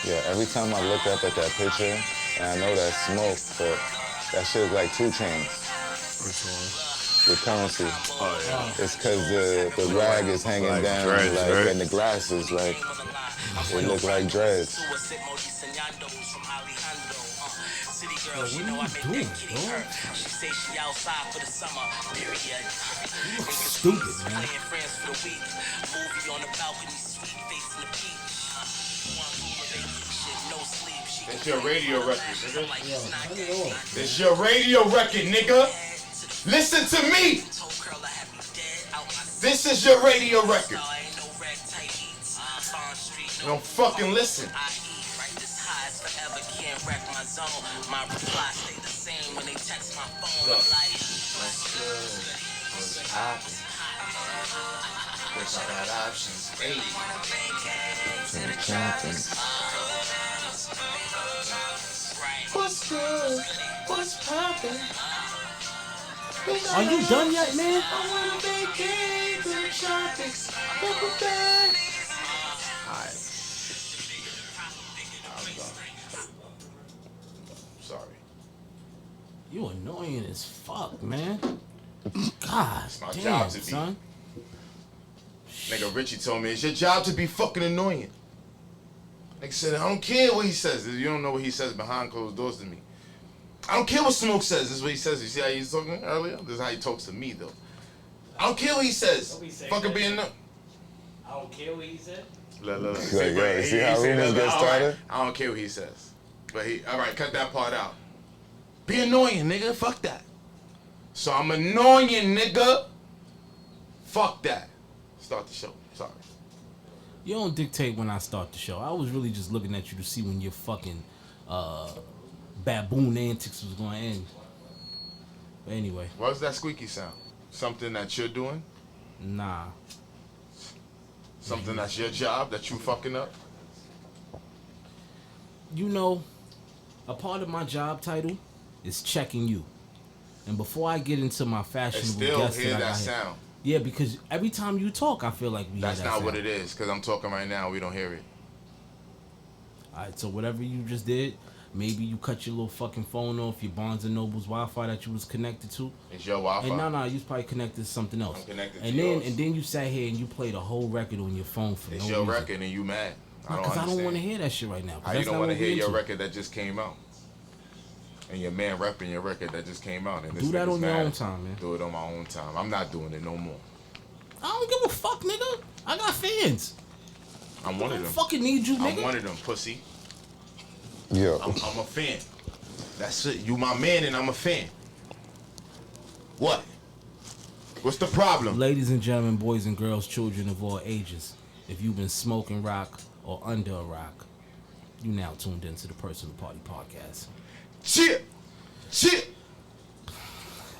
Yeah, every time I look up at that picture, and I know that's smoke, but that shit is like 2 Chainz. Which one? The currency. Oh yeah. It's cause the rag is hanging Like down, dreads, like, right? and the glasses, like, it look like dreads. Yo, what are you doing, bro? Stupid, man. It's your radio record, nigga. Yo, turn it off. It's your radio record, nigga. Listen to me. This is your radio record. You don't fucking listen. What's good? What's poppin'? Are you done yet, man? Alright. Sorry. You annoying as fuck, man. God my damn, job to be. son. Nigga Richie told me it's your job to be fucking annoying. Nigga said, I don't care what he says. You don't know what he says behind closed doors to me. I don't care what Smoke says. This is what he says. You see how he's talking earlier? This is how he talks to me, though. I don't care what he says. Fucking being no. I don't care what he said. Look. Like, yo, see how rumors get started? Right. I don't care what he says. But all right, cut that part out. Be annoying, nigga. Fuck that. So I'm annoying, nigga. Fuck that. Start the show. Sorry. You don't dictate when I start the show. I was really just looking at you to see when your fucking baboon antics was going to end. But anyway. What's that squeaky sound? Something that you're doing? Nah. Something that's your job that you fucking up? You know, a part of my job title is checking you. And before I get into my I fashionable still guests hear that I that got here- sound. Yeah, because every time you talk, I feel like we That's hear that not sound. what it is, because I'm talking right now. We don't hear it. All right, so whatever you just did, maybe you cut your little fucking phone off, your Barnes & Noble's Wi-Fi that you was connected to. It's your Wi-Fi. And no, you was probably connected to something else. I'm connected and to then yours. and then you sat here and you played a whole record on your phone for It's no your reason. record and you mad. Because I don't want to hear that shit right now. How you don't want to hear your record that just came out? And your man repping your record that just came out. And this Do that nigga's on your mad. own time, man. Do it on my own time. I'm not doing it no more. I don't give a fuck, nigga. I got fans. I'm one I of don't them. fucking need you, nigga. I'm one of them, pussy. Yo. I'm a fan. That's it. You my man and I'm a fan. What? What's the problem? Ladies and gentlemen, boys and girls, children of all ages, if you've been smoking rock or under a rock, you now tuned into the Personal Party Podcast. Chip!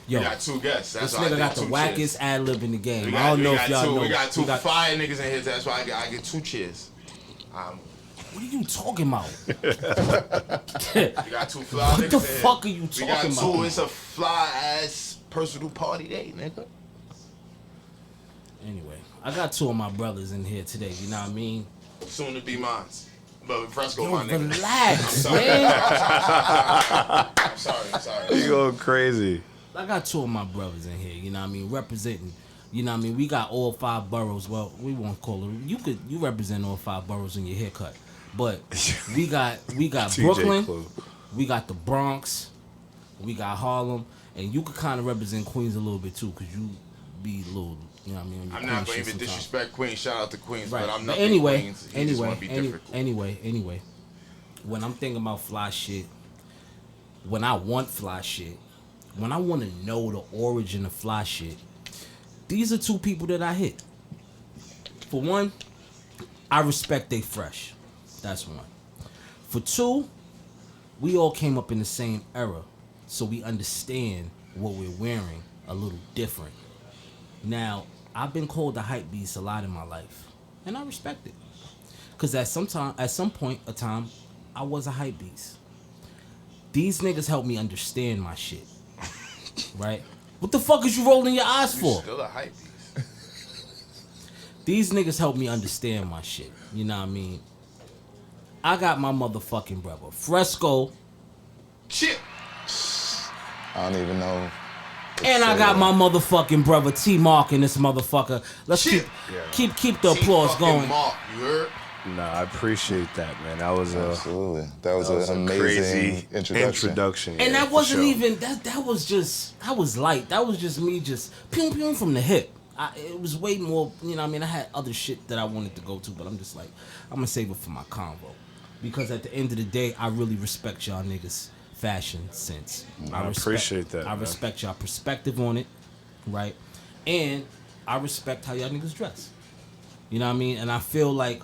Yo, We got two guests. That's this why I nigga did got the two wackest cheers. ad lib in the game. We I don't know if y'all know. We got two fire niggas in here. That's why I get two cheers. What are you talking about? We got two fly What niggas the in here. fuck are you We talking got two. about? It's a fly ass personal party day, nigga. Anyway, I got two of my brothers in here today. You know what I mean? Soon to be mine. But Fresco, Yo, my nigga. relax, I'm man. I'm sorry. You go crazy. I got two of my brothers in here. You know what I mean? Representing. You know what I mean? We got all 5 boroughs. Well, we won't call it. You represent all 5 boroughs in your haircut. But we got TJ Brooklyn. Club. We got the Bronx. We got Harlem. And you could kind of represent Queens a little bit too, because you be a little, you know what I mean? on your I'm Queen not going to shit even sometimes. disrespect Queens. Shout out to Queens. Right. But I'm But not anyway, Queens. He just want to be different. anyway, when I'm thinking about fly shit, when I want fly shit, when I want to know the origin of fly shit, these are 2 people that I hit. For one, I respect they fresh. That's one. For 2, we all came up in the same era, so we understand what we're wearing a little different. Now, I've been called a hype beast a lot in my life, and I respect it. Cause at some point in time, I was a hype beast. These niggas helped me understand my shit. Right? What the fuck is you rolling your eyes You for? still a hype beast. These niggas helped me understand my shit. You know what I mean? I got my motherfucking brother Fresco, Shit. I don't even know. and I got my motherfucking brother TMark in this motherfucker. Let's Shit. keep the applause Fucking going. Mark, you heard? Nah, I appreciate that, man. That was Absolutely. That was an crazy amazing introduction. And yeah, that wasn't for sure. even that was light. That was just me just pew pew from the hip. It was way more, you know what I mean? I had other shit that I wanted to go to, but I'm just like, I'm gonna save it for my convo. Because at the end of the day, I really respect y'all niggas' fashion sense. I appreciate that, I man. respect y'all perspective on it, right? And I respect how y'all niggas dress. You know what I mean? And I feel like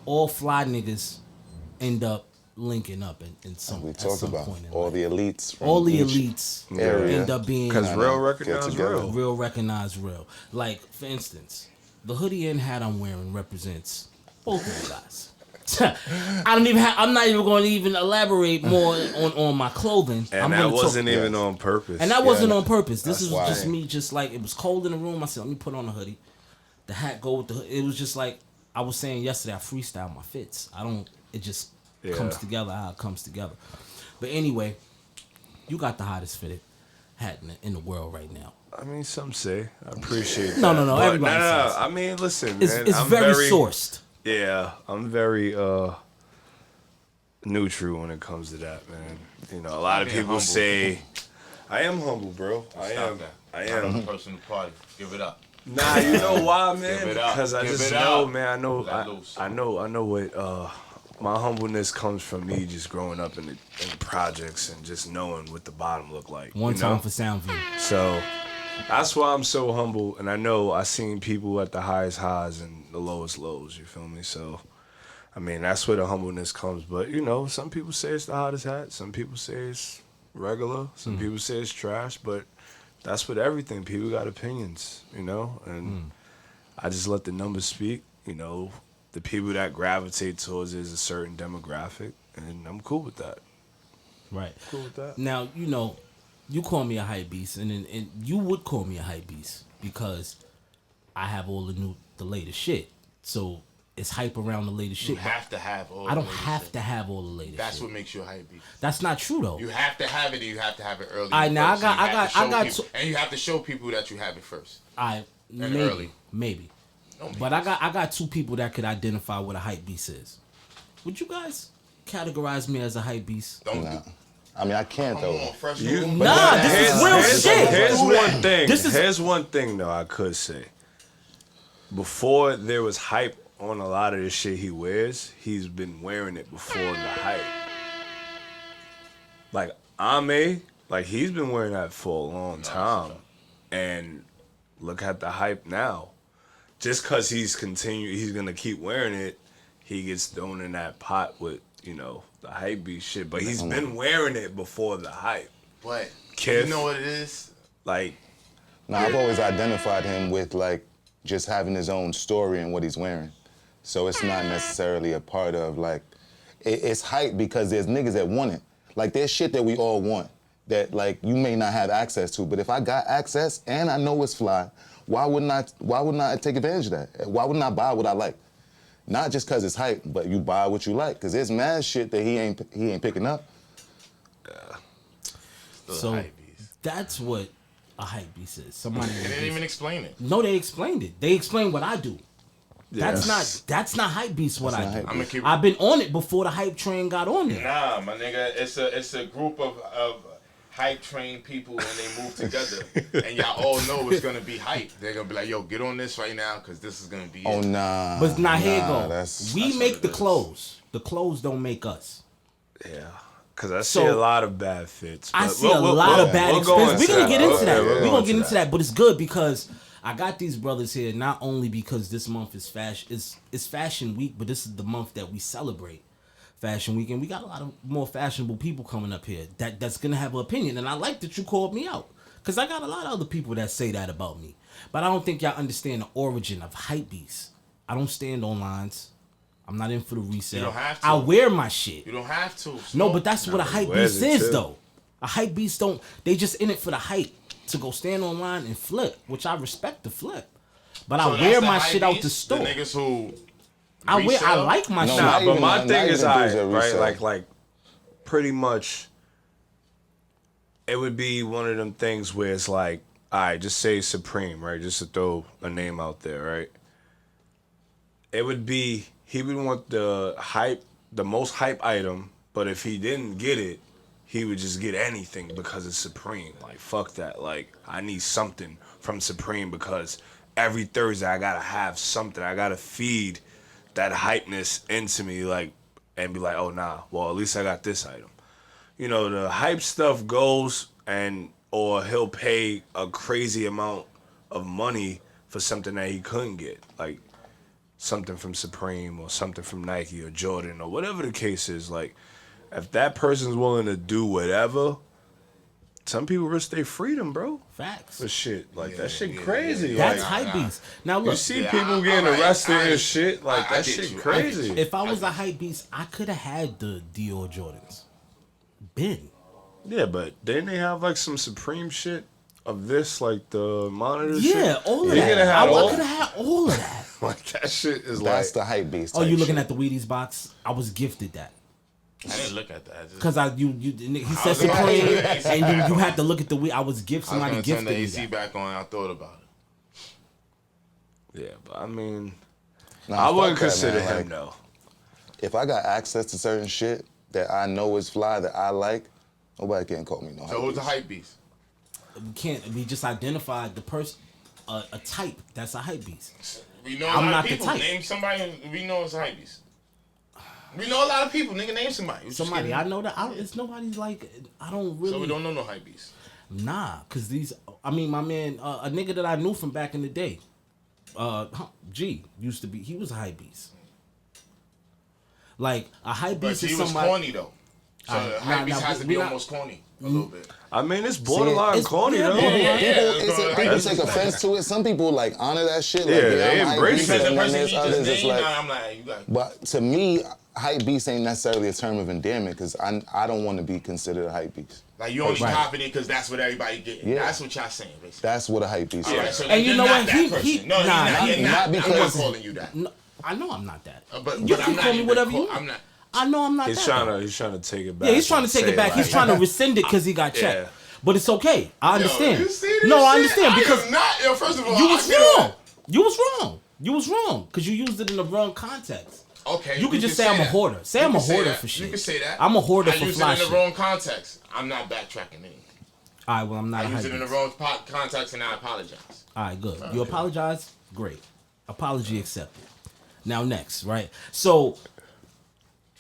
all fly niggas end up linking up in some, We at talked some about point in all life. the elites. From All the each elites area. end up being Because Kinda real get recognize together. real. real recognize real. Like, for instance, the hoodie and hat I'm wearing represents both of you guys. I'm not even going to even elaborate more on my clothing. And I'm that gonna wasn't talk, even Yes. on purpose. and that wasn't Yeah, on purpose. This that's is why. just me, just like it was cold in the room. I said, let me put on a hoodie. The hat go with the hoodie. It was just like I was saying yesterday. I freestyle my fits. It just comes Yeah. together how it comes together. But anyway, you got the hottest fitted hat in the world right now. I mean, some say. I appreciate that. No, But everybody says. I mean, listen, It's man. it's I'm very sourced. Yeah, I'm very neutral when it comes to that, man. You know, a lot of being people humble. say, I am humble, bro. I Stop am. that. I Not on am. the personal party. Give it up. Nah, you know why, man? Give it up. Because I Give just it know, up. man. Let loose. I know what my humbleness comes from me just growing up in the projects and just knowing what the bottom looked like. One you time know? for Soundview. So that's why I'm so humble, and I know I seen people at the highest highs and the lowest lows. You feel me? So, I mean, that's where the humbleness comes. But you know, some people say it's the hottest hat. Some people say it's regular. Some people say it's trash. But that's with everything. People got opinions, you know, and I just let the numbers speak. You know, the people that gravitate towards it is a certain demographic, and I'm cool with that. Right. Cool with that. Now, you know, you call me a hype beast, and you would call me a hype beast because I have all the latest shit. So it's hype around the latest You shit. have to have all I don't the latest have shit. to have all the latest That's shit. what makes you a hype beast. That's not true though. You have to have it, and you have to have it early. Alright, now first. And you have to show people that you have it first. Maybe. Don't be But I got two people that could identify what a hype beast is. Would you guys categorize me as a hype beast? Don't Nah. do. I mean, I can't Come though. on, fresh. Nah, this is real shit. Here's one thing. This is- Here's one thing though I could say. Before there was hype on a lot of the shit he wears, he's been wearing it before the hype. Like Ame, like he's been wearing that for a long time, and look at the hype now. Just cause he's gonna keep wearing it, he gets thrown in that pot with the hype beast shit. But he's been wearing it before the hype. But Kith. you know what it is? Like. Now, I've always identified him with like just having his own story and what he's wearing. So it's not necessarily a part of like, it's hype because there's niggas that want it. Like there's shit that we all want that like you may not have access to, but if I got access and I know it's fly, why wouldn't I take advantage of that? Why wouldn't I buy what I like? Not just cause it's hype, but you buy what you like. Cause there's mad shit that he ain't picking up. So hype beast. that's what a hype beast is. Somebody They didn't even explain it. No, they explained it. They explained what I do. That's not hype beast what That's I not do. hype I'm gonna keep. I've been on it before the hype train got on there. Nah, my nigga, it's a group of hype trained people when they move together, and y'all all know it's gonna be hype. They're gonna be like, yo, get on this right now, cause this is gonna be. Oh it. nah. But now here nah, go. that's- We that's make what the it is. clothes. The clothes don't make us. Yeah, because I So- see a lot of bad fits. I but see a lot of bad we'll go experience. We're into gonna get into Okay, that. we'll We're go gonna get into into that. But it's good because I got these brothers here not only because this month is it's fashion week, but this is the month that we celebrate fashion week, and we got a lot of more fashionable people coming up here that's gonna have an opinion. And I like that you called me out because I got a lot of other people that say that about me, but I don't think y'all understand the origin of hypebeast. I don't stand on lines. I'm not in for the resale. You don't have to. I wear my shit. You don't have to. No, Smoke. but that's what a hype wears beast it is, too. though. A hype beast don't. They just in it for the hype to go stand online and flip, which I respect the flip. But So I that's wear the my hype shit out beast, the store. The niggas who I Resell? like my No, shit. not But even- my not thing even is, dudes that right, resell. like pretty much, it would be one of them things where it's like, all right, just say Supreme, right? Just to throw a name out there, right? It would be, he would want the most hype item, but if he didn't get it, he would just get anything because it's Supreme. Like, fuck that. Like, I need something from Supreme because every Thursday I gotta have something. I gotta feed that hypeness into me, like, and be like, oh, nah, well, at least I got this item. You know, the hype stuff goes or he'll pay a crazy amount of money for something that he couldn't get. Like, something from Supreme or something from Nike or Jordan or whatever the case is. Like, if that person's willing to do whatever, some people risk their freedom, bro. Facts. For shit. Like, that shit yeah, crazy. That's Like, hype beast. Now you look, see Yeah, people I- getting alright, arrested I- and shit. Like, I that get shit you, I crazy. get you. if I was a hype beast, I could have had the Dior Jordans. Ben. Yeah, but didn't they have like some Supreme shit of this, like the monitor Yeah, shit? all of They that. could have I had all. could have had all of that. Like, that shit is That's like. the hype beast. Oh, you type looking shit. at the Wheaties box? I was gifted that. I didn't look at that. I just- Cause he said was gonna Supreme, turn the AC and back you on. had to look at the Wheat. I was gift I was somebody gonna turn gifted the me AC that. back on. I thought about it. Yeah, but I mean, Nah, I fuck wouldn't that, consider man. him Like, though. if I got access to certain shit that I know is fly that I like, nobody can call me no. So hype who's the beast. hype beast? We just identified the person, a type that's a hype beast. We know I'm a lot not of the people. type. Name somebody we know is a hype beast. We know a lot of people. Nigga, name somebody. We just Somebody kidding. I know that it's nobody like I don't really. So we don't know no hype beast. Nah, cause my man, a nigga that I knew from back in the day, G used to be. He was a hype beast. Like a hype But beast he is was somebody. corny though. So Alright, hype beast nah, has to we be not- almost corny a little bit. I mean, it's borderline it's- corny yeah, though. borderline. People take offense to it. Some people like honor that shit. Like, Yeah, they I'm hype embrace beast, it. Because the and then person there's he others just that's named, like. I'm like, you got. But to me, hype beast ain't necessarily a term of endearment because I don't want to be considered a hype beast. Like you only Right. copied it because that's what everybody getting. Yeah. That's what y'all saying, basically. That's what a hype beast Alright, is. so And you you're know not what? that He- person. No, nah, you're not. he- You're not not. I'm because- not calling you that. No, I know I'm not that. But You I'm can not call me even whatever call- you. I'm not. I know I'm not He's that. trying though. to take it back. Yeah, he's trying to take and it back. say, He's trying to rescind it because he got Yeah. checked. But it's okay. I understand. Yo, you see this No, I shit? understand because I am not. Yo, first of all, you I was get wrong. it. You was wrong. You was wrong because you used it in the wrong context. Okay. You could just can say I'm a that. hoarder. Say You I'm a can say hoarder that. for shit. You can say that. I'm a hoarder I for use fly it in shit. the wrong context. I'm not backtracking it. All right, well I'm not I a use hype it in the beast. wrong context and I apologize. All right, good. You apologize? Great. Apology accepted. Now next, right? So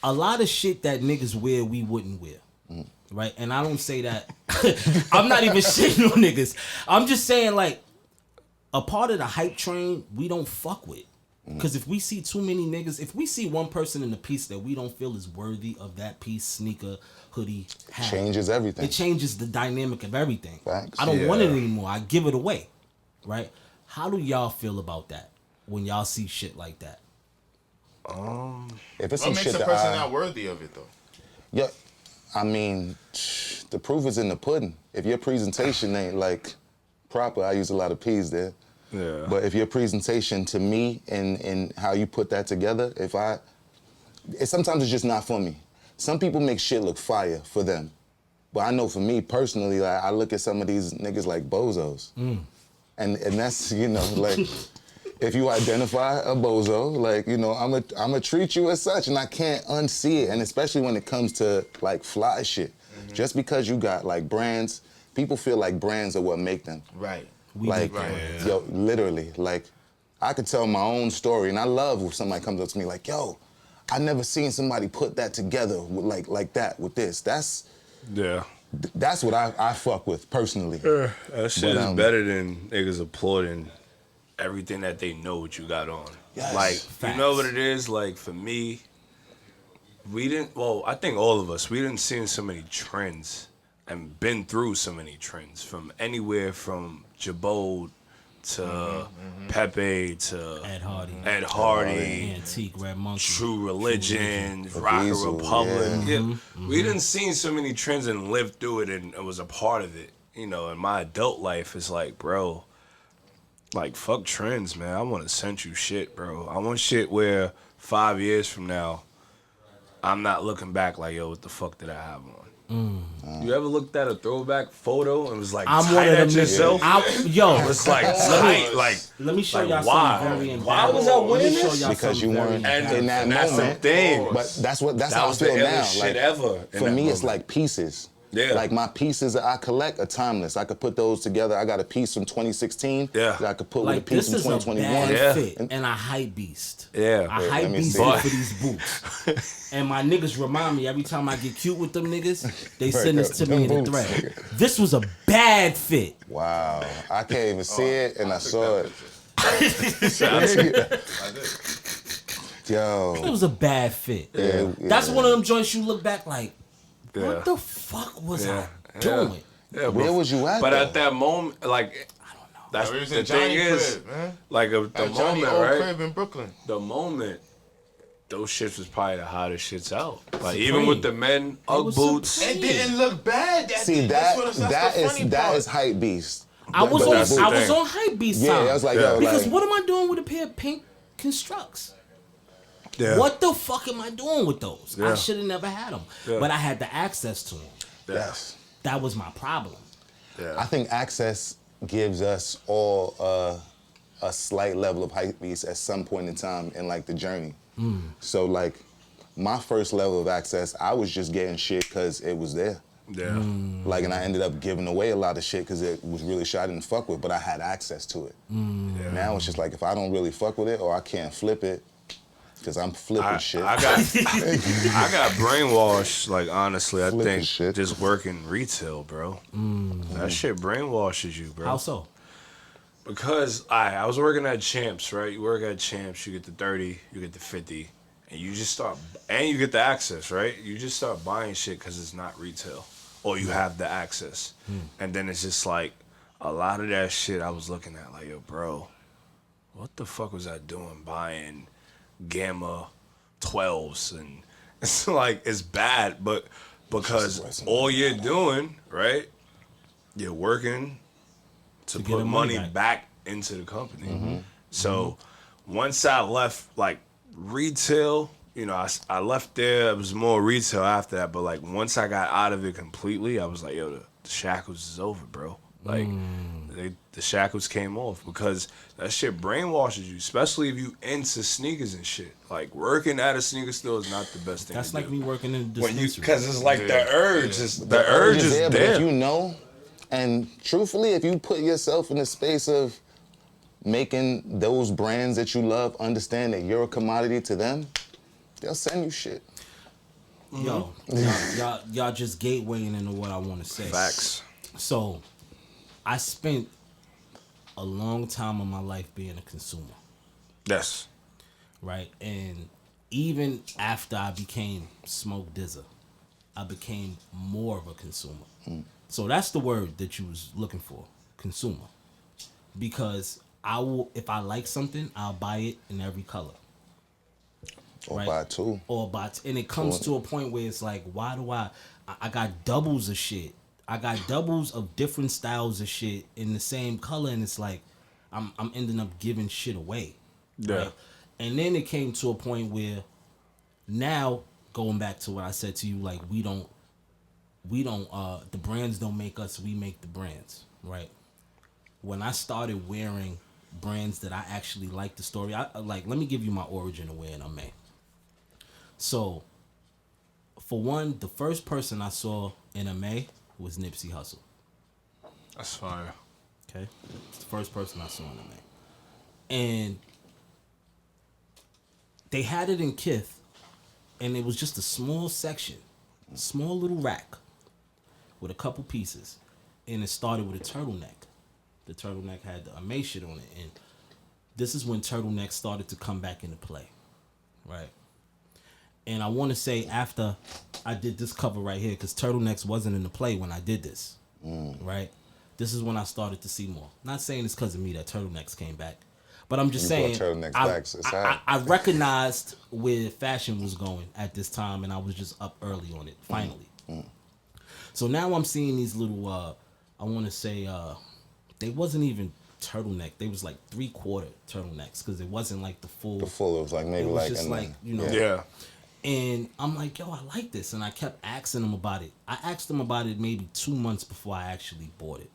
a lot of shit that niggas wear we wouldn't wear. Right? And I don't say that I'm not even shitting on niggas. I'm just saying like a part of the hype train we don't fuck with. Because if we see too many niggas, if we see one person in the piece that we don't feel is worthy of that piece, sneaker, hoodie, hat, Changes everything. it changes the dynamic of everything. Facts. I don't want it Yeah. anymore. I give it away. Right? How do y'all feel about that when y'all see shit like that? If it's What some makes shit a that person not worthy of it though? yeah, I mean, the proof is in the pudding. If your presentation ain't like proper, I use a lot of P's there. Yeah. But if your presentation to me and how you put that together, sometimes it's just not for me. Some people make shit look fire for them. But I know for me personally, like, I look at some of these niggas like bozos. And that's, like, if you identify a bozo, like, I'm gonna treat you as such and I can't unsee it. And especially when it comes to like fly shit. Just because you got like brands, people feel like brands are what make them. Right. Like, yo, literally, like, I could tell my own story, and I love when somebody comes up to me like, yo, I never seen somebody put that together with like that with this. That's what I fuck with personally. That shit But, is better than niggas applauding everything that they know what you got on. Yes. Like, you know what it is? Like, for me, I think all of us, we didn't see so many trends and been through so many trends from anywhere from Jabot to Pepe to Ed Hardy, Antique, Red Monkey, True Religion, Rocket Diesel, Republic. yeah. We didn't see so many trends and lived through it and was a part of it. In my adult life, it's like, bro, like, fuck trends, man. I want essential shit, bro. I want shit where 5 years from now, I'm not looking back like, yo, what the fuck did I have on? You ever looked at a throwback photo and was like, I'm tight one of them at yourself? It's It's like tight, like, let me show like, y'all why? something very Why embarrassing. was I Let me winning show this? y'all Because you something very weren't embarrassing. in that And that's the moment. thing. But that's That how I was the feel now. illest shit ever in For that me, it's moment. like pieces. Yeah. Like my pieces that I collect are timeless. I could put those together. I got a piece from 2016 Yeah. that I could put Like, with a piece this from is a 2021. bad Yeah. fit and a hype beast. Yeah. A Wait, hype let me beast see. fit for these boots. And my niggas remind me every time I get cute with them niggas, they send this to me in a Them boots. thread. This was a bad fit. Wow. I can't even see it, and I saw it. I did. Yo. It was a bad fit. Yeah, That's yeah. one of them joints you look back like, Yeah. what the fuck was Yeah. I doing? Yeah, Where was you at, But though? at that moment, like, that's We was the in thing Johnny is, crib, man. like, the At Johnny moment, old right? crib in Brooklyn. The moment, those shits was probably the hottest shits out. Like, Supreme. even with the men Ugg was boots. Supreme. It didn't look bad. See, that's that the funny part. is hype beast. I was But that's the on thing. hype beast Yeah, time. I was like, Yeah. yo, because like, what am I doing with a pair of pink constructs? Yeah. What the fuck am I doing with those? Yeah. I should have never had them, Yeah. but I had the access to them. yes. That was my problem. I think access gives us all a slight level of hype beast at some point in time in like the journey. So like my first level of access, I was just getting shit because it was there. Yeah. Like, and I ended up giving away a lot of shit because it was really shit I didn't fuck with, but I had access to it. Yeah. Now it's just like if I don't really fuck with it or I can't flip it, because I'm flipping shit. I got brainwashed, like, honestly, I Flipping think shit. just working retail, bro. That shit brainwashes you, bro. How so? Because I was working at Champs, right? You work at Champs, you get the 30, you get the 50, and you just start, and you get the access, right? You just start buying shit because it's not retail, or you have the access. And then it's just like, a lot of that shit I was looking at, like, yo, bro, what the fuck was I doing buying Gamma 12s? And it's like, it's bad, but because all you're doing, right? You're working to get put the money money back. back into the company. So once I left, like, retail, you know, I left there. It was more retail after that. But, like, once I got out of it completely, I was like, yo, the shackles is over, bro. Like, the shackles came off because that shit brainwashes you, especially if you into sneakers and shit. Like, working at a sneaker store is not the best thing That's to like do. me working in the When you, dispensary. because it's like the urge is The urge is there, there. but if you know, and truthfully, if you put yourself in the space of making those brands that you love understand that you're a commodity to them, they'll send you shit. Yo, y'all just gatewaying into what I want to say. Facts. So, I spent a long time of my life being a consumer, Yes. right? And even after I became Smoke Dizza, I became more of a consumer. So that's the word that you was looking for, consumer. Because I will, if I like something, I'll buy it in every color. Or Right. buy two. Or buy, and it comes to a point where it's like, why do I got doubles of shit. I got doubles of different styles of shit in the same color, and it's like, I'm ending up giving shit away. Yeah. Right? And then it came to a point where now, going back to what I said to you, like, we don't the brands don't make us, we make the brands, right? When I started wearing brands that I actually like the story, let me give you my origin of wearing a May. So, for one, the first person I saw in a May was Nipsey Hussle. That's fire. Okay, it's the first person I saw in a May, and they had it in Kith, and it was just a small section, small little rack, with a couple pieces, and it started with a turtleneck. The turtleneck had the May shit on it, and this is when turtlenecks started to come back into play, right? And I want to say after I did this cover right here, because turtlenecks wasn't in the play when I did this, right? This is when I started to see more. Not saying it's because of me that turtlenecks came back, but I'm just You saying brought turtlenecks back, so it's hot. I recognized where fashion was going at this time, and I was just up early on it, finally. So now I'm seeing these little, I want to say, they wasn't even turtleneck. They was like 3/4 turtlenecks because it wasn't like the full. The full, it was like maybe It was like just in like, you know. Yeah. And I'm like, yo, I like this. And I kept asking them about it. I asked them about it maybe 2 months before I actually bought it.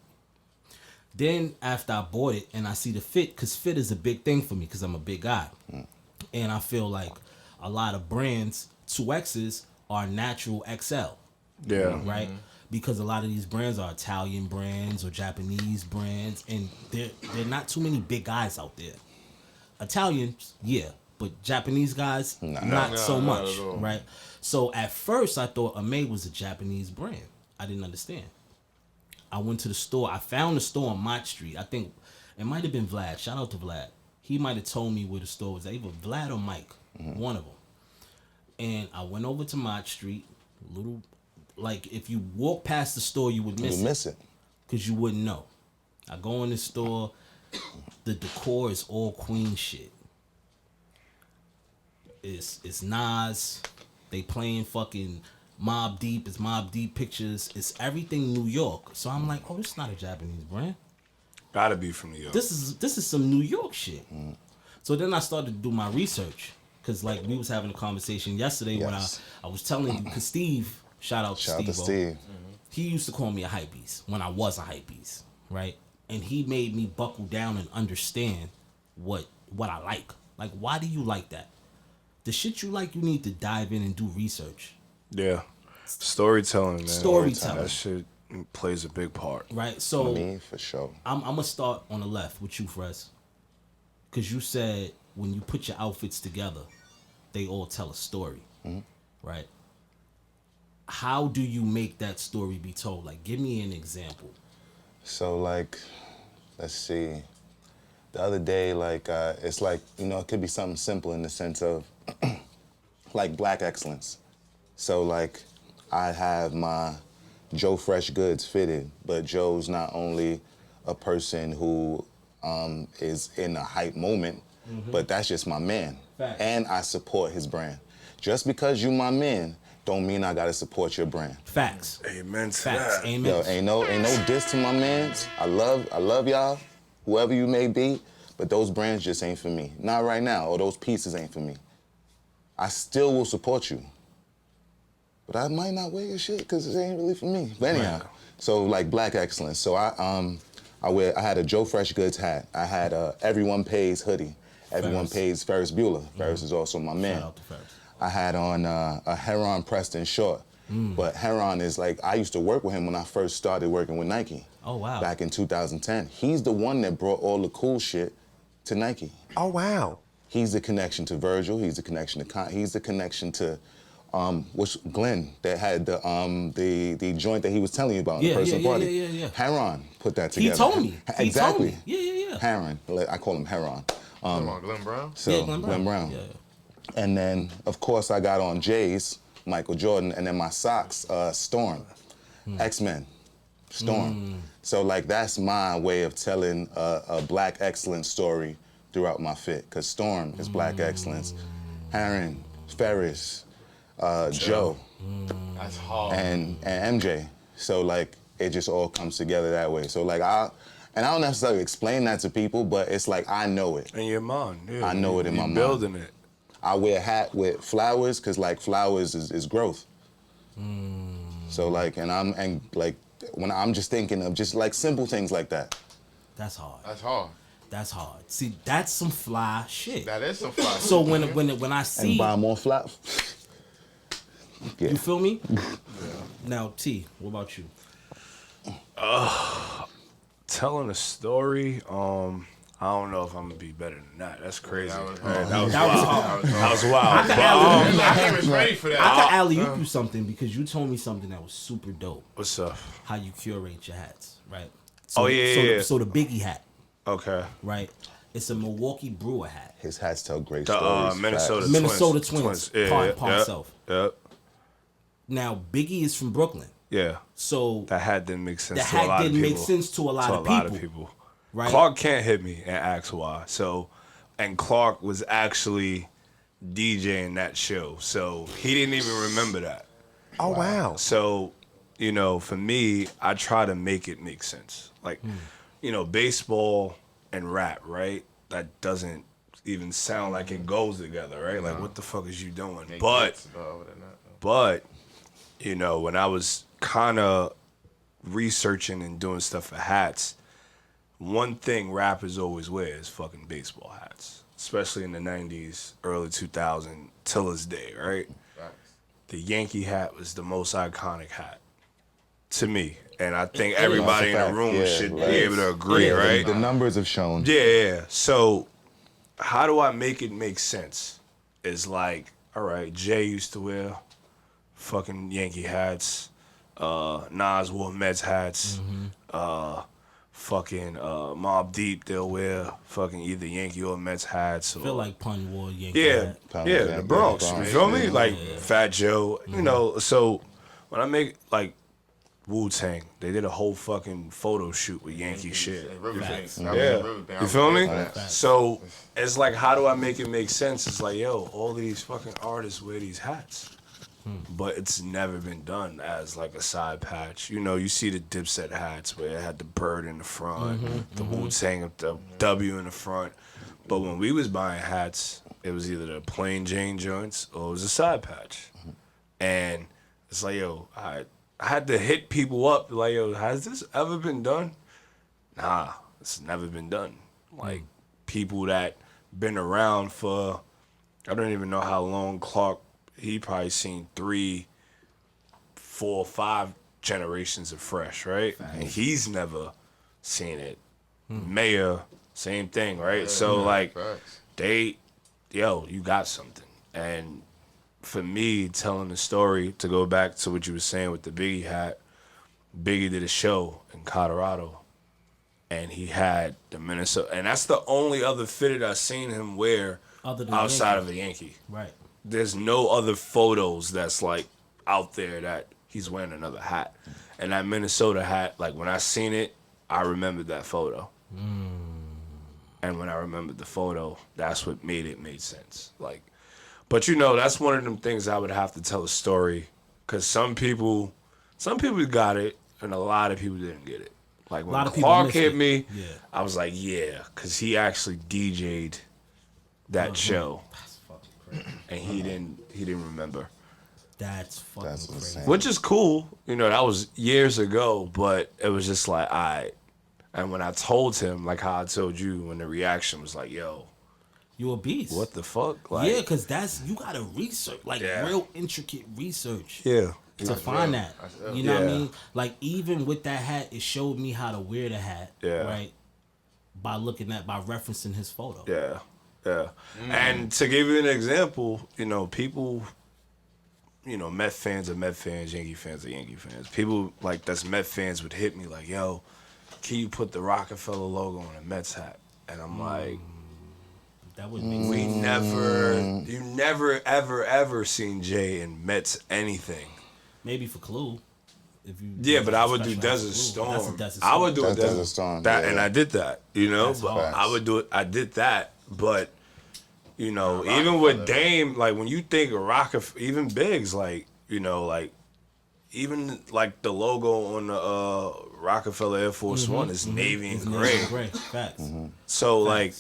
Then after I bought it and I see the fit, because fit is a big thing for me because I'm a big guy. And I feel like a lot of brands, 2Xs, are natural XL. Yeah. Right? Because a lot of these brands are Italian brands or Japanese brands. And there are not too many big guys out there. Italians, yeah. But Japanese guys, not so much. at all. Right? So at first I thought Amé was a Japanese brand. I didn't understand. I went to the store. I found the store on Mott Street. I think it might have been Vlad. Shout out to Vlad. He might have told me where the store was. Either Vlad or Mike, one of them. And I went over to Mott Street. Little, like if you walk past the store, you would miss You miss it. because you wouldn't know. I go in the store. The decor is all Queen shit. It's Nas. They playing fucking Mobb Deep. It's Mobb Deep pictures. It's everything New York. So I'm like, oh, this is not a Japanese brand. Gotta be from New York. This is some New York shit. So then I started to do my research because like we was having a conversation yesterday when Yes. I was telling you because Steve, shout out to Shout out to Steve-O, Steve. he used to call me a hypebeast when I was a hypebeast, right? And he made me buckle down and understand what I like. Like, why do you like that? The shit you like, you need to dive in and do research, Yeah. Storytelling, man. Storytelling. That shit plays a big part. right? So Me, for sure. I'm gonna start on the left with you, Fres, because you said when you put your outfits together, they all tell a story, right? How do you make that story be told? Like, give me an example. So like, let's see. The other day, like it's like, you know, it could be something simple in the sense of like black excellence. So like, I have my Joe Fresh goods fitted, but Joe's not only a person who is in a hype moment, but that's just my man. Facts. And I support his brand. Just because you my man, don't mean I gotta support your brand. Facts. Amen to Facts. that. Amen. Yo, ain't no diss to my mans. I love y'all, whoever you may be, but those brands just ain't for me. Not right now, or those pieces ain't for me. I still will support you, but I might not wear your shit because it ain't really for me. But anyhow, so like black excellence. So I had a Joe Fresh Goods hat. I had a Everyone Pays hoodie. Everyone Pays Ferris Bueller. Ferris is also my man. Shout out to Ferris. I had on a Heron Preston short. But Heron is like, I used to work with him when I first started working with Nike. Oh, wow. Back in 2010. He's the one that brought all the cool shit to Nike. Oh, wow. He's the connection to Virgil. He's the connection to he's the connection to which Glenn that had the joint that he was telling you about in Yeah, the personal yeah, party. yeah. Heron put that He together. told me. He Exactly. told me. Yeah. Heron. I call him Heron. Come on, Glenn Brown. So Yeah, Glenn Brown. Yeah. And then of course I got on J's, Michael Jordan, and then my socks, Storm, X-Men, Storm. So like that's my way of telling a black excellence story throughout my fit, cause Storm is black excellence, Heron, Ferris, Joe, That's hard. and MJ. So like it just all comes together that way. So like I don't necessarily explain that to people, but it's like I know it. In your mind, yeah. I know it in my mind. Building it. I wear a hat with flowers because like flowers is growth. So like, and like when I'm just thinking of just like simple things like that. That's hard. That's hard. That's hard. See, that's some fly shit. That is some fire. So when I see, And buy more flowers. Yeah. you feel me? Now T, what about you? Telling a story, I don't know if I'm gonna be better than that. That's crazy. That was Man, hard. that was That was wild. hard. That was wild. But, I was ready for I that. could alley oop you something because you told me something that was super dope. what's up? How you curate your hats, right? Oh, yeah, so yeah. So the Biggie hat, Okay. right? It's a Milwaukee Brewer hat. His hats tell great The stories. Minnesota facts. Minnesota Twins. Twins. Yeah, Part yeah, South. Yep. Now Biggie is from Brooklyn, Yeah. so That hat didn't make sense the to a lot hat of didn't people. make sense to a lot of people. Right. Clark can't hit me and ask why. So, and Clark was actually DJing that show, so he didn't even remember that. Oh, wow. So, for me, I try to make it make sense. Like, baseball, and rap, right? That doesn't even sound like it goes together, right? Like, what the fuck is you doing? But, you know, when I was kind of researching and doing stuff for hats, one thing rappers always wear is fucking baseball hats, especially in the 90s, early 2000s, till this day, right? The Yankee hat was the most iconic hat to me. And I think everybody in the room should be able to agree, right? The numbers have shown. Yeah. So how do I make it make sense? It's like, all right, Jay used to wear fucking Yankee hats. Nas wore Mets hats. Fucking Mobb Deep, they'll wear fucking either Yankee or Mets hats. Or, I feel like Pun wore Yankee hat. The Bronx. You feel me? Like Fat Joe. You know, so when I make like Wu-Tang, they did a whole fucking photo shoot with Yankee shit. You feel me? So it's like, how do I make it make sense? It's like, yo, all these fucking artists wear these hats. But it's never been done as like a side patch. You know, you see the Dipset hats where it had the bird in the front, the Wu-Tang, the W in the front. But when we was buying hats, it was either the plain Jane joints or it was a side patch. And it's like, yo, I had to hit people up like, yo, has this ever been done? Nah, it's never been done. Like people that been around for, I don't even know how long Clark, he probably seen 3, 4, 5 generations of Fresh, right? And he's never seen it. Mayor, same thing, right? So like you got something. And for me, telling the story, to go back to what you were saying with the Biggie hat, Biggie did a show in Colorado and he had the Minnesota, and that's the only other fitted I've seen him wear outside of a Yankee. Right. There's no other photos that's like out there that he's wearing another hat. And that Minnesota hat, like when I seen it, I remembered that photo. And when I remembered the photo, that's what made sense. Like, but you know, that's one of them things I would have to tell a story, because some people got it and a lot of people didn't get it. Like when Clark hit me, I was like, yeah, because he actually DJ'd that show. And he didn't remember. That's fucking crazy. insane. Which is cool. You know, that was years ago, but it was just like, all right. And when I told him, like how I told you, when the reaction was like, yo, you a beast. what the fuck? Like, Yeah, because you got to research, like real intricate research. Yeah. To find that. You know what I mean? Like even with that hat, it showed me how to wear the hat. Yeah. Right? By referencing his photo. Yeah. Yeah. And to give you an example, you know, people, you know, Met fans are Met fans, Yankee fans are Yankee fans. People like that's Met fans would hit me like, yo, can you put the Rockefeller logo on a Mets hat? And I'm like, That would make sense. you never, ever seen Jay in Mets anything. Maybe for Clue. If you But I would do special Desert Clue. Storm. That's a Desert I would Storm. do a That's Desert Storm. That, yeah. and I did that, you know. That's But hard. I would do it. I did that, but you know, even with Dame, like when you think of Rockefeller, even Biggs, like you know, like even like the logo on the Rockefeller Air Force One is navy and gray. Facts. So like,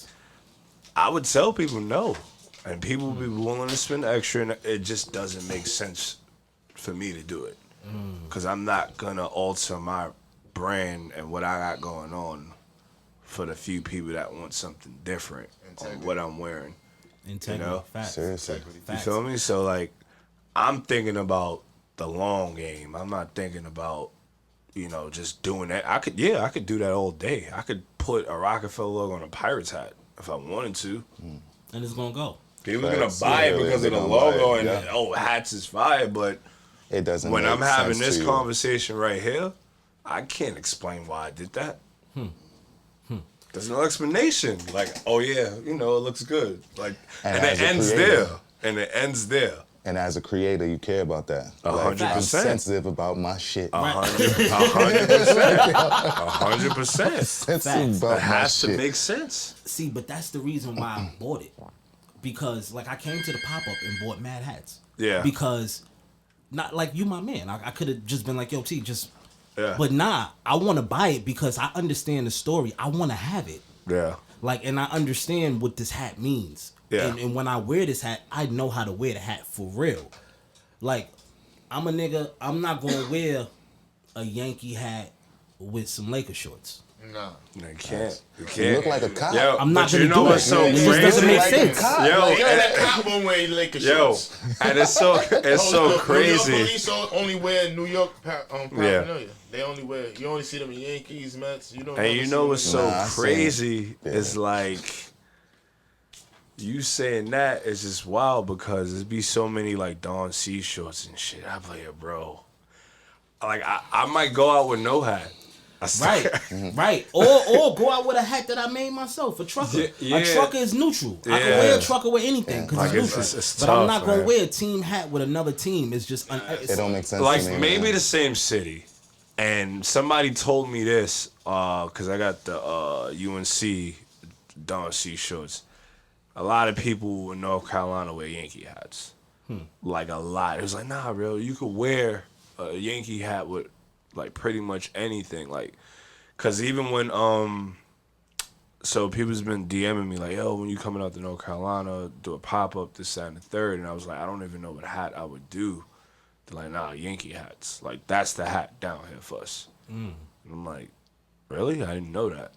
I would tell people no, and people would be willing to spend extra, and it just doesn't make sense for me to do it, because I'm not gonna alter my brand and what I got going on for the few people that want something different on what I'm wearing. Integrity. You know? Facts. Seriously. You Facts. feel me? So like, I'm thinking about the long game. I'm not thinking about, you know, just doing that. I could do that all day. I could put a Rockefeller logo on a Pirates hat if I wanted to. And it's gonna go. People are gonna Facts. buy Yeah, it because they of the gonna buy logo it, and hats is fire. But It doesn't. when make I'm having sense this to you. conversation right here, I can't explain why I did that. There's no explanation. Like, oh yeah, you know, it looks good. Like, and as it a ends creator- there. And it ends there. And as a creator, you care about that. 100%. I'm sensitive about my shit. 100%. Sensitive about It my has to shit. make sense. See, but that's the reason why I bought it. Because like I came to the pop up and bought mad hats. Yeah. Because not like you my man. I could have just been like, yo, T, just Yeah. but nah, I wanna buy it because I understand the story. I wanna have it. Yeah. Like, and I understand what this hat means. Yeah. And when I wear this hat, I know how to wear the hat for real. Like, I'm a nigga, I'm not gonna wear a Yankee hat with some Laker shorts. Nah. No, you can't. You You can't. look like a cop. Yo, I'm not but you gonna know do what's it. so It just crazy? doesn't make Like a sense. cop. Yo, Like, Yo, that cop won't wear Laker Yo, shorts. and it's so New York crazy. police only wear New York paraphernalia. They only wear. You only see them in Yankees, Mets. You don't. And never you see know them what's in- so Nah, I seen crazy it. is like you saying that is just wild because there's be so many like Dawn C shorts and shit. I'm like, bro, like I might go out with no hat. Right, right. Or go out with a hat that I made myself, a trucker. Yeah. A trucker is neutral. I can Yeah. wear a trucker with anything because Like, it's it's- neutral. it's but I'm tough, not gonna man. wear a team hat with another team. It's just It don't make sense Like to me. maybe man. the same city. And somebody told me this because I got the UNC Dawn C shorts. A lot of people in North Carolina wear Yankee hats. Like a lot. It was like, nah, bro, you could wear a Yankee hat with like pretty much anything. Like, cause even when so people's been DMing me like, yo, when you coming out to North Carolina, do a pop up this, that, and the third, and I was like, I don't even know what hat I would do. They're like, nah, Yankee hats. Like, that's the hat down here for us. And I'm like, really? I didn't know that.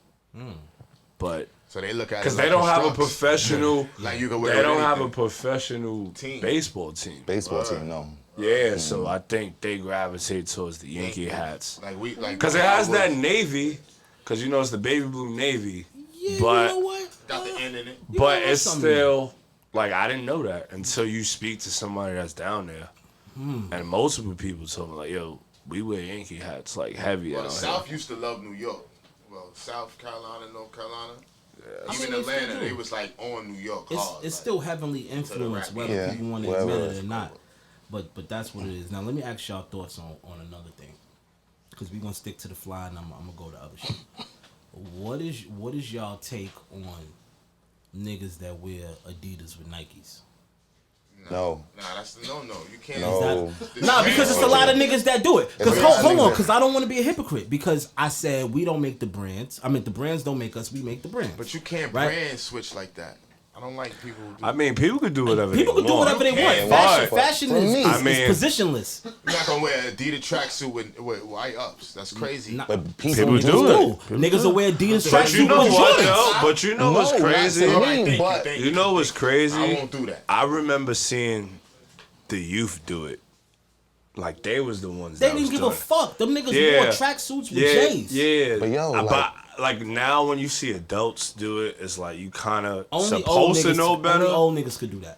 But, So they look at it because like they don't have a constructs. professional, Like you can wear they don't have a anything. professional Team. baseball team. Baseball team, no. Yeah, so I think they gravitate towards the Yankee hats. Like we like. Because it has that navy, because you know it's the baby blue navy, Yeah, but you know what? Got the end in it. but know it's something. still like I didn't know that until you speak to somebody that's down there, and multiple people told me like, "Yo, we wear Yankee hats like heavy Well, out the here." South used to love New York. Well, South Carolina, North Carolina. I Even mean, they Atlanta, still they do. was like on New York It's hard. it's like, still heavily influenced, whether Yeah, people want to whatever. admit it or not. But that's what it is. Now let me ask y'all thoughts on another thing, because we're gonna stick to the fly and I'm gonna go to other shit. What is y'all take on niggas that wear Adidas with Nikes? No. Nah, that's no. You can't. No. Nah, because it's a lot of niggas that do it. Because It's a lot of hold on, niggas. because I don't want to be a hypocrite. Because I said we don't make the brands. I mean, the brands don't make us. We make the brands. But you can't Right. brand switch like that. I don't like people who do I mean, people could do whatever People they can do want. whatever they Okay, want. why? Fashion For is, me- is, I mean- is positionless. You're not gonna wear an Adidas tracksuit with white ups. That's crazy. Nah. But people, People do do it. it. Niggas will wear Adidas But you tracksuit know with what Jordans. though? But you know what's No, not crazy? to All right, me, thank but thank You know what's crazy? I won't do that. I remember seeing the youth do it. Like they was the ones They that didn't was give doing a it. fuck. Them niggas Yeah. wore tracksuits with Yeah, J's. yeah. But yo, like now when you see adults do it, it's like you kind of Only old supposed to niggas, know better. Only old niggas could do that.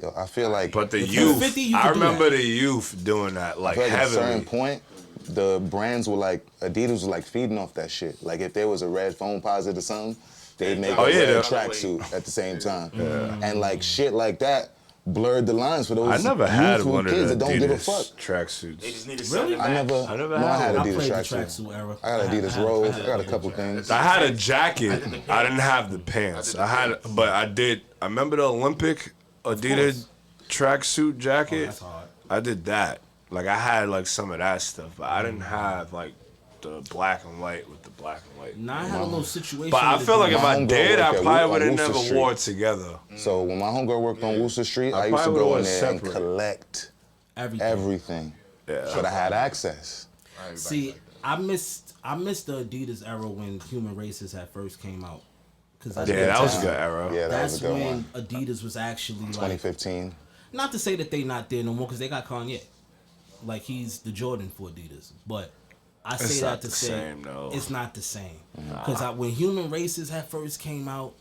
yo, I feel like But the If you're youth, 50, you I could do remember that. the youth doing that I like feel like at a certain heavily. point, the brands were like Adidas was like feeding off that shit. Like if there was a red phone posit or something, they'd make Oh, a yeah, red they'll- tracksuit at the same time. And like shit like that blurred the lines for those I never had youthful one of kids the that don't give a fuck. Adidas tracksuits. They just need to Really? send it I back. never, I never no, I had had one. I Adidas played the tracksuit. tracksuit era. I got Adidas rolls. I got a couple things. I had a jacket. I didn't have the pants. I had, but I did. I remember the Olympic Adidas tracksuit jacket. That's hard. I did that. Like I had like some of that stuff, but I didn't have like the black and white with the black and white. Nah, I had a little situation. But I with feel like Adidas. if My I homegirl did, I worked at probably would have Worcester never Street. wore it together. So when my homegirl worked on Worcester Street, I used to probably go would've in went there and separate. collect everything. everything. But I had access. See, I missed the Adidas era when Human Races had first came out. Cause that's Yeah, that was a time. good era. Yeah, that That's was a good when one. Adidas was actually like, 2015. not to say that they not there no more, because they got Kanye. Like he's the Jordan for Adidas, but I say It's that not to the say same, though. it's not the same. Because when Human Races had first came out,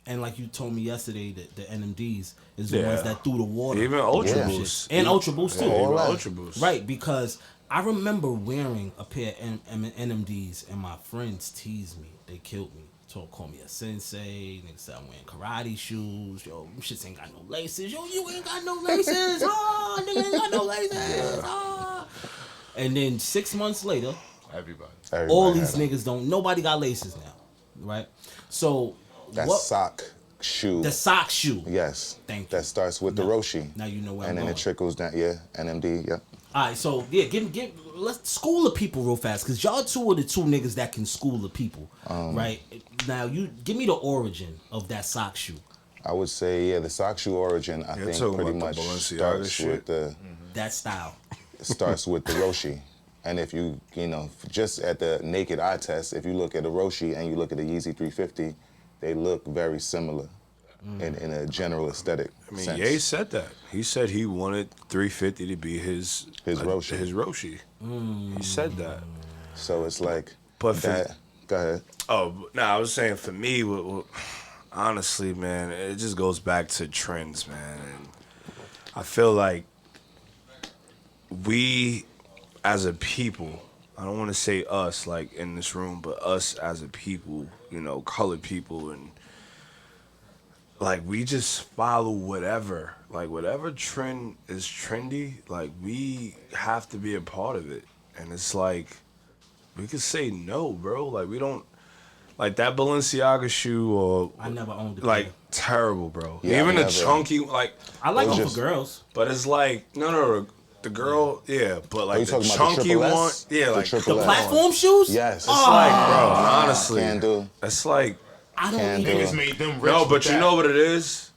and like you told me yesterday, that the NMDs is the Yeah. ones that threw the water. Even Ultra Yeah. Boost. And Ultra Boost too. Yeah, even All that. Ultra Boost. Right, because I remember wearing a pair of NMDs and my friends teased me. They killed me. Called me a sensei. Niggas said I'm wearing karate shoes. Yo, them shits ain't got no laces. Yo, you ain't got no laces. Ah, nigga ain't got no laces. Ah. And then 6 months later, Everybody. all Everybody these had 'em. niggas don't. Nobody got laces now, right? So That what? sock shoe. The sock shoe. Yes. Thank you. That starts with the Now- Roshi. now you know where And I'm then it going. trickles down. Yeah. NMD. Yep. All right, so yeah, let's school the people real fast, cause y'all two are the two niggas that can school the people, right? Now you give me the origin of that sock shoe. I would say, yeah, the sock shoe origin, I think talking pretty about the much Balenciaga starts shit? with the That style. Roshi. And if you know, just at the naked eye test, if you look at a Roshi and you look at the Yeezy 350, they look very similar in a general aesthetic I mean, sense. Ye said that. He said he wanted 350 to be his Roshi. His Roshi. He said that. So it's like But for- that. Go ahead. Oh, no, I was saying for me, honestly, man, it just goes back to trends, man. And I feel like we, as a people, I don't want to say us, like, in this room, but us as a people, you know, colored people, and, like, we just follow whatever. Like, whatever trend is trendy, like, we have to be a part of it. And it's like, we could say no, bro. Like, we don't... Like that Balenciaga shoe, or I never owned a like pair. terrible, bro. Yeah, Even I the never- chunky, like, I like Those them just- for girls. but it's like no, the girl, yeah, but Are like you the talking about the chunky Triple one, S? yeah, The like Triple The S. platform shoes? Yes. It's like, bro, honestly, Can do. it's like I don't Can even. do. Niggas made them rich. no, with but you that. know what it is.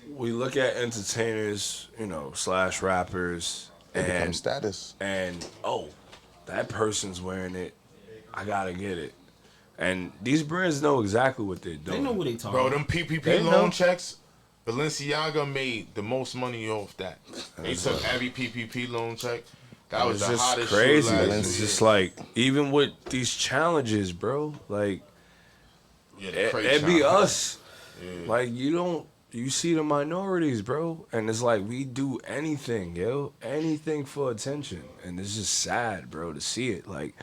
We look at entertainers, you know, / rappers, It becomes and status. oh, that person's wearing it, I gotta get it. And these brands know exactly what they're doing. They know what they talking Bro, about. them PPP They know. loan checks, Balenciaga made the most money off that. They took every PPP loan check. That was It's the just hottest crazy. shoe last It's year. just like, even with these challenges, bro, like, Yeah, the crate it'd be challenge. us. Like, you see the minorities, bro, and it's like we do anything, anything for attention, and it's just sad, bro, to see it. Like,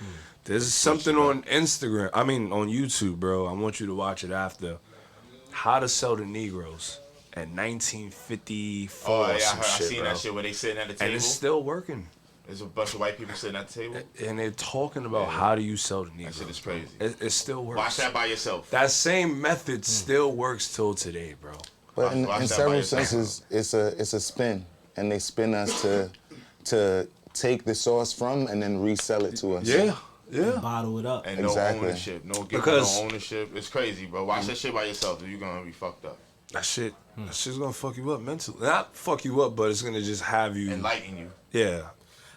there's something on Instagram, on YouTube, bro. I want you to watch it after. How to Sell to Negroes in 1954 Oh, or yeah, some I shit, seen bro. that shit where they sitting at the And table. it's still working. There's a bunch of white people sitting at the table. And they're talking about how do you sell to Negroes. That shit is crazy. It still works. Watch that by yourself. That same method still works till today, bro. But in Watch that by several yourself. senses, it's a spin, and they spin us to take the source from and then resell it to us. Yeah. Bottle it up. And Exactly. no ownership. No giving Because- no ownership. It's crazy, bro. Watch that shit by yourself. You're gonna be fucked up. That shit's gonna fuck you up mentally. Not fuck you up, but it's gonna just have you. Enlighten you. Yeah.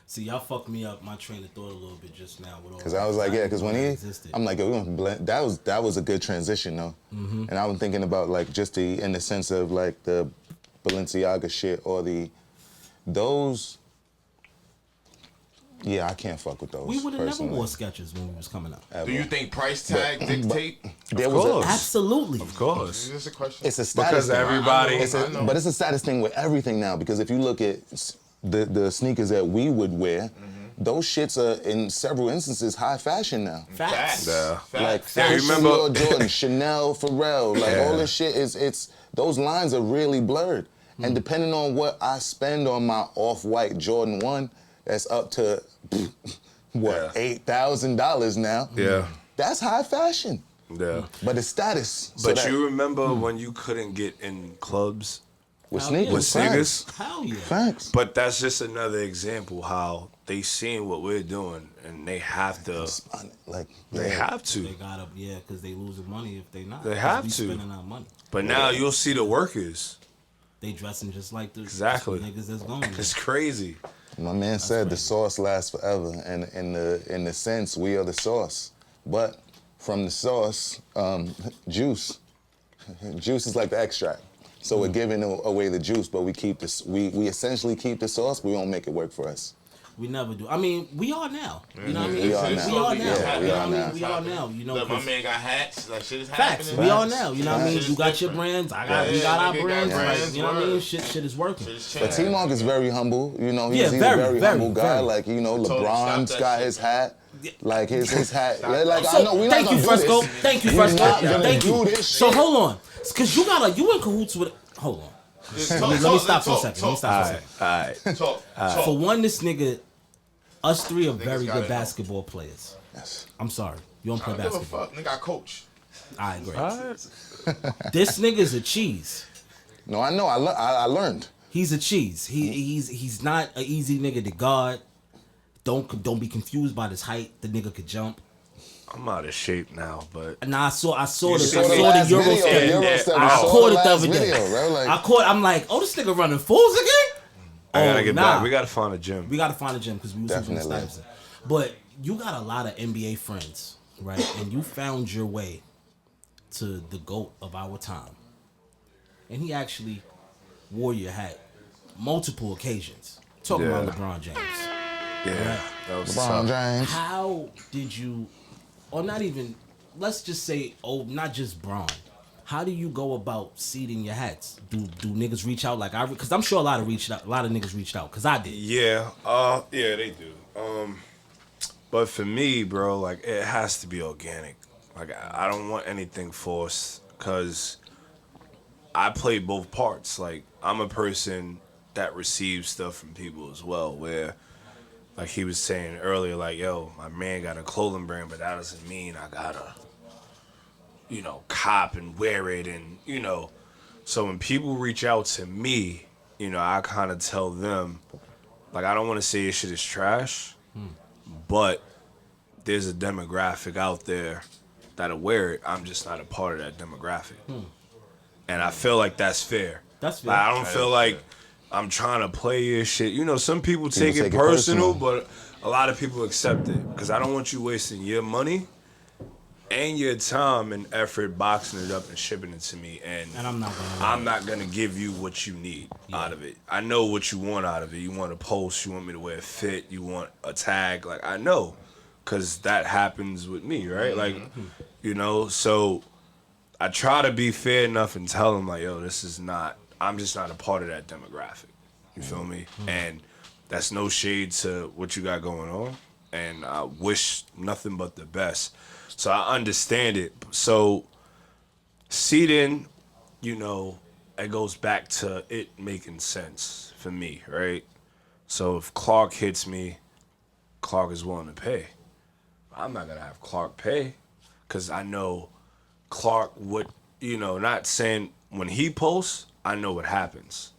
See, y'all fucked me up my train of thought a little bit just now. With all Cause I was like, yeah, cause when existed. I'm like, yo, we gonna blend. That was a good transition though. And I was thinking about like just in the sense of like the Balenciaga shit or those. Yeah, I can't fuck with those. we would have never personally. wore Skechers when we was coming up. Ever. Do you think price tag dictate? There was course. Absolutely. Of course. Is this a question? it's a status Because thing. everybody. I know. But it's a status thing with everything now because if you look at the sneakers that we would wear, those shits are in several instances high fashion now. Facts. Yeah. Like Facts. Yeah, you fashion, remember- Lord Jordan, Chanel, Pharrell, like Yeah. all this shit it's those lines are really blurred. And depending on what I spend on my off-white Jordan 1, that's up to what, Yeah. $8,000 now. Yeah. That's high fashion. Yeah. But it's status. So But that- you remember when you couldn't get in clubs with Hell sneakers, yeah. with sneakers? Hell yeah. Facts. But that's just another example how they seeing what we're doing and they have to. Like They yeah. have to. They gotta, yeah, because they losing money if they not. They 'Cause have we to. spending our money. But now you'll see the workers. They dressing just like the Exactly. niggas that's going. It's crazy. My man said the sauce lasts forever, and in the sense we are the sauce. But from the sauce, juice is like the extract. So we're giving away the juice, but we keep this. We essentially keep the sauce. But we don't make it work for us. We never do. I mean, we are now. You know what I mean? We are now. We are now. Yeah, we You know are what I mean? now. We are now. You know, Look, my 'cause man got hats. Like shit is facts. happening. We are now. You know what I mean? Facts. You got your Different. brands. I Yeah, we got our nigga got brands. brands, Like, you know what I mean? word. Shit is working. Shit is But changing. TMark is very humble. You know, he's, Yeah, he's very, a very very, humble guy. very. Like, you know, told him, LeBron's stop that got shit. his hat. Like his hat. Yeah, like I So, know we not thank you, gonna do Fresco. this. Thank you, We Fresco. not gonna Thank do you. this So shit. hold on, because you in cahoots with. Hold on. Just Let talk, me talk, stop for a talk, second. Let me talk, stop for a second. Alright. Talk. For one, this nigga, us three are very gotta good know. basketball players. Yes. I'm sorry. You don't I play don't give a basketball. fuck. Nigga, I coach. Alright, great. Alright. This nigga's a cheese. No, I know. I learned. He's a cheese. He's not an easy nigga to guard. Don't be confused by his height. The nigga could jump. I'm out of shape now, but Nah, I saw the saw the Euro last step. video, Yeah, Euro yeah. step. I You I saw caught the it the last other day. video, bro. Like, I'm like, oh, this nigga running fulls again? I gotta Oh, get nah. back. We gotta find a gym. We gotta find a gym because we was hooping in Definitely. Stuyvesant. But you got a lot of NBA friends, right? And you found your way to the GOAT of our time. And he actually wore your hat multiple occasions. Talking Yeah. about LeBron James. Yeah, that was LeBron tough. James. How did you, or not even, let's just say, not just Braun. How do you go about seeding your hats? Do niggas reach out like because I'm sure a lot of niggas reached out because I did. Yeah, yeah, they do. But for me, bro, like it has to be organic. Like I don't want anything forced because I play both parts. Like I'm a person that receives stuff from people as well. Where, like he was saying earlier, like yo, my man got a clothing brand, but that doesn't mean I gotta, cop and wear it, and So when people reach out to me, I kind of tell them, like I don't want to say this shit is trash, but there's a demographic out there that'll wear it. I'm just not a part of that demographic. And I feel like that's fair. That's fair. Like, I don't That feel is like fair. I'm trying to play your shit. Some people take it take it personal, personal. but a lot of people accept it. Because I don't want you wasting your money and your time and effort boxing it up and shipping it to me. And I'm not gonna. I'm not gonna give you what you need out of it. I know what you want out of it. You want a post. You want me to wear a fit. You want a tag. Like I know, cause that happens with me, right? Like, So I try to be fair enough and tell them like, yo, this is not. I'm just not a part of that demographic. You feel me? And that's no shade to what you got going on. And I wish nothing but the best. So I understand it. So seeding, it goes back to it making sense for me, right? So if Clark hits me, Clark is willing to pay. I'm not gonna have Clark pay, cause I know Clark would, not saying when he posts, I know what happens.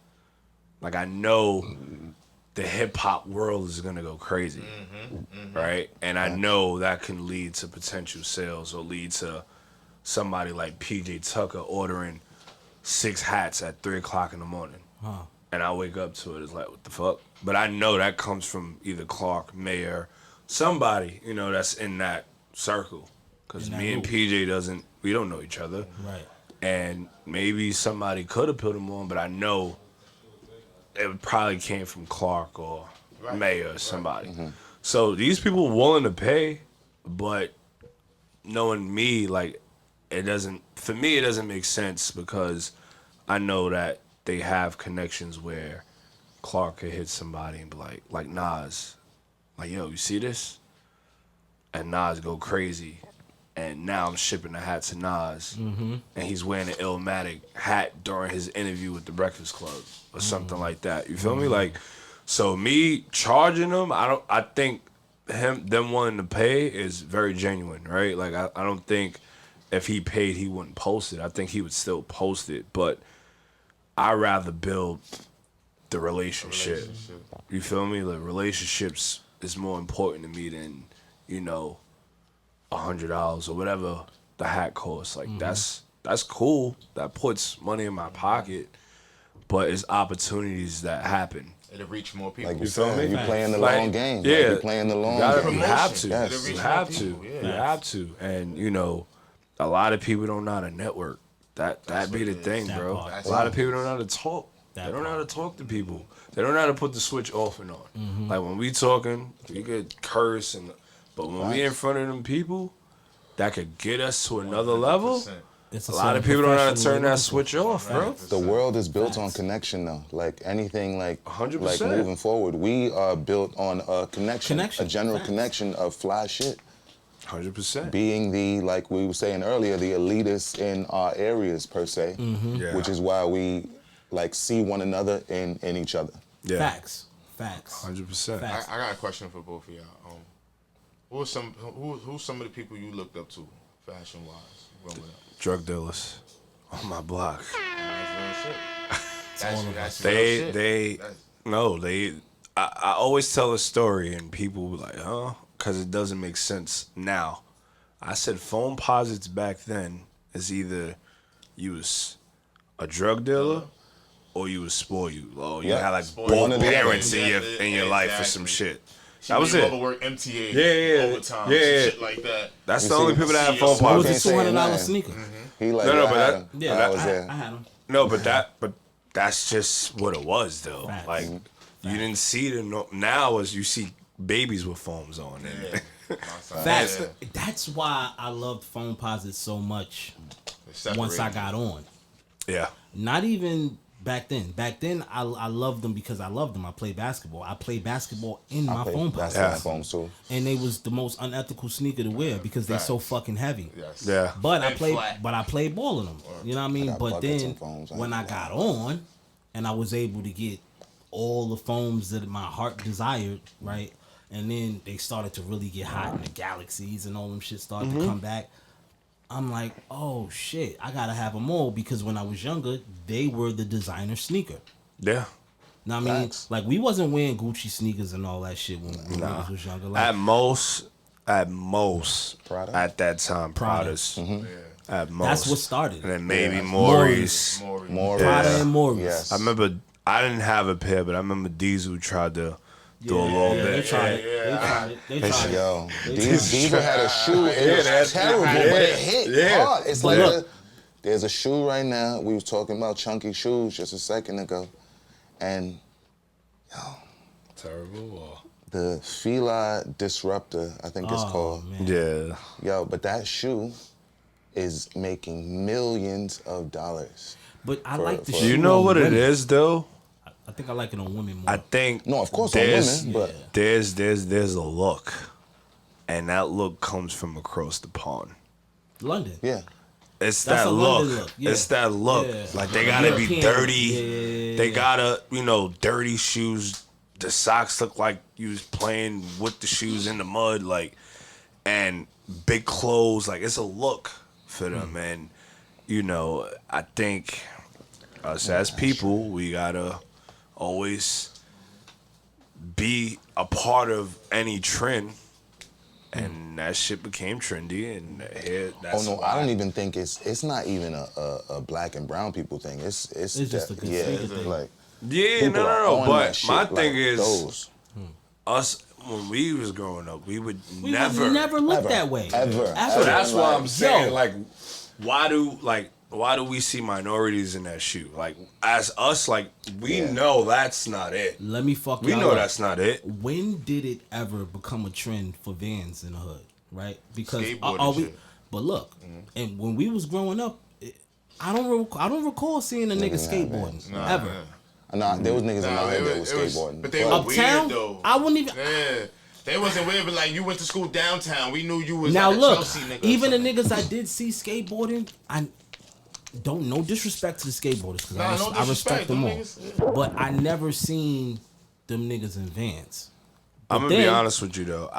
Like I know the hip hop world is gonna go crazy, right? And I know that can lead to potential sales or lead to somebody like PJ Tucker ordering 6 hats at 3:00 in the morning. And I wake up to it, it's like, what the fuck? But I know that comes from either Clark, Mayor, somebody, that's in that circle. Because In that me and loop. PJ we don't know each other. Right. And maybe somebody could have put him on, but I know it probably came from Clark or Mayor or somebody. So these people willing to pay, but knowing me, like, for me, it doesn't make sense because I know that they have connections where Clark could hit somebody and be like Nas, like, yo, you see this? And Nas go crazy. And now I'm shipping the hat to Nas. And he's wearing an Illmatic hat during his interview with the Breakfast Club or something like that. You feel me? Like, so me charging them, I think them wanting to pay is very genuine, right? Like, I don't think if he paid, he wouldn't post it. I think he would still post it, but I'd rather build the relationship. You feel me? Like, relationships is more important to me than, $100 or whatever the hat costs. Like, that's cool. That puts money in my pocket, but it's opportunities that happen. It'll reach more people. Like you feel said, me? you playing the Like, long game. yeah. Like, you playing the long game. You have to. Yes. It'll You reach have more to. people, yeah. You have to. And a lot of people don't know how to network. That be what the it is. thing, That bro. part. A lot of people don't know how to talk. That They don't know how part. to talk to people. They don't know how to put the switch off and on. Like when we talking, we could curse but when we in front of them people, that could get us to another level. 100%. It's A lot of people don't know how to turn that switch off, bro. The world is built on Facts. connection, though. Like anything, like 100%. moving forward, we are built on a connection, Connection. a general Facts. connection of fly shit. 100%. Being the, like we were saying earlier, the elitists in our areas per se, Yeah. which is why we like see one another in each other. Yeah. Facts. 100%. Facts. I got a question for both of y'all. Who's some of the people you looked up to, fashion wise, growing up? Drug dealers on my block. That's real shit. That's They real shit. no, I always tell a story and people be like, huh? Because it doesn't make sense now. I said phone posits back then is either you was a drug dealer or you was spoiled. Or you had like Spoiled. both One or the other. parents in your life for some Exactly. shit. That was Your it. mother worked MTA, Yeah. overtime, Yeah. some shit like that. That's You the only see- people that have see phone your What was posits. the Can't say $200 nothing. sneaker? He like, No, I but had that- him. Yeah, I was there. I had them. No, but that's just what it was though. Facts. Like you didn't see the now as you see babies with phones on. And, Facts. Yeah. That's why I loved phone posits so much once I got on. yeah. Not even back then. Back then, I loved them because I loved them. I played basketball. I played basketball in my phone That's posit. my phone too. And they was the most unethical sneaker to wear because they so fucking heavy. Yes. Yeah. But I And played, flat. but I played ball in them. You know what I mean? got But buckets then and foams. when I got on, and I was able to get all the foams that my heart desired, right? And then they started to really get hot, and the galaxies and all them shit started to come back. I'm like, oh shit, I gotta have them all because when I was younger, they were the designer sneaker. Yeah. Now I mean, Facts. like we wasn't wearing Gucci sneakers and all that shit when I was younger. Like, At most, Prada? at that time, Prada. Pradas. At most. that's what started. And then maybe Yeah. Maurice. More Prada Yeah. and Maurice. Yes. I remember I didn't have a pair, but I remember Diesel tried to do a little They bit. tried it. They tried it. They tried it. Yo, Diesel had a shoe. It was terrible, but it hit hard. It's like Look. there's a shoe right now. We was talking about chunky shoes just a second ago, and Terrible. the Fila Disruptor, I think it's called. man. Yeah. Yo, but that shoe is making millions of dollars. But I For- like the for- shoe. You know on what it women. is though? I think I like it on women more. I think No, of course on there's, women, but there's a look, and that look comes from across the pond. London. yeah. It's That's that a look. London look, yeah. It's that look. Yeah. Like they gotta be European. dirty. Yeah. They gotta, dirty shoes. The socks look like you was playing with the shoes in the mud, like, and big clothes. Like it's a look for them, and I think us as people, we gotta always be a part of any trend. And that shit became trendy, and here that's Oh no, why. I don't even think it's not even a black and brown people thing. It's just a good yeah, sneaker thing. like Yeah, people are no. on But that shit my like thing is, those. us when we was growing up, we would We never. never look Ever. that way. Ever. So that's why I'm Like, saying, yo. like, why do we see minorities in that shoe? Like, as us, like, we Yeah. know that's not it. Let me fuck We y'all know up. that's not it. When did it ever become a trend for Vans in the hood? Right? Because Skateboarding shit. But look, and when we was growing up, I don't recall seeing a nigga skateboarding ever. Nah, there was niggas in my hood that was skateboarding. But they were Uptown, weird though. I wouldn't even. Yeah. They wasn't weird, but like you went to school downtown. We knew you was Now like a look, Chelsea nigga. or even the something. niggas I did see skateboarding, I don't no disrespect to the skateboarders because Nah, no I respect disrespect, them them all, niggas, but I never seen them niggas in Vans. I'm gonna be then- honest with you though.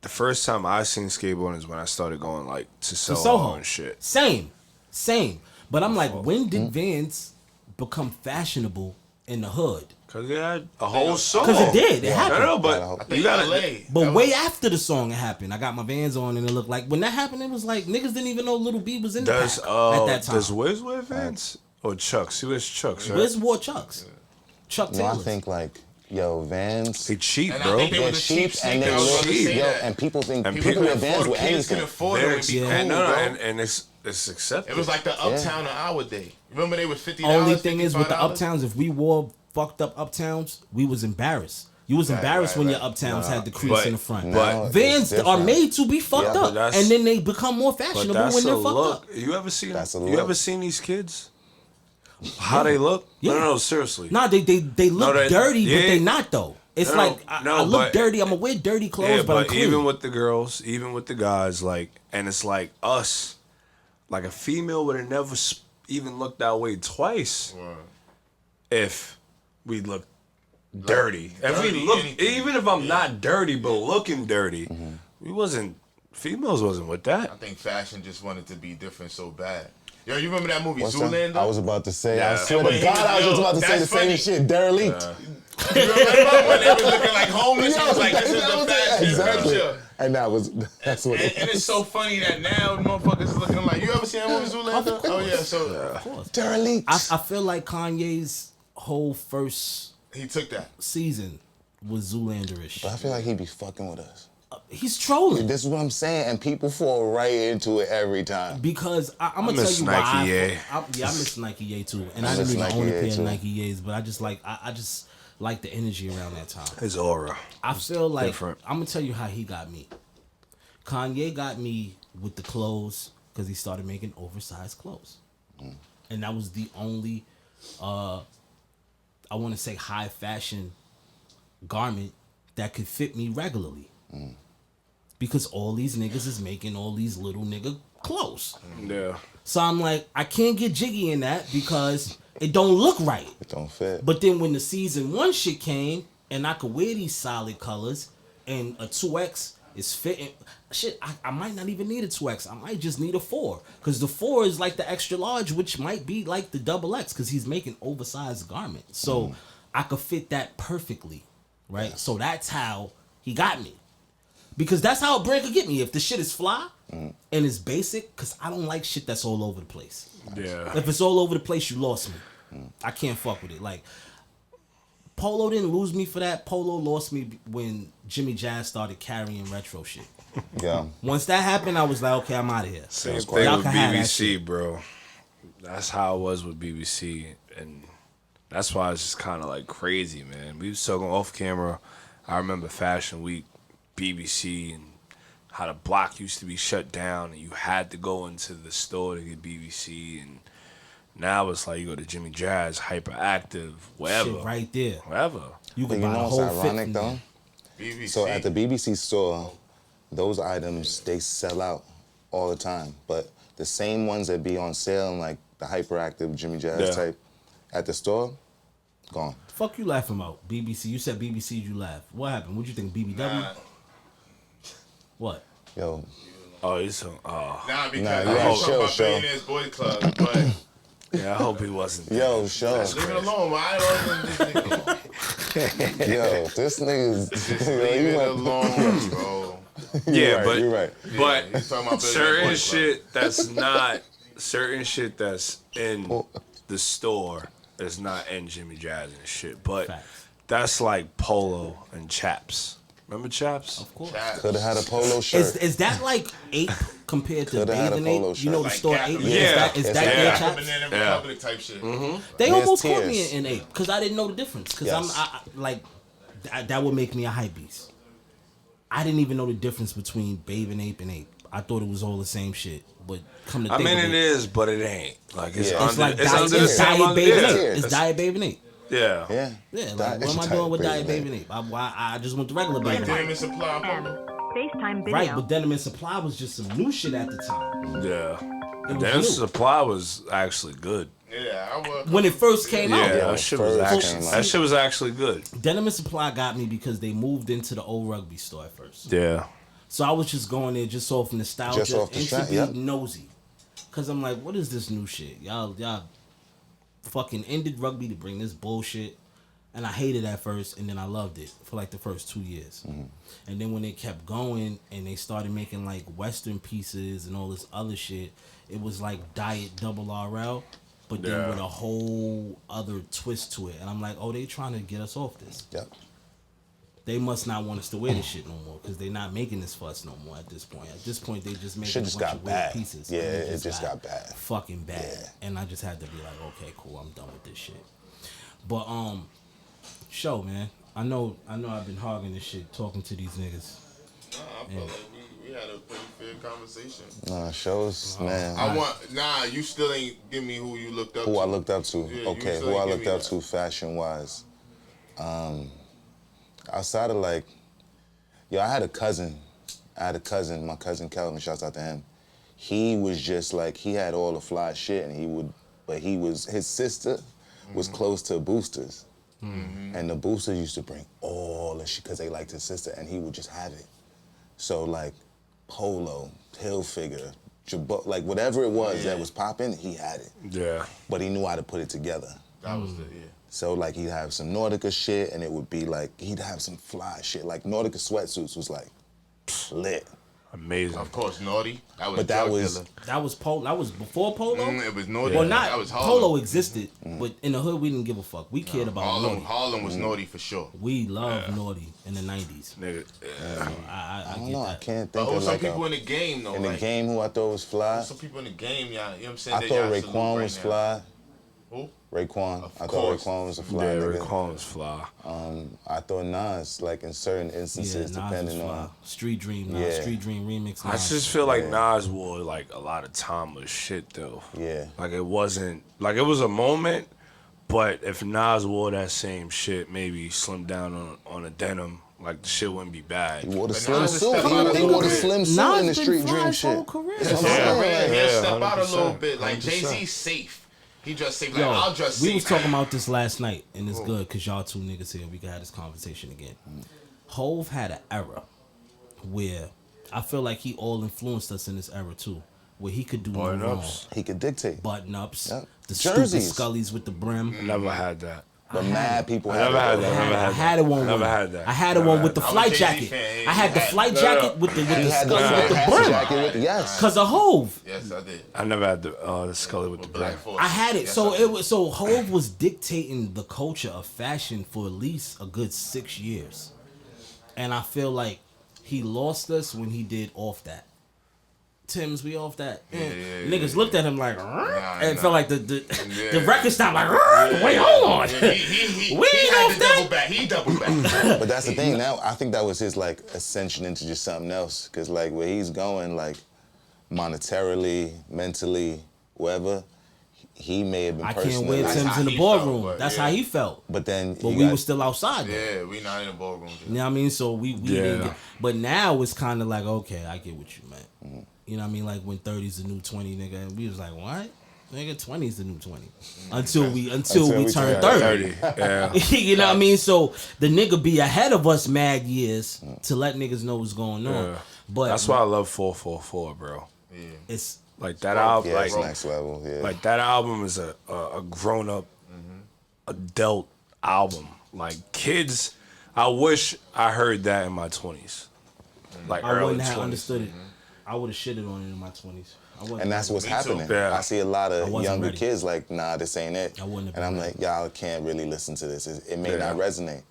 The first time I seen skateboarding is when I started going like to To Soho, Soho and shit. Same. But I'm like, when did Vans become fashionable in the hood? Cause they had a whole song. Because it did. It happened. No, I but think you gotta. LA. But way after the song happened, I got my Vans on and it looked like when that happened, it was like niggas didn't even know Little B was in the Does pack at that time. does Wiz wear Vans or Chucks? He wears Chucks, right? Wiz wore Chucks. Chuck No, I Taylors. think like Vans. They cheap, And I bro. think they They're were the cheap cheap and sneaker. they I was look about to say yo, that. and people think And people people wear can Vans with Kids can anything. afford it. They're It would be cheap. cool, And, bro. and it's accepted. It was like the Uptown or our day. Remember they were $50. Only thing is with the $55? Uptowns, if we wore fucked up Uptowns, we was embarrassed. You was embarrassed when your Uptowns had the crease But- in the front. but- Vans it's are different. made to be fucked Yeah, but up, that's- and then they become more But fashionable that's when a they're fucked look. up. You ever seen? That's a You look. ever seen these kids? How they look? Yeah. No, seriously. Nah, they look they- dirty, but yeah. they not though. It's No, like I look but- dirty. I'm gonna wear dirty clothes, Yeah, but I'm but clean. even with the girls, even with the guys, like, and it's like us, like a female would have never even looked that way twice if we looked dirty. If we dirty look, anything. even if I'm not dirty but looking dirty, we wasn't. Females wasn't with that. I think fashion just wanted to be different so bad. Yo, you remember that movie What's Zoolander? that? I was about to say. I Yeah. swear When to he God, was- I was just yo, about to say the that's same funny. shit. Derelict. You remember when they was looking like homeless? He was like, "This is That the was it. fashion." Exactly. Sure. And that's what And it's so funny that now motherfuckers is looking like, you ever seen that movie Zoolander? Oh yeah, so Of course. Derelict. I feel like Kanye's whole first he took that. season was Zoolander-ish. But I feel like he be fucking with us. He's trolling. This is what I'm saying, and people fall right into it every time. Because I'm gonna tell miss you Nike why. Ye. I miss Nike Ye too, and I I didn't miss even Nike own a Ye pair of too. Nike Ye's, but I just like I just like the energy around that time. His aura. I feel like different. I'm gonna tell you how he got me. Kanye got me with the clothes because he started making oversized clothes, and that was the only, I want to say, high fashion garment that could fit me regularly. Because all these niggas is making all these little nigga clothes. Yeah. So I'm like, I can't get jiggy in that because it don't look right. It don't fit. But then when the season 1 shit came and I could wear these solid colors and a 2X is fitting, shit, I might not even need a 2X. I might just need a 4. Because the 4 is like the extra large, which might be like the double X because he's making oversized garments. So I could fit that perfectly, right? So that's how he got me. Because that's how a brand could get me. If the shit is fly and it's basic, because I don't like shit that's all over the place. Yeah. If it's all over the place, you lost me. I can't fuck with it. Like, Polo didn't lose me for that. Polo lost me when Jimmy Jazz started carrying retro shit. Yeah. Once that happened, I was like, okay, I'm out of here. Same Y'all thing with can have that BBC, shit. bro. That's how it was with BBC, and that's why it's just kind of like crazy, man. We was talking off camera. I remember Fashion Week, BBC, and how the block used to be shut down, and you had to go into the store to get BBC, and now it's like you go to Jimmy Jazz, Hyperactive, wherever, Shit right there. wherever. You But can you buy know a what's whole fit ironic from though? there. BBC. So at the BBC store, those items they sell out all the time. But the same ones that be on sale, like the hyperactive Jimmy Jazz Yeah. type, at the store, gone. Fuck you laughing about? BBC. You said BBC, you laugh. What happened? What'd you think? BBW? Nah, What? Yo, Oh, he's so. Oh, nah, because Nah, I you gotta was talking chill, about show. Billionaires Boys Club, but yeah. I hope he wasn't. yo, sure. leave it alone. I don't leave this nigga alone. Yo, this nigga's. Just yo, leave you it might- alone, bro. Yeah, right, but you're right. But Yeah, he's talking about Billionaires certain Boys Club. shit that's not certain shit that's in the store is not in Jimmy Jazz and shit. But Facts. that's like Polo and Chaps. Remember Chaps? Of course. Could have had a polo shirt. Is that like Ape compared to Coulda had a Bathing polo Ape? You know shirt. the Like store Gap Ape? and- Is Yeah. that It's their like Yeah, Chaps? Banana Yeah. Republic type shit. They There's almost caught me tiers. in Ape because I didn't know the difference. Because Yes. that would make me a hype beast. I didn't even know the difference between Babe and Ape and Ape. I thought it was all the same shit. But come to I think mean, of it is, but it ain't. Like it's Yeah. under, it's like it's Diet, under the it's same Diet Babe and yeah. Ape. It's Diet Babe and Ape. Yeah. Yeah. Yeah, like That what is am I tight, doing with baby, Diet Babe man. and Ape? I just went to regular Babe Like and Ape. Denim and Supply, bro. FaceTime video. Right, but Denim and Supply was just some new shit at the time. Yeah. It And was then new. Supply was actually good. Yeah, I was. When it first came Yeah, out. Yeah, that shit first was came actually out. that shit was actually good. Denim and Supply got me because they moved into the old rugby store at first. Yeah. So I was just going there just off nostalgia Just off the and to strength, be yep. nosy. Cause I'm like, what is this new shit? Y'all fucking ended rugby to bring this bullshit. And I hated it at first, and then I loved it for like the first 2 years. And then when they kept going and they started making like Western pieces and all this other shit, it was like Diet Double RL, but then Yeah. with a whole other twist to it. And I'm like, oh, they trying to get us off this. Yep. They must not want us to wear this shit no more because they're not making this fuss no more at this point. At this point, they just making Shit a just bunch got of weird bad. pieces. Yeah, and it just got bad. Fucking bad. Yeah. And I just had to be like, okay, cool, I'm done with this shit. But show, man. I know I've been hogging this shit, talking to these niggas. Nah, I felt like we had a pretty fair conversation. Nah, shows, man. You still ain't give me who you looked up to. Who I looked up to. Yeah, you Okay, still who I ain't give looked me up that. to fashion wise. Outside of like, I had a cousin, my cousin Kelvin, shouts out to him. He was just like, he had all the fly shit and his sister was close to boosters. And the boosters used to bring all the shit because they liked his sister and he would just have it. So like Polo, Hilfiger, like whatever it was that was popping, he had it. Yeah. But he knew how to put it together. That was the So like he'd have some Nautica shit and it would be like, he'd have some fly shit. Like Nautica sweatsuits was like lit. Amazing. Of course, Naughty. That was But that drug was- dealer. That was That was before Polo. It was Naughty. Well, not That was Polo Harlem. existed, but in the hood we didn't give a fuck. We cared about Naughty. Harlem was Naughty for sure. We loved Naughty in the '90s. Nigga, I I don't get know. I that. can't But think of some like people a, in the game though. in the like, game who I thought was fly. Some people in the game, y'all. You know what I'm saying? I That thought y'all salute Raekwon right was now. fly. Who? Raekwon. I thought course. Raekwon was a fly yeah, nigga. Raekwon was fly. I thought Nas, like in certain Yeah, instances, Nas depending was fly. on. Street Dream, Nas, Yeah. Street Dream remix. I Nas. just feel like Yeah. Nas wore like a lot of timeless shit though. Yeah. Like it wasn't like it was a moment, but if Nas wore that same shit, maybe slimmed down on a denim, like the shit wouldn't be bad. He wore the But slim Nas is suit. stepping out He a wore the little slim bit. suit in the Nas been street fly dream his whole shit. career. That's what I'm Yeah. saying. He'll Yeah, step out a 100%, little bit. Like 100%. Jay-Z's safe. He dressed safe. Like Yo, I'll dress we safe. was talking about this last night, and it's good because y'all two niggas here. We can have this conversation again. Hove had an era where I feel like he all influenced us in this era too, where he could do no Button wrong. ups. He could dictate. Button ups, Yep. the Jerseys. stupid Scullies with the brim. Never had that. But mad people I have never had it. that. I had a one. Never with- had that. I had a Never one had with the that. I'm a flight Jay-Z jacket. fan. I had the flight jacket with the He had the Scully with the hat brim. jacket with yes. Cause of Hove. Yes, I did. I never had the Scully with the black. Black Force. I had it. Yes, So I it did. was so Hove was dictating the culture of fashion for at least a good 6 years. And I feel like he lost us when he did Off That. Tim's, we off that. Niggas looked at him like, and felt like the record stopped like, wait, hold on. He We ain't had off to that. double back. He doubled back. But that's the thing now. I think that was his like ascension into just something else. Cause like where he's going, like monetarily, mentally, whatever, he may have been I can't personally. wear like, Tim's how in the he boardroom. felt, but That's yeah. how he felt. but then But you we got- were still outside though. Yeah, we not in the ballroom. You know what I mean? So we Yeah. didn't get, but now it's kind of like, okay, I get what you meant. Mm-hmm. You know what I mean? Like when 30's the new 20, nigga, and we was like, what? Nigga, 20's the new 20. Until we turn turn 30. 30. Yeah. You know what I mean? So the nigga be ahead of us mad years to let niggas know what's going on. Yeah. But That's why I love 444, bro. it's Like that album, yeah, like it's next level. Yeah. like that album is a grown up adult album. Like kids, I wish I heard that in my 20s. Like I early wouldn't have 20s. understood it. I would have shitted on it in my 20s. I wouldn't And that's have- what's Me too. happening. Yeah. I see a lot I of wasn't younger ready. kids like, nah, this ain't it. I wouldn't have And I'm been like, y'all can't really listen to this. It may Yeah. not resonate.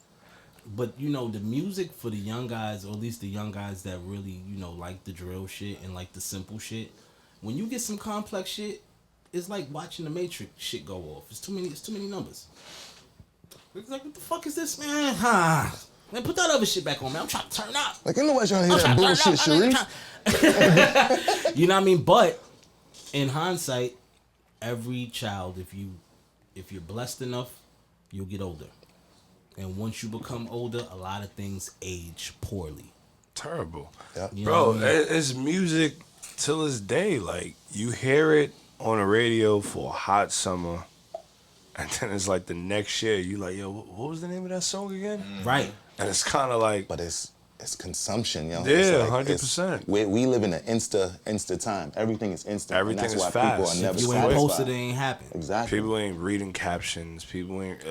But you know, the music for the young guys, or at least the young guys that really, you know, like the drill shit and like the simple shit. When you get some complex shit, it's like watching the Matrix shit go off. It's too many numbers. It's like, what the fuck is this, man? Man, put that other shit back on, man. I'm trying to turn up. Like, ain't nobody trying to I'm hear that trying to bullshit, turn Sharif. up. You know what I mean? But in hindsight, every child, if you're blessed enough, you'll get older. And once you become older, a lot of things age poorly. Terrible. Yep. You know Bro, what I mean? it's music till this day. Like you hear it on the radio for a hot summer, and then it's like the next year you like, yo, what was the name of that song again? Right. And it's kind of like, But it's consumption, yo. Yeah, It's 100%. We live in an insta time. Everything is instant. Everything and that's is why fast. people are never If you ain't satisfied. posted, it ain't happen. Exactly. people ain't reading captions. People ain't.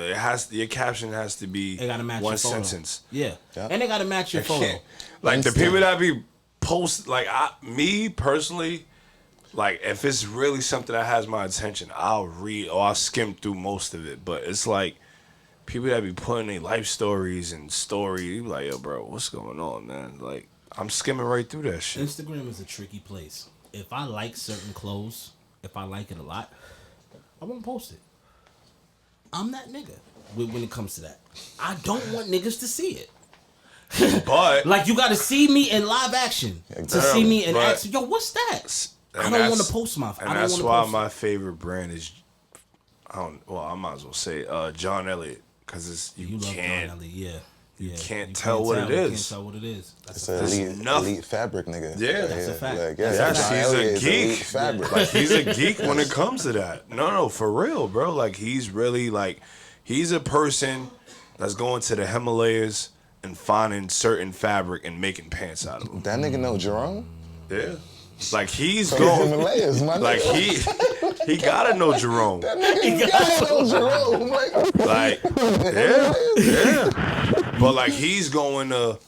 Your caption has to be They gotta match one your photo. sentence. Yeah. Yep. And they gotta match your photo. Like the Instant. people that be post, like me personally, like if it's really something that has my attention, I'll read or I'll skim through most of it. But it's like people that be putting their life stories and stories, you be like, yo, bro, what's going on, man? Like I'm skimming right through that shit. Instagram is a tricky place. If I like certain clothes, if I like it a lot, I won't post it. I'm that nigga when it comes to that. I don't want niggas to see it. But Like you got to see me in live action to see me in but- action. Yo, what's that? I and don't that's- want to post my. I And don't that's want to why post my it. favorite brand is, I might as well say John Elliott, because it's you, You love can't. John Elliott, yeah. Yeah. can't tell what it You is. can't tell what it is. That's It's a an fact. There's elite, nothing. elite fabric, nigga. Yeah. That's a fact. Like, yeah, Yes, John he's Elliott a is elite geek. fabric. Like he's a geek when it comes to that. No, for real, bro. Like he's really like he's a person that's going to the Himalayas and finding certain fabric and making pants out of them. That nigga know Jerome? Yeah. Like he's From going Himalayas, my like nigga. he gotta know Jerome. He gotta know Jerome. Like, Like yeah. But like he's going to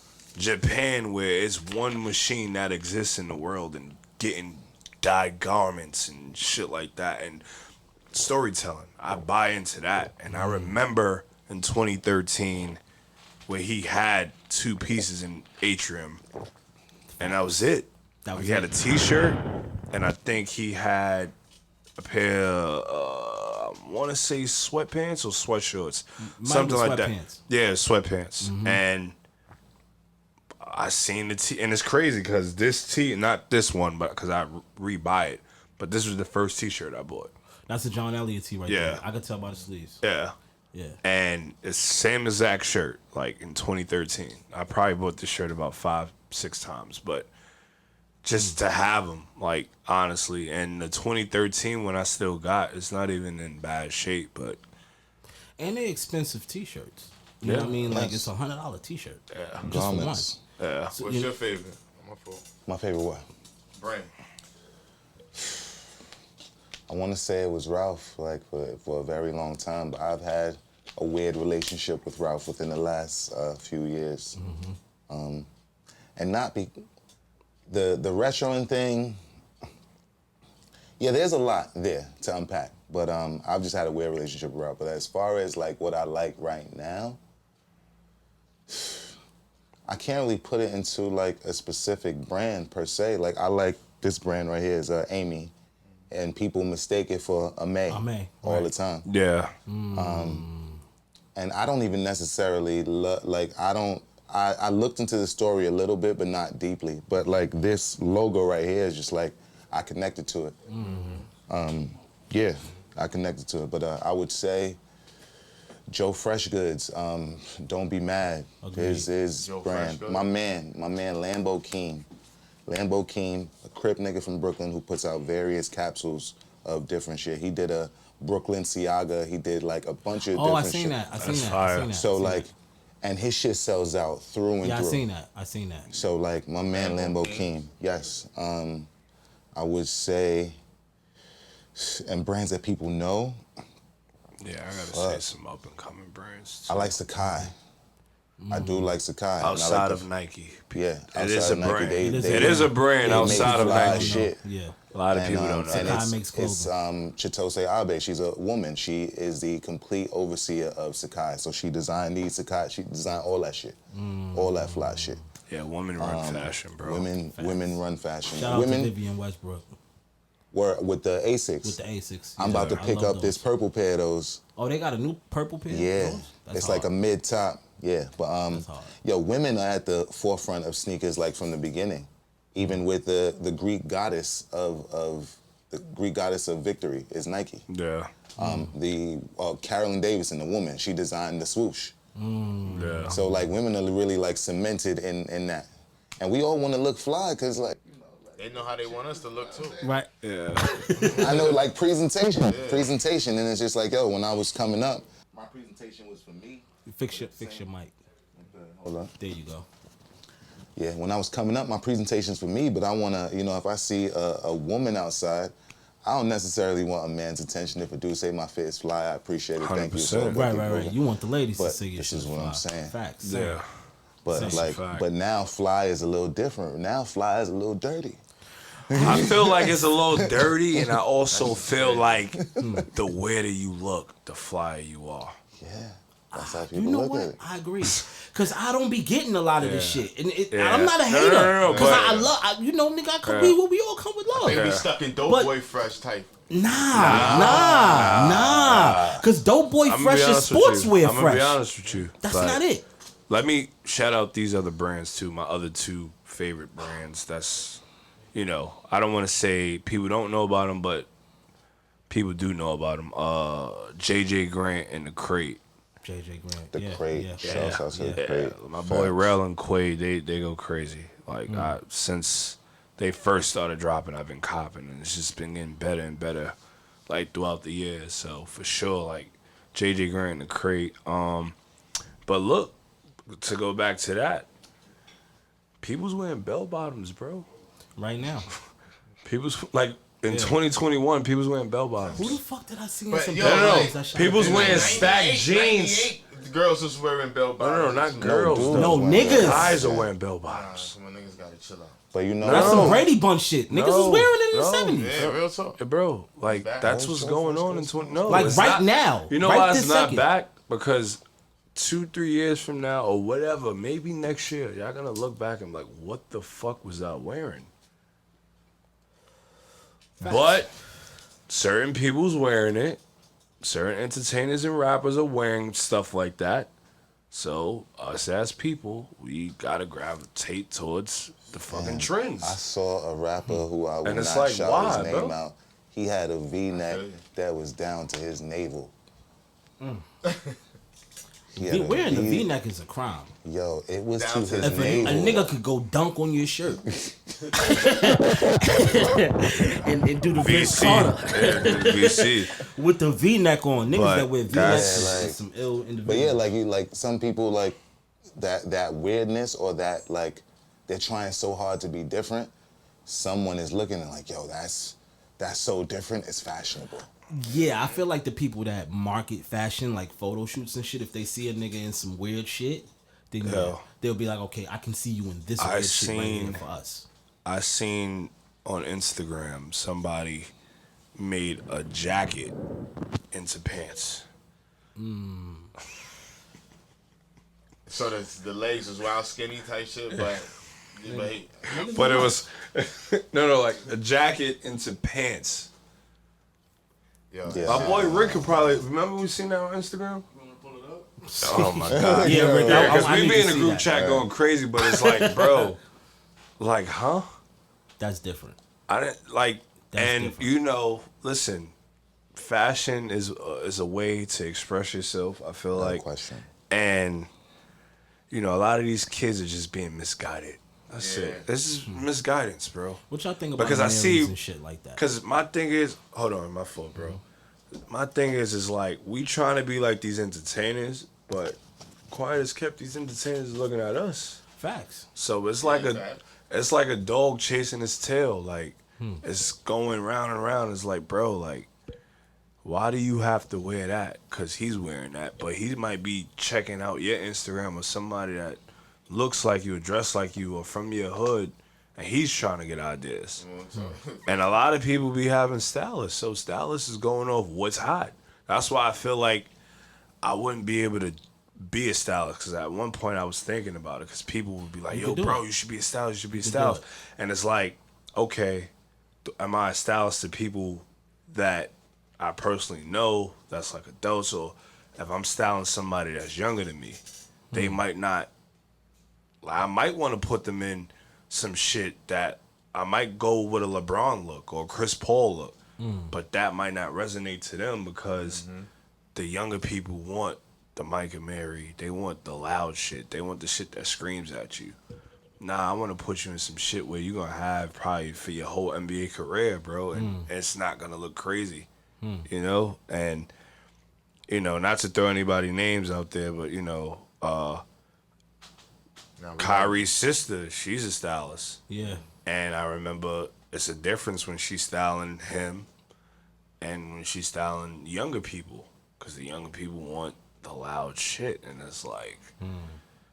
Japan, where it's one machine that exists in the world and getting dyed garments and shit like that and storytelling. I buy into that. And I remember in 2013 where he had 2 pieces in Atrium, and that was it. He had a T-shirt, and I think he had a pair of, I want to say sweatpants or sweatshorts, something like that. Yeah, sweatpants. And I seen the tee, and it's crazy because this tee, not this one, but because I rebuy it, but this was the first T-shirt I bought. That's a John Elliott tee right there. I could tell by the sleeves. Yeah. Yeah. And it's same exact shirt, like in 2013. I probably bought this shirt about 5-6 times, but just to have them, like, honestly. And the 2013 one I still got, it's not even in bad shape, but. And they're expensive T-shirts. You know what I mean? Like, it's $100 T-shirt. Yeah. Just Garments. for one. Yeah. What's your favorite? My fault. My favorite what? Brand. I want to say it was Ralph, like for a very long time, but I've had a weird relationship with Ralph within the last few years. And not be the retroing thing. Yeah, there's a lot there to unpack, but I've just had a weird relationship with Ralph. But as far as like what I like right now, I can't really put it into like a specific brand per se. Like I like this brand right here is Amy. And people mistake it for a May all the time. Yeah. And I don't even necessarily I looked into the story a little bit, but not deeply. But like this logo right here is just like I connected to it. Yeah, I connected to it. But I would say Joe Fresh Goods, Don't Be Mad, his brand. My man, Lambo Keem. Lambo Keem, a Crip nigga from Brooklyn who puts out various capsules of different shit. He did a Brooklyn Siaga. He did like a bunch of different shit. I seen that. So like, and his shit sells out through and through. Yeah, I seen that. So like, my man Lambo Keem, yes. I would say, and brands that people know. Yeah, I gotta say some up and coming brands too. I like Sacai. I do like Sacai. Outside of Nike. Yeah, it is a brand. It is a brand outside of Nike. Shit. Yeah. A lot of people don't know and that. Sacai makes clothing. It's Chitose Abe. She's a woman. She is the complete overseer of Sacai. So she designed these Sacai. She designed all that shit. All that fly shit. Yeah, women run fashion, bro. Women run fashion. Shout out women to Vivian Westbrook. were with the Asics. With the Asics. I'm about to pick up this purple pair of those. Oh, they got a new purple pair? Yeah. That's It's hard. like a mid-top. Yeah, but That's hard. yo, women are at the forefront of sneakers like from the beginning. Even with the Greek goddess of victory is Nike. Yeah. The Carolyn Davidson, the woman, she designed the swoosh. Yeah. So like women are really like cemented in that, and we all want to look fly because like They know how they want us to look too. Right. Yeah. I know like presentation, and it's just like yo, when I was coming up, my presentation was for me. Fix your mic. Hold on. There you go. Yeah, when I was coming up, my presentation's for me, but I want to, if I see a woman outside, I don't necessarily want a man's attention. If a dude say my fit is fly, I appreciate it. Thank you. 100%. So, Right. You want the ladies to But see your this shit is what fly. I'm saying. Facts. Yeah. But That's a like, fact. but now fly is a little different. Now fly is a little dirty. I feel like it's a little dirty, and I also feel like the weirder you look, the flyer you are. Yeah, that's how people You know look what? at it. I agree. Cause I don't be getting a lot of this Yeah. shit, and Yeah. I'm not a No, hater. no, Cause but- I love, nigga. I come Yeah. we all come with love. They be stuck in dope But- boy fresh type. Nah. Cause Dope Boy I'm Fresh is sportswear I'm gonna be fresh. honest with you. That's Like, not it. Let me shout out these other brands too. My other 2 favorite brands. That's, I don't want to say people don't know about them, but people do know about them. JJ Grant and the Crate. JJ Grant. The crate. Shouts out to the Yeah, crate. my boy Rel and Quay, they go crazy. Like since they first started dropping, I've been copping, and it's just been getting better and better, like throughout the years. So for sure, like JJ Grant and the Crate. But look, to go back to that, people's wearing bell bottoms, bro. Right now. People's like in 2021, people's wearing bell bottoms. Who the fuck did I see in But some yo, bell No, bottoms that shot people's at wearing me? stacked jeans. the girls was wearing bell bottoms. No, not girls. dudes. though. No, niggas. Guys are wearing bell Nah, bottoms. some niggas gotta chill out. But you know, That's No. some Brady Bunch shit. Niggas was wearing it in the No. 70s. Yeah, real talk. Hey, bro, like back. that's what's going on in 20. No, Like it's right not- now. You know right why this it's not second. back? Because 2-3 years from now or whatever, maybe next year, y'all gonna look back and be like, what the fuck was I wearing? But certain people's wearing it. Certain entertainers and rappers are wearing stuff like that. So us as people, we gotta gravitate towards the fucking trends. I saw a rapper who I will And it's not like, shout why, his name bro? out. He had a V-neck feel you. that was down to his navel. He had a Wearing the V- V-neck is a crime. Yo, it was Down to to his If a navel. nigga could go dunk on your shirt and do the Vince VC, Carter yeah, VC. with the V-neck on. Niggas But that wear V-necks that's- is Yeah, like- some ill individuals. But yeah, like you, like some people like that weirdness or that like they're trying so hard to be different. Someone is looking and like, yo, that's so different. It's fashionable. Yeah, I feel like the people that market fashion, like photo shoots and shit, if they see a nigga in some weird shit, then Yeah. they'll be like, okay, I can see you in this I weird shit right here seen- for us. I seen on Instagram somebody made a jacket into pants. So the legs was wild skinny type shit, but But it was no, like a jacket into pants. yo, Yeah. My boy Rick could probably remember we seen that on Instagram. Oh my god! Yeah, Rick, Yeah, I because need we to be in a see group that. chat going crazy, but it's like, bro, like, huh? That's different. I didn't like, That's and different. you know, listen, fashion is a way to express yourself. I feel No like, question. and you know, a lot of these kids are just being misguided. That's Yeah. it. This is misguidance, bro. What y'all think about Because I Marys see- and shit like that? Because my thing is, hold on, my fault, bro. My thing is like we trying to be like these entertainers, but quiet as kept, these entertainers looking at us. Facts. So it's like fact. it's like a dog chasing its tail. Like it's going round and round. It's like, bro, like, why do you have to wear that? Cause he's wearing that, but he might be checking out your Instagram or somebody that looks like you, or dressed like you, or from your hood, and he's trying to get ideas. And a lot of people be having stylists, so stylists is going off what's hot. That's why I feel like I wouldn't be able to be a stylist, because at one point I was thinking about it, because people would be like, You yo, could do bro, it. you should be a stylist, you should be a You could do stylist. it. And it's like, okay, am I a stylist to people that I personally know that's like adults, or if I'm styling somebody that's younger than me, they might not, I might want to put them in some shit that I might go with a LeBron look or Chris Paul look, but that might not resonate to them because the younger people want the Mike and Mary, they want the loud shit, they want the shit that screams at you. Nah, I want to put you in some shit where you're gonna have probably for your whole NBA career, bro, and it's not gonna look crazy, you know. And you know, not to throw anybody names out there, but you know, Kyrie's sister, she's a stylist. Yeah. And I remember it's a difference when she's styling him and when she's styling younger people. Because the younger people want the loud shit. And it's like,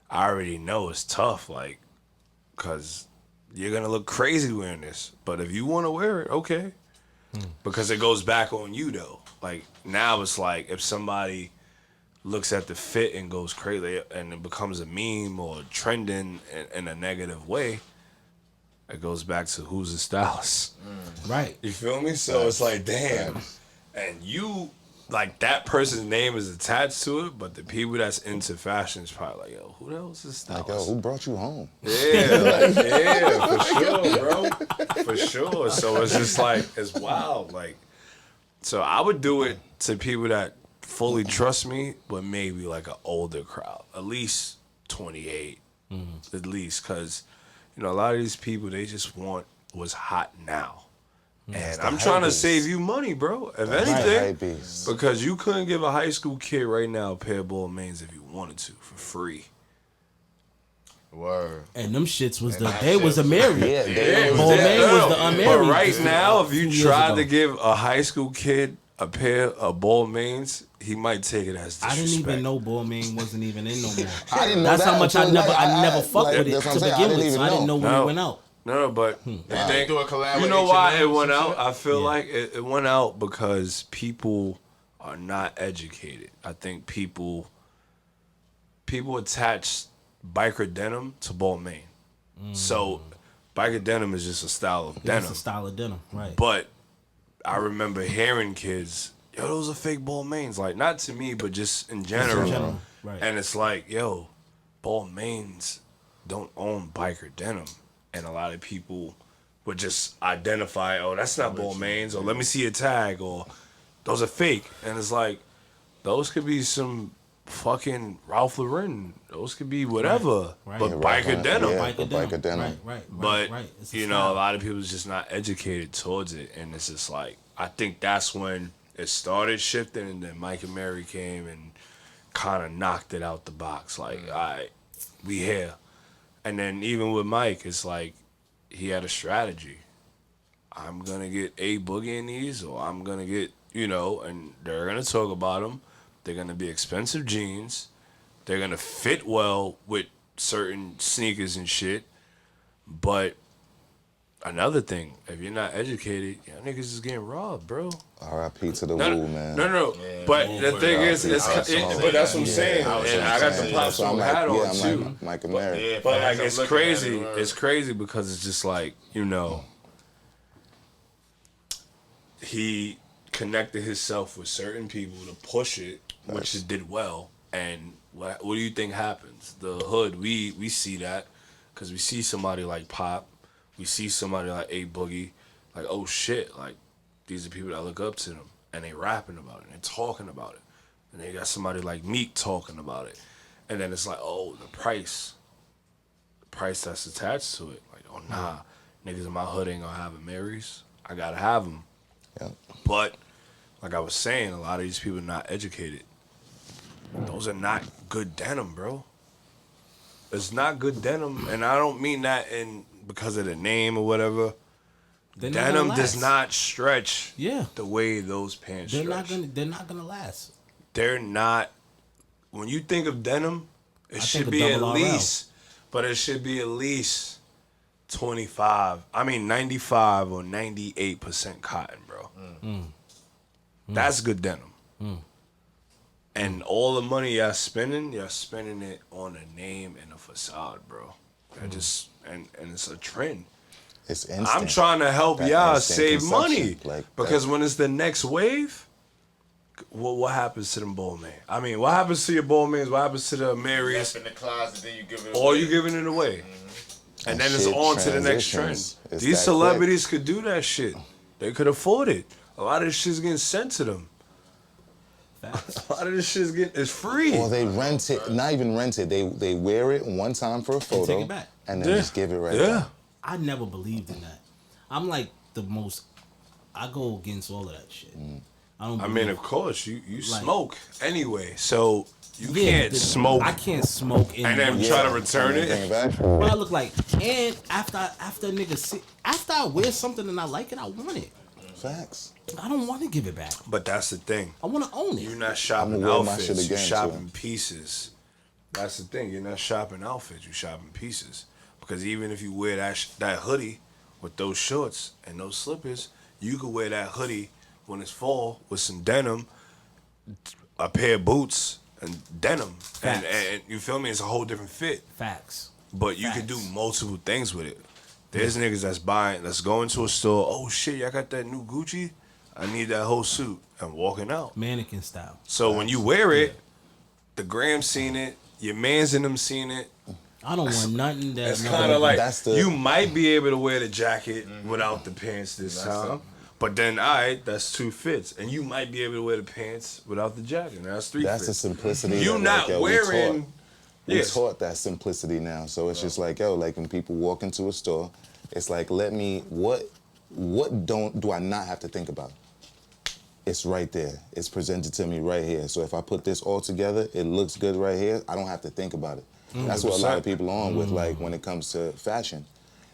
I already know it's tough. Like, because you're going to look crazy wearing this. But if you want to wear it, okay. Because it goes back on you, though. Like, now it's like if somebody looks at the fit and goes crazy and it becomes a meme or trending in a negative way, it goes back to who's the stylist. Right. You feel me? So it's like, damn. And you, like, that person's name is attached to it, but the people that's into fashion is probably like, yo, who the hell is this Like, stylist? yo, who brought you home? Yeah, like, yeah, for sure, bro. For sure. So it's just like, it's wild. Like, so I would do it to people that fully trust me, but maybe like an older crowd, at least 28, at least, because you know a lot of these people they just want what's hot now, and I'm trying to hypebeast. save you money, bro. If Right. anything, Hypebeast. because you couldn't give a high school kid right now a pair of Balmains if you wanted to for free. Word. And them shits was the that they was a shit- Mary. Yeah, they Balmain was the But unmarried. right now, if you years tried ago. to give a high school kid a pair of Balmains, he might take it as disrespect. I didn't even know Balmain wasn't even in no more. I didn't know That's that how much until, I never fucked like, with it that's what to I'm saying. I begin didn't with. So even I didn't know when No. it went out. No, but They do a collab you with know why H&M it or went some out? shit? I feel Yeah. like it went out because people are not educated. I think people attach biker denim to Balmain. So biker denim is just a style of That's denim. a style of denim, right? But I remember hearing kids, yo, those are fake Balmains. Like, not to me, but just in general. general, right. And it's like, yo, Balmains don't own biker denim. And a lot of people would just identify, oh, that's not Balmains, or let me see a tag, or those are fake. And it's like, those could be some fucking Ralph Lauren. Those could be whatever. Right. But Yeah, biker Ralph denim. Lauren. Yeah. Biker denim. Right. But right. It's a you know, style. a lot of people is just not educated towards it, and it's just like I think that's when it started shifting, and then Mike and Mary came and kind of knocked it out the box. Like, all right, we here, and then even with Mike, it's like he had a strategy. I'm gonna get a boogie in these, or I'm gonna get and they're gonna talk about them. They're gonna be expensive jeans. They're gonna fit well with certain sneakers and shit. But another thing, if you're not educated, y'all niggas is getting robbed, bro. R.I.P. to the No, Woo, man. no. But the thing is, but that's what I'm saying. I was And I got the pop So I'm song like, hat yeah, on I'm too. like Mike and Mary. Yeah, But like, facts, it's I'm looking at crazy. it, word. It's crazy because it's just like, he connected himself with certain people to push it, which it did well. And what do you think happens? The hood, we see that because we see somebody like Pop, we see somebody like A Boogie, like, oh shit, like these are people that look up to them, and they rapping about it, and they talking about it, and they got somebody like Meek talking about it, and then it's like, oh, the price that's attached to it, like, oh nah, niggas in my hood ain't gonna have a Marys, I gotta have them. Yeah. But like I was saying, a lot of these people are not educated. Those are not good denim, bro. It's not good denim, and I don't mean that because of the name or whatever. They're not Denim gonna does last. not stretch Yeah. the way those pants They're stretch. They're not gonna last. They're not. When you think of denim, it should think of be at double RL. least, but it should be at least 95 or 98% cotton, bro. That's good denim. And all the money you're spending it on a name and a facade, bro. And it's a trend. It's instant. I'm trying to help That y'all instant save money. consumption, like Because that. when it's the next wave, what happens to them Bowman? I mean, what happens to your Bowmans? What happens to the Marys? Left in the closet, then you give it Or away. you giving it away. And then it's shit on to the next trend. transitions. It's These that celebrities could do that shit. They could afford it. A lot of this shit's getting sent to them. Facts. A lot of this shit's it's free. Or they rent it, not even rent it. They wear it one time for a photo, take it back. and then just give it right Yeah. back. I never believed in that. I'm like the most. I go against all of that shit. I don't. I Believe, mean, of course, you Like- smoke anyway, so you yeah, can't smoke I can't smoke in and then one- try to return And then it. bring back. What I look like, and after niggas see, after I wear something and I like it, I want it. Facts. I don't want to give it back. But that's the thing. I want to own You're it. not shopping I'ma wear my outfits. shit You're again, shopping too. pieces. That's the thing. You're not shopping outfits. You're shopping pieces. Because even if you wear that hoodie with those shorts and those slippers, you could wear that hoodie when it's fall with some denim, a pair of boots, and denim. And, Facts. and you feel me? It's a whole different fit. Facts. But you can do Facts. multiple things with it. There's niggas that's going to a store. Oh shit, y'all got that new Gucci? I need that whole suit. And walking out. Mannequin style. So when you wear it, the Gram seen it, your mans in them seen it. I don't want nothing that. It's kind of like That's the- you might be able to wear the jacket without the pants this time. But then, all right, that's 2 fits. And you might be able to wear the pants without the jacket. Now that's 3 That's the fits. simplicity. You that, not like, yo, wearing... We Yes. taught that simplicity now, so it's just like, yo, like when people walk into a store, it's like, what do I not have to think about? It's right there. It's presented to me right here. So if I put this all together, it looks good right here. I don't have to think about it. That's what a lot of people are on with, like when it comes to fashion.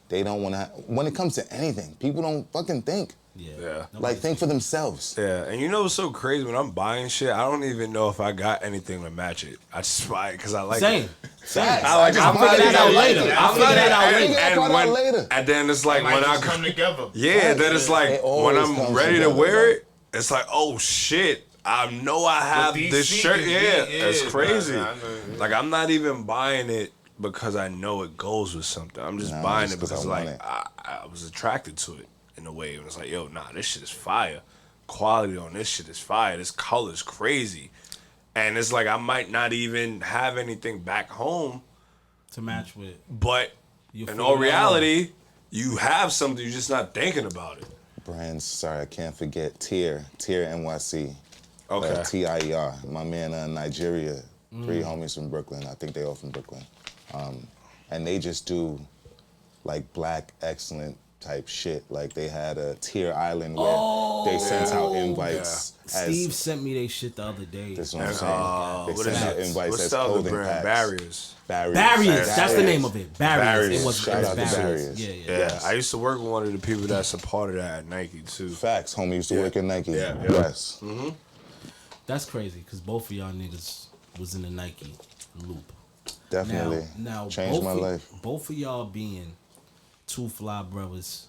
They don't want to. When it comes to anything, people don't fucking think. Yeah. Like, think for themselves. Yeah, and you know what's so crazy? When I'm buying shit, I don't even know if I got anything to match it. I just buy it because I like Same. it. Facts. I like it. I'll figure that out later. I'll figure that out later. And, Figure that out when, later. and then it's like Might when I just come together. yeah, then it's like It when always I'm comes ready to together, wear like- it, it's like, oh shit, I know I have these this shirt. sneakers, Yeah, yeah, it's crazy. nah, I know. Like I'm not even buying it because I know it goes with something. I'm just Nah, buying just it 'cause I because want like it. I was attracted to it in a way. It was like, yo, nah, this shit is fire. Quality on this shit is fire. This color's crazy. And it's like I might not even have anything back home, To match with. but You in figure all that reality, you have something, you're just not thinking about it. Brands, sorry, I can't forget Tier NYC. Okay. TIER. My man Nigeria, 3 homies from Brooklyn. I think they all from Brooklyn. And they just do like black excellent type shit. Like they had a Tier Island where they sent out invites. Steve sent me they shit the other day. That's what I'm And, saying. They what sent is out it? invites What's as the other clothing brand? packs. Barriers. Barriers. That's the name of it. Barriers. It was Shout out to Barriers. Barriers. Yeah. Yeah, Yes. I used to work with one of the people that's a part of that at Nike too. Facts. Homie used to work at Nike. Yeah. Yes. That's crazy because both of y'all niggas was in the Nike loop. Definitely. Now Changed both my of, life. Both of y'all being two fly brothers,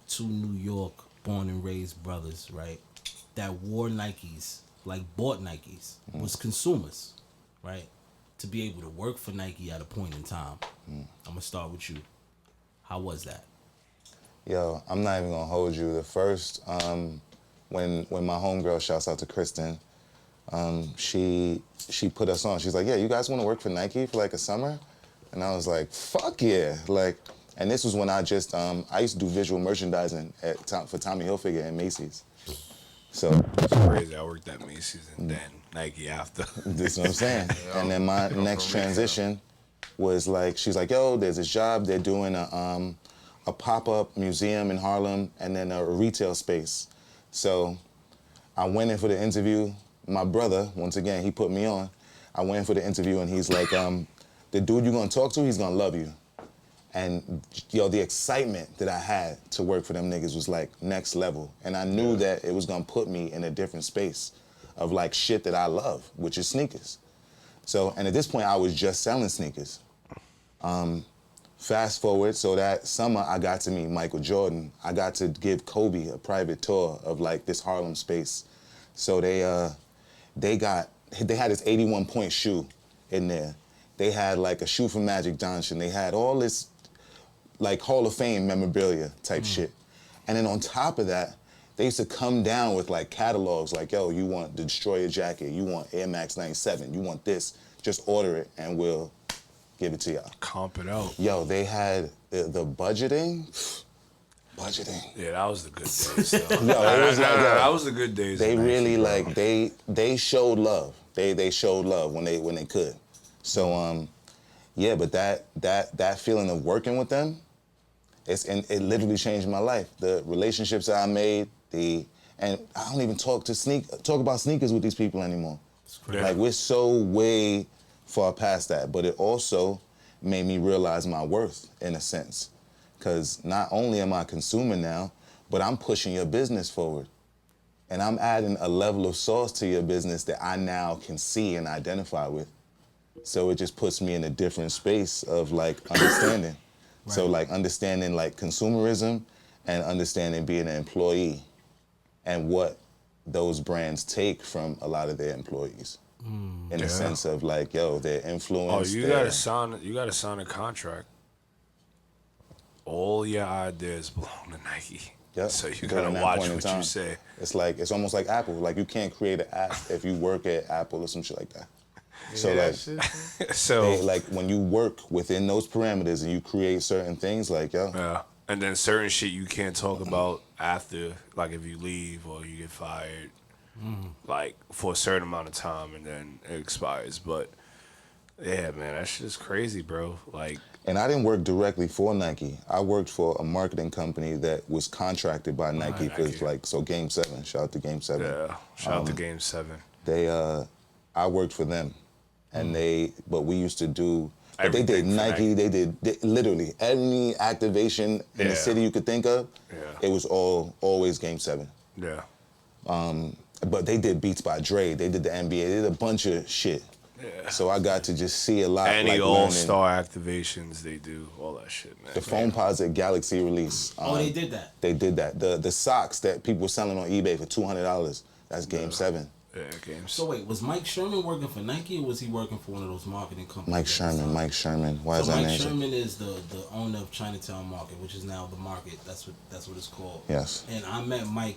two New York born and raised brothers, right? That wore Nikes, like bought Nikes, was consumers, right? To be able to work for Nike at a point in time. I'm gonna start with you. How was that? Yo, I'm not even gonna hold you. The first, when my homegirl, shouts out to Kristen, she put us on. She's like, yeah, you guys want to work for Nike for like a summer? And I was like, fuck yeah. Like, and this was when I just, I used to do visual merchandising for Tommy Hilfiger and Macy's. So It's crazy. I worked at Macy's and then Nike after. this is what I'm saying. And then my next transition was like, she's like, yo, there's this job. They're doing a pop-up museum in Harlem and then a retail space. So I went in for the interview. My brother, once again, he put me on. I went in for the interview and he's like, the dude you're gonna talk to, he's gonna love you. And yo, the excitement that I had to work for them niggas was like next level. And I knew that it was gonna put me in a different space of like shit that I love, which is sneakers. So, and at this point I was just selling sneakers. Fast forward, so that summer I got to meet Michael Jordan. I got to give Kobe a private tour of like this Harlem space. So they had this 81-point shoe in there. They had like a shoe from Magic Johnson. They had all this like Hall of Fame memorabilia type shit. And then on top of that, they used to come down with like catalogs like, yo, you want the Destroyer jacket, you want Air Max 97, you want this, just order it and we'll give it to y'all. Comp it out. Yo, they had the budgeting. Budgeting. Yeah, that was the good days. Though. Yo, it was like, yo, that was the good days. they of really Nike, like bro. they showed love. They showed love when they could. So yeah, but that feeling of working with them, it literally changed my life. The relationships that I made, and I don't even talk about sneakers with these people anymore. Yeah. Like we're so way far past that, but it also made me realize my worth in a sense. Because not only am I consuming now, but I'm pushing your business forward. And I'm adding a level of sauce to your business that I now can see and identify with. So it just puts me in a different space of like understanding. Right. So like understanding like consumerism and understanding being an employee and what those brands take from a lot of their employees. In the sense of like, yo, their influence. Oh, you gotta sign a contract. All your ideas belong to Nike. Yep. So you During gotta that watch point in what time. you say. It's almost like Apple. Like you can't create an app if you work at Apple or some shit like that. So like, So like when you work within those parameters and you create certain things, like yo, yeah, and then certain shit you can't talk about after, like if you leave or you get fired, like for a certain amount of time, and then it expires. But yeah, man, that shit is crazy, bro. Like. And I didn't work directly for Nike. I worked for a marketing company that was contracted by Nike for like, so Game 7, shout out to Game 7. Yeah, shout out to Game 7. I worked for them. And but we used to do, But they did Everything for Nike. They literally any activation in the city you could think of. Yeah. It was always Game 7. Yeah. But they did Beats by Dre. They did the NBA. They did a bunch of shit. Yeah. So I got to just see a lot. Any like all-star activations, they do all that shit, man. The Foamposite Galaxy release. They did that. They did that. The socks that people were selling on eBay for $200. That's Game 7. Yeah, games. So wait, was Mike Sherman working for Nike or was he working for one of those marketing companies? Mike Sherman. Why is So that Mike name? Sherman is the owner of Chinatown Market, which is now the Market. That's what it's called. Yes. And I met Mike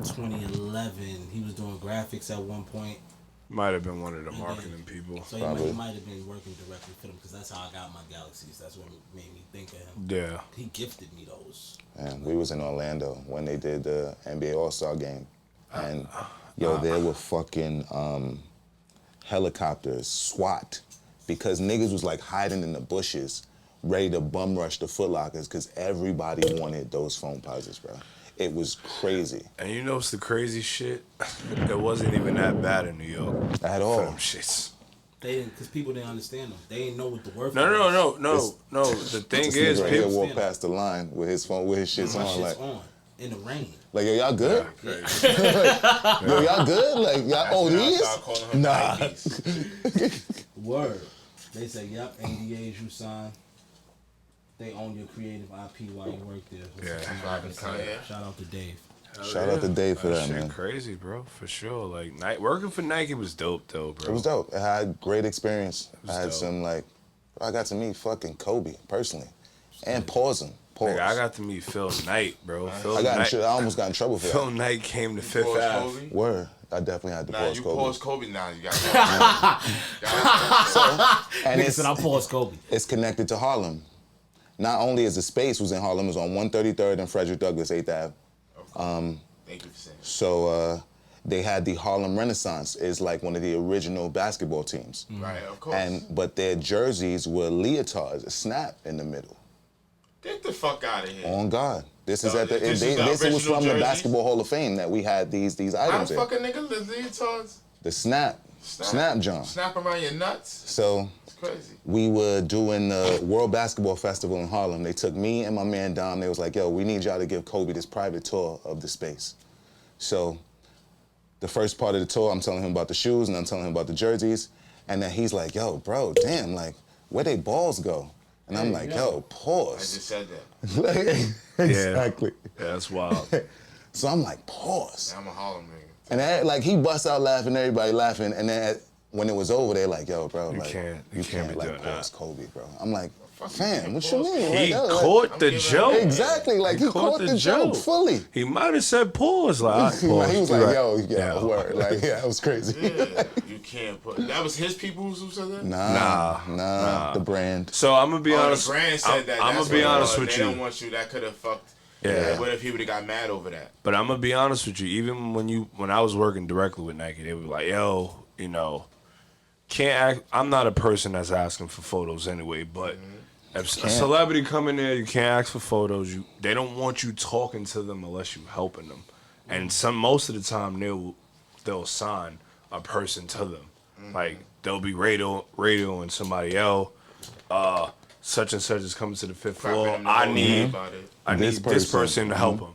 2011. He was doing graphics at one point. Might have been one of the And marketing people. So he might have been working directly for them because that's how I got my Galaxies. That's what made me think of him. Yeah. He gifted me those. And we was in Orlando when they did the NBA All-Star game. And, there were fucking helicopters, SWAT, because niggas was like hiding in the bushes, ready to bum rush the Foot Lockers because everybody wanted those Foamposites, bro. It was crazy. And you know what's the crazy shit? It wasn't even that bad in New York. At For all. them shits. They didn't, because people didn't understand them. They didn't know what the word. No. The thing This is, nigga right here people, walked past the line with his phone, with his shits My on, shit's like, on in the rain. like, yo, y'all good? crazy. Yo, y'all good? Like, y'all ODs? Start calling him Nah. hypebeast. Word. They say, yep, ADAs you signed. They own your creative IP while you work there. Yeah. Shout out to Dave. Shout out to Dave for that, shit man. crazy, bro, for sure. Like, working for Nike was dope, though, bro. It was dope. I had great experience. was I had dope. some, like, I got to meet fucking Kobe personally. And pause him. Pause. Nigga, I got to meet Phil Knight, bro. I almost got in trouble for Phil that. Knight came to Fifth Pause Ave. Kobe? Word. I definitely had to Nah, pause you Kobe. pause Kobe now. You got And Nigga said I paused Kobe. it's connected to Harlem. Not only is the space was in Harlem, it was on 133rd and Frederick Douglass, 8th Ave. Thank you for saying that. So they had the Harlem Renaissance is like one of the original basketball teams. Right, of course. But their jerseys were leotards, a snap in the middle. Get the fuck out of here. On God. This is So at the this is the this was original from the jerseys? Basketball Hall of Fame that we had these How items the in. fucking nigga live leotards? The snap John. Snap around your nuts? So It's crazy. we were doing the World Basketball Festival in Harlem. They took me and my man Dom. They was like, yo, we need y'all to give Kobe this private tour of the space. So the first part of the tour, I'm telling him about the shoes and I'm telling him about the jerseys. And then he's like, yo, bro, damn, like, where they balls go? And I'm like, yo, I pause. just said that. Exactly. Yeah, that's wild. So I'm like, pause. I'm a Harlem nigga. And then, like, he busts out laughing, everybody laughing. And then when it was over, they're like, yo, bro, like, you can't be like, doing pause that. Kobe, bro. I'm like, Fuck, fam, you what can't you pause mean? He Like, yo, like, caught the giving- joke. exactly, like, he caught the joke fully. He might have said pause. Like, Like, he was like, yo, yeah, Yeah. word. Like, yeah, it was crazy. Yeah, you can't put. That was his people who said that? Nah, the brand. So I'm gonna be Oh, honest. the brand said that. I'm That's gonna be what it honest was. with They you. don't want you. That could have fucked. Yeah. What if he would have got mad over that? But I'm gonna be honest with you. Even when I was working directly with Nike, they were like, "Yo, you know, can't act." I'm not a person that's asking for photos anyway. But if a celebrity come in there, you can't ask for photos. They don't want you talking to them unless you helping them. And most of the time they'll sign a person to them. Like they'll be radioing somebody else. Such and such is coming to the fifth floor. Prepping them to I go need about it. This this person. person to help him,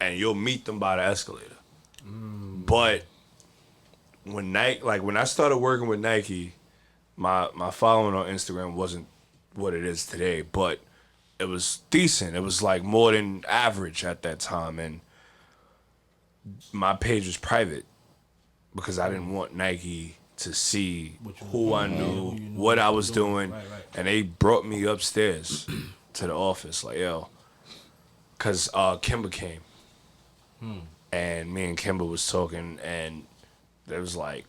and you'll meet them by the escalator. But when I started working with Nike, my following on Instagram wasn't what it is today, but it was decent. It was like more than average at that time, and my page was private because I didn't want Nike to see who I knew, what I was doing, Right. and they brought me upstairs to the office, like, yo, because Kimba came, and me and Kimba was talking, and there was like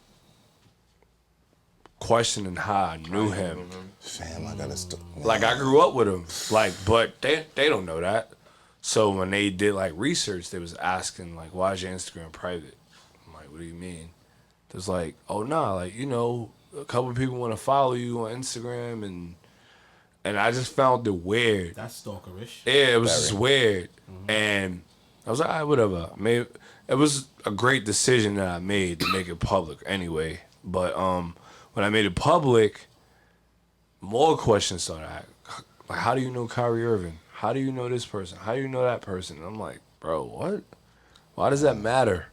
questioning how I knew him. Fam, I gotta Like I grew up with him, like, but they don't know that. So when they did like research, they was asking like, "Why is your Instagram private?" I'm like, "What do you mean?" There's like, "Oh nah, like you know, a couple of people want to follow you on Instagram," and I just found it weird. That's stalkerish. Yeah, it was just weird, and I was like, "All right, whatever." It was a great decision that I made to make it public anyway. But when I made it public, more questions started. Like, how do you know Kyrie Irving? How do you know this person? How do you know that person? And I'm like, bro, what? Why does that matter?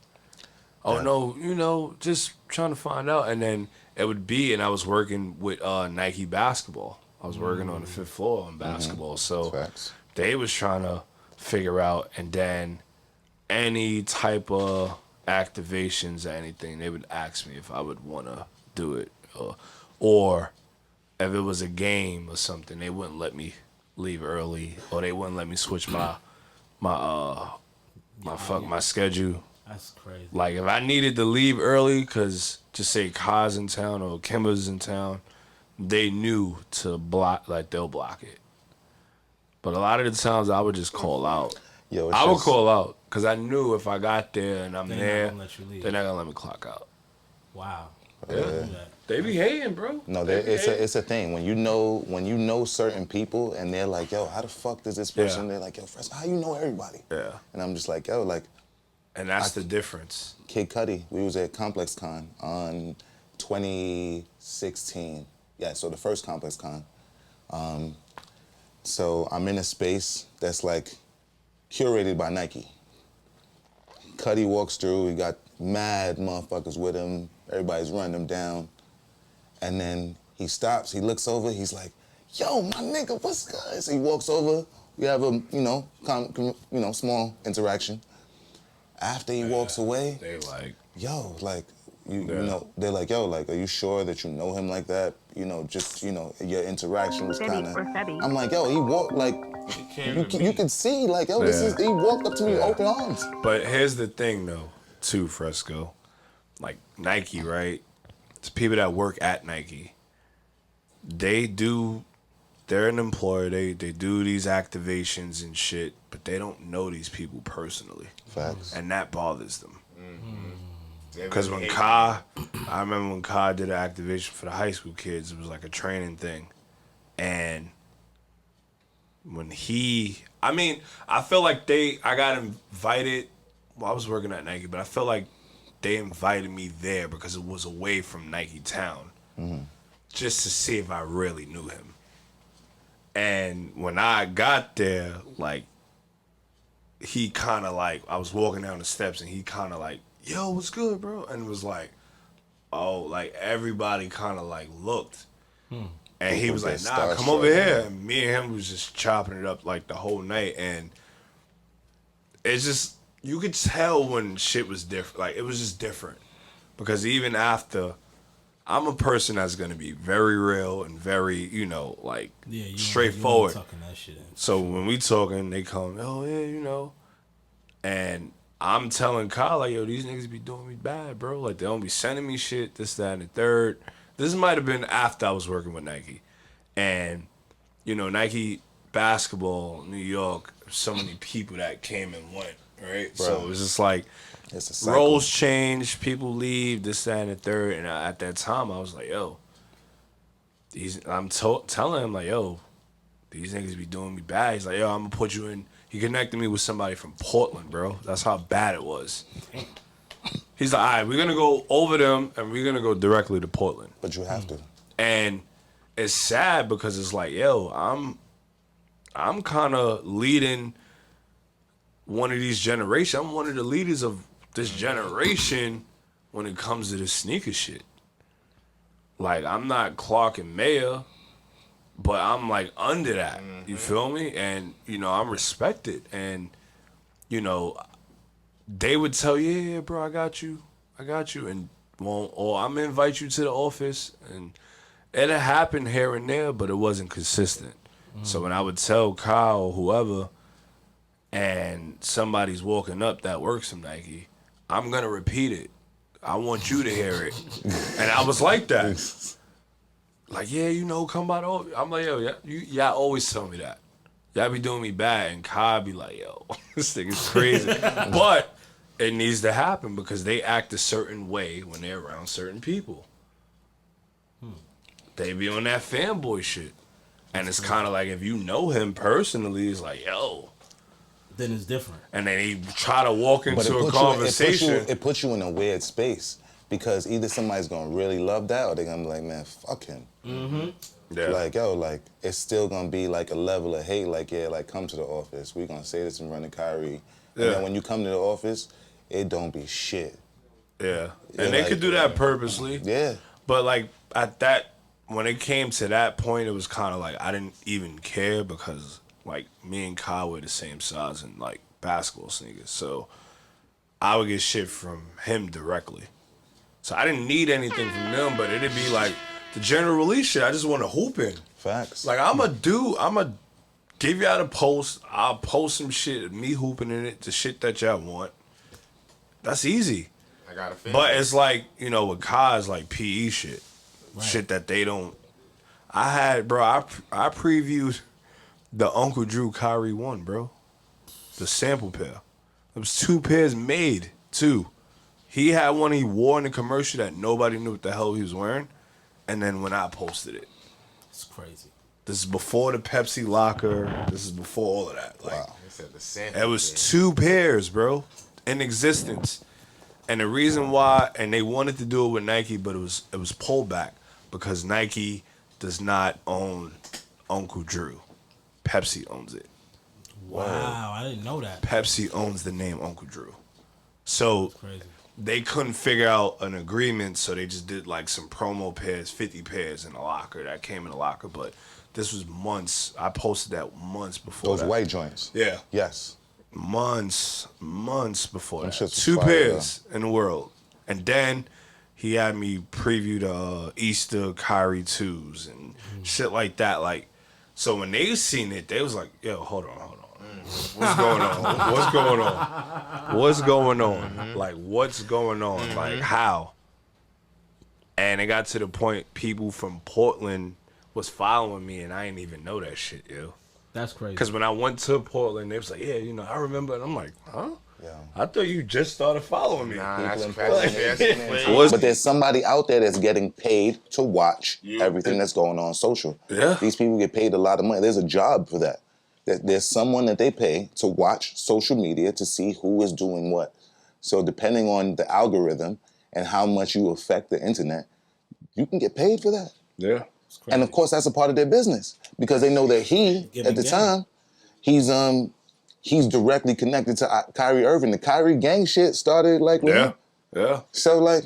Oh, no, just trying to find out. And then it would be, and I was working with Nike basketball. I was working on the 5th floor on basketball. So Facts. they was trying to figure out, and then any type of activations or anything, they would ask me if I would want to do it. Or if it was a game or something, they wouldn't let me leave early, or they wouldn't let me switch my schedule. That's crazy. Like, if I needed to leave early because, just say, Kai's in town or Kimba's in town, they knew to block, like, they'll block it. But a lot of the times, I would just call out. Yo, I would call out because I knew if I got there and I'm They're there, not gonna let you leave. they're not going to let me clock out. Wow. Yeah. They be hating, bro. No, it's a thing. When you know certain people and they're like, yo, how the fuck does this person? Yeah. They're like, yo, Fresco, how you know everybody? Yeah. And I'm just like, yo, like And that's the difference. Kid Cudi, we was at Complex Con on 2016. Yeah, so the first Complex Con. So I'm in a space that's like curated by Nike. Cudi walks through, he got mad motherfuckers with him. Everybody's running him down. And then he stops, he looks over, he's like, yo, my nigga, what's good? So he walks over, we have a, small interaction. After he walks away, They like, yo, like, you know, they're like, yo, like, are you sure that you know him like that? You know, just, your interaction was kind of, I'm like, yo, he walked, like, you could see, like, yo, he walked up to me with open arms. But here's the thing, though, too, Fresco. Like, Nike, right? It's people that work at Nike. They're an employer. They do these activations and shit, but they don't know these people personally. Facts. And that bothers them. Because I remember when Kai did an activation for the high school kids, it was like a training thing. And when I feel like I got invited, well, I was working at Nike, but I felt like they invited me there because it was away from Nike Town, just to see if I really knew him. And when I got there, like, he kind of like, I was walking down the steps and he kind of like, yo, what's good, bro? And it was like, oh, like, everybody kind of like looked. And he was like, nah, come over here. And me and him was just chopping it up like the whole night. And it's just, you could tell when shit was different. Like, it was just different. Because even after, I'm a person that's going to be very real and very, straightforward. You tucking that shit in. So when we talking, they come, oh, yeah, And I'm telling Kyle, like, yo, these niggas be doing me bad, bro. Like, they don't be sending me shit, this, that, and the third. This might have been after I was working with Nike. And, Nike basketball, New York, so many people that came and went, right? Bro. So it was just like, It's a cycle. roles change, people leave, this, that, and the third. And at that time, I was like, yo, I'm telling him, like, yo, these niggas be doing me bad. He's like, yo, I'm going to put you in. He connected me with somebody from Portland, bro. That's how bad it was. He's like, all right, we're going to go over them, and we're going to go directly to Portland. But you have to. And it's sad because it's like, yo, I'm kind of leading one of these generations. I'm one of the leaders of this generation when it comes to this sneaker shit. Like, I'm not Clark and Mayer, but I'm like under that. You feel me? And, I'm respected. And, they would tell you, yeah, bro, I got you. And or I'm gonna invite you to the office. And it happened here and there, but it wasn't consistent. So when I would tell Kyle or whoever, and somebody's walking up that works from Nike, I'm gonna repeat it. I want you to hear it. And I was like that. Like, yeah, come by the office. I'm like, yo, y'all always tell me that. Y'all be doing me bad. And Kyle be like, yo, this thing is crazy. But it needs to happen because they act a certain way when they're around certain people. They be on that fanboy shit. And it's kind of like if you know him personally, it's like, yo. Then it's different. And then he try to walk into a conversation. It puts you in a weird space because either somebody's gonna really love that or they're gonna be like, man, fuck him. Yeah. Like, yo, like, it's still gonna be like a level of hate, like, yeah, like, come to the office. We gonna say this and run to Kyrie. And Yeah. then when you come to the office, it don't be shit. Yeah. Yeah, And they like- could do that purposely. Yeah. But like at that, when it came to that point, it was kind of like I didn't even care because like me and Kyle were the same size in like basketball sneakers. So I would get shit from him directly. So I didn't need anything from them, but it'd be like the general release shit. I just want to hoop in. Facts. Like I'm a give y'all the post. I'll post some shit of me hooping in it, the shit that y'all want. That's easy. I got a fan. But it's like, you know, with Kai's like PE shit. Shit that they don't. I previewed the Uncle Drew Kyrie one, bro. The sample pair. There was 2 pairs made, too. He had one he wore in the commercial that nobody knew what the hell he was wearing. And then when I posted it. It's crazy. This is before the Pepsi locker. This is before all of that. Like, Wow. They said the sample it was pair. 2 pairs, bro, in existence. And the reason why, and they wanted to do it with Nike, but it was pullback because Nike does not own Uncle Drew. Pepsi owns it. Wow, I didn't know that. Pepsi owns the name Uncle Drew. So Crazy. they couldn't figure out an agreement, so they just did like some promo pairs, 50 pairs in the locker that came in the locker. But this was months. I posted that months before Those that. white joints. Yeah. Yes. Months before Them that. shits was 2 fire, pairs in the world. And then he had me preview the Easter Kyrie 2s and shit like that. Like, so when they seen it, they was like, yo, hold on. What's going on? What's going on? What's going on? Like, what's going on? Like, how? And it got to the point people from Portland was following me, and I didn't even know that shit, yo. That's crazy. Because when I went to Portland, they was like, yeah, you know, I remember. And I'm like, huh? Yeah. I thought you just started following me. Nah, People that's in crazy. Portland. That's crazy. What's- But there's somebody out there that's getting paid to watch You- everything that's going on social. Yeah. These people get paid a lot of money. There's a job for that. There's someone that they pay to watch social media to see who is doing what. So depending on the algorithm and how much you affect the internet, you can get paid for that. Yeah. And of course, that's a part of their business because they know that he, Giving at the game. time, he's directly connected to Kyrie Irving. The Kyrie gang shit started like with him. Yeah. So like,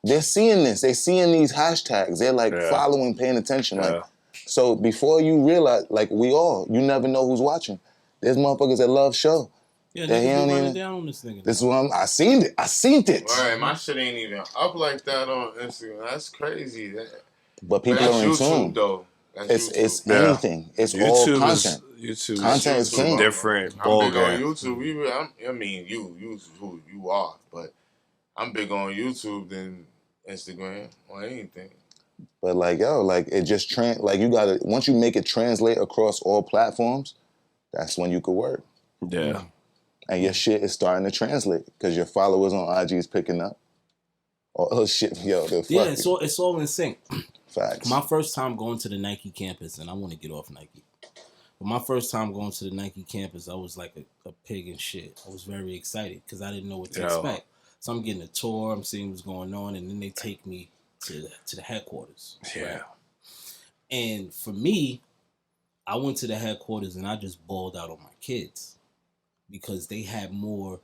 they're seeing this. They're seeing these hashtags. They're like Yeah. following, paying attention. Like, Yeah. so before you realize, like you never know who's watching. There's motherfuckers that love show. Yeah, That niggas he be don't running even- down on this nigga. This is what I seen it. I seen it. All right, my shit ain't even up like that on Instagram. That's crazy. But But people that's are in YouTube tune. though. That's It's Yeah. anything. It's all YouTube content. YouTube Content is is king. a different I'm ball big on game. YouTube. I mean, you who you are, but I'm big on YouTube than Instagram or anything. But like, yo, like it just like you gotta, once you make it translate across all platforms, that's when you could work. Yeah. And your shit is starting to translate because your followers on IG is picking up. Oh shit, yo, they're Yeah, fucking it's all in sync. facts. My first time going to the Nike campus, and I want to get off Nike. But my first time going to the Nike campus, I was like a pig in shit. I was very excited because I didn't know what to Yo. expect. So I'm getting a tour, I'm seeing what's going on, and then they take me to the headquarters. Yeah. And for me, I went to the headquarters and I just balled out on my kids because they had more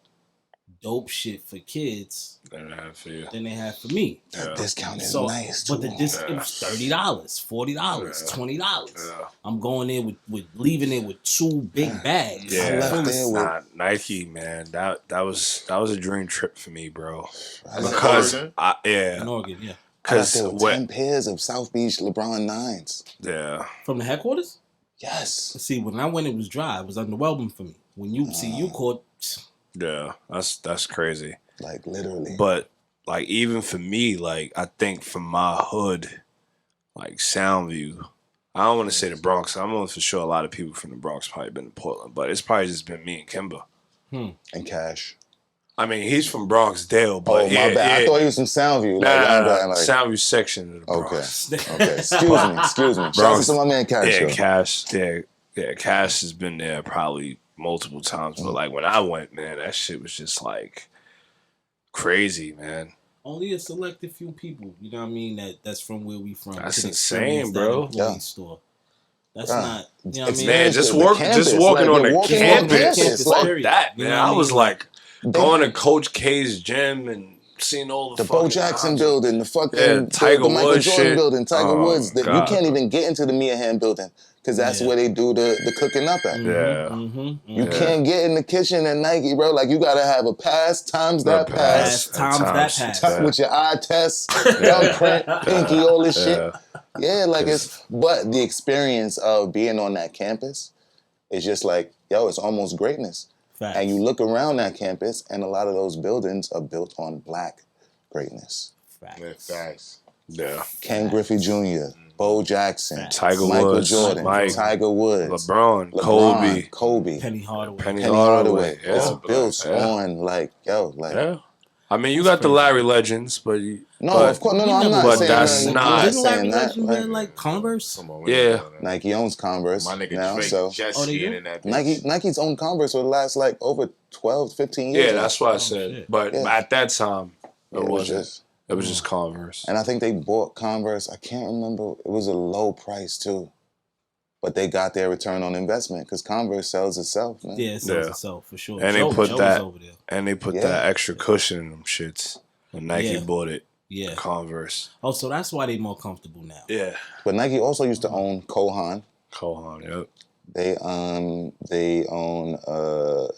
dope shit for kids Then I have for you. than they had for me. That discount is So, nice but too. it was $30, $40, $20. Yeah. I'm going in with leaving it with 2 big bags. Yeah. I left there with Nike, man, that was a dream trip for me, bro. I left Because Oregon? In Oregon, yeah. there because with 10 pairs of South Beach LeBron 9s. yeah, From the headquarters? Yes. See, when I went, it was dry. It was underwhelming for me. When you see you caught, yeah, that's crazy. Like literally. But like even for me, like I think from my hood, like Soundview, I don't want to say the Bronx. I'm almost for sure a lot of people from the Bronx probably been to Portland, but it's probably just been me and Kimba. And Cash. I mean, he's from Bronx Dale, but Oh, my bad. I thought he was from Soundview. Like, I'm nah, like, Soundview section of the okay. Bronx. Okay. Excuse me. Shout out to my man Cash. Yeah, yo. Cash. Yeah, Cash has been there probably multiple times. But like when I went, man, that shit was just like crazy, man. Only a selected few people, you know what I mean, that's from where we from. That's could insane, experience bro. That employee Yeah. store. That's not, you know what I mean? Man, Experience just the work, campus, just walking like, on you're the walking on campus. campus, Fuck period. that, You man. know what I I was mean? like going to Coach K's gym and seeing all the the Bo fucking Jackson concerts. building, the fucking Yeah, Tiger the Michael Woods Jordan shit. building, Tiger Oh, Woods. That you God, can't bro. even get into the Meehan building because that's Yeah. where they do the cooking up at. Yeah. You can't get in the kitchen at Nike, bro. Like you gotta have a pass times that pass. Times that pass. With your eye test, thumbprint, pinky, all this shit. Yeah, like but the experience of being on that campus is just like, yo, it's almost greatness. Facts. And you look around that campus, and a lot of those buildings are built on black greatness. Facts. Yeah. Ken Griffey Jr., Bo Jackson, Tiger Michael Woods, Jordan, Mike, Tiger Woods, LeBron, Kobe, Penny Hardaway. Penny Hardaway. It's Yeah. built Yeah. on like, yo, like. Yeah. I mean, you got the crazy. Larry Legends, but Of course, no, I'm not But saying that's that. not- I'm not Didn't Larry saying that. Legend wear like Converse? Come on, Yeah. Nike owns Converse My nigga now, Drake so jet Oh, they skiing do? in that bitch. Nike's owned Converse for the last like over 12, 15 years. yeah, now. that's what I said. shit. But Yeah. at that time, Yeah, it it was wasn't. just- It was just Converse. And I think they bought Converse. I can't remember. It was a low price too, but they got their return on investment because Converse sells itself, man. Yeah, it sells Yeah. itself for sure. And Joe, they put Joe that, was over there. and they put Yeah. that extra cushion in them shits when Nike Yeah. bought it. Yeah. Converse. Oh, so that's why they more comfortable now. Yeah. But Nike also used to own Kohan. Kohan. Yep. They own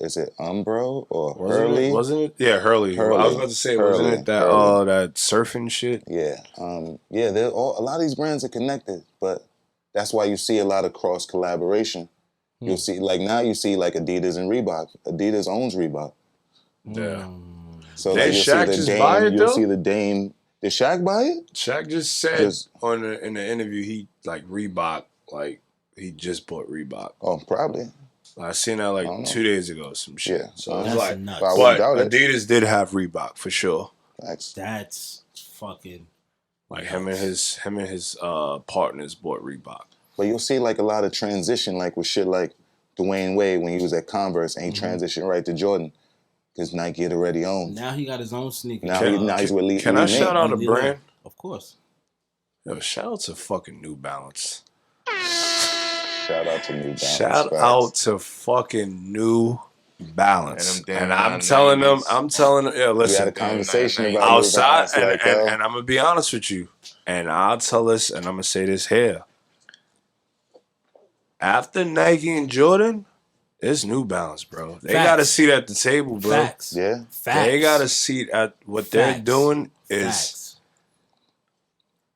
is it Umbro or Hurley? Wasn't it? Yeah, Hurley. I was about to say, wasn't Hurley. it that Hurley. that surfing shit? Yeah, they're a lot of these brands are connected, but that's why you see a lot of cross collaboration. You'll see like now you see like Adidas and Reebok. Adidas owns Reebok, Yeah. so Did like, you'll Shaq see the just Dame. buy it, You'll though? see the Dame. Did Shaq buy it? Shaq just said in the interview he like Reebok, like he just bought Reebok. Oh, probably. I seen that like don't know. 2 days ago, some shit. Yeah. So it's That's like, nuts. I but wouldn't doubt it. Adidas did have Reebok for sure. Facts. That's fucking. Like him and his partners bought Reebok. But you'll see like a lot of transition, like with shit like Dwayne Wade when he was at Converse and he transitioned right to Jordan because Nike had already owned. Now he got his own sneaker. Now he's with Lee. Can I shout out a Yeah, brand? Of course. Yo, shout out to fucking New Balance. Shout out to New Balance. Shout Facts. out to fucking New Balance. And them damn And I'm 990s. telling them, yeah, We had listen, a conversation Damn, about New outside, Balance, and, like, and, and I'm gonna be honest with you, and I'll tell this, and I'm gonna say this here. After Nike and Jordan, it's New Balance, bro. They Facts. got a seat at the table, bro. Facts. Yeah. Facts. They got a seat at what they're Facts. doing is Facts.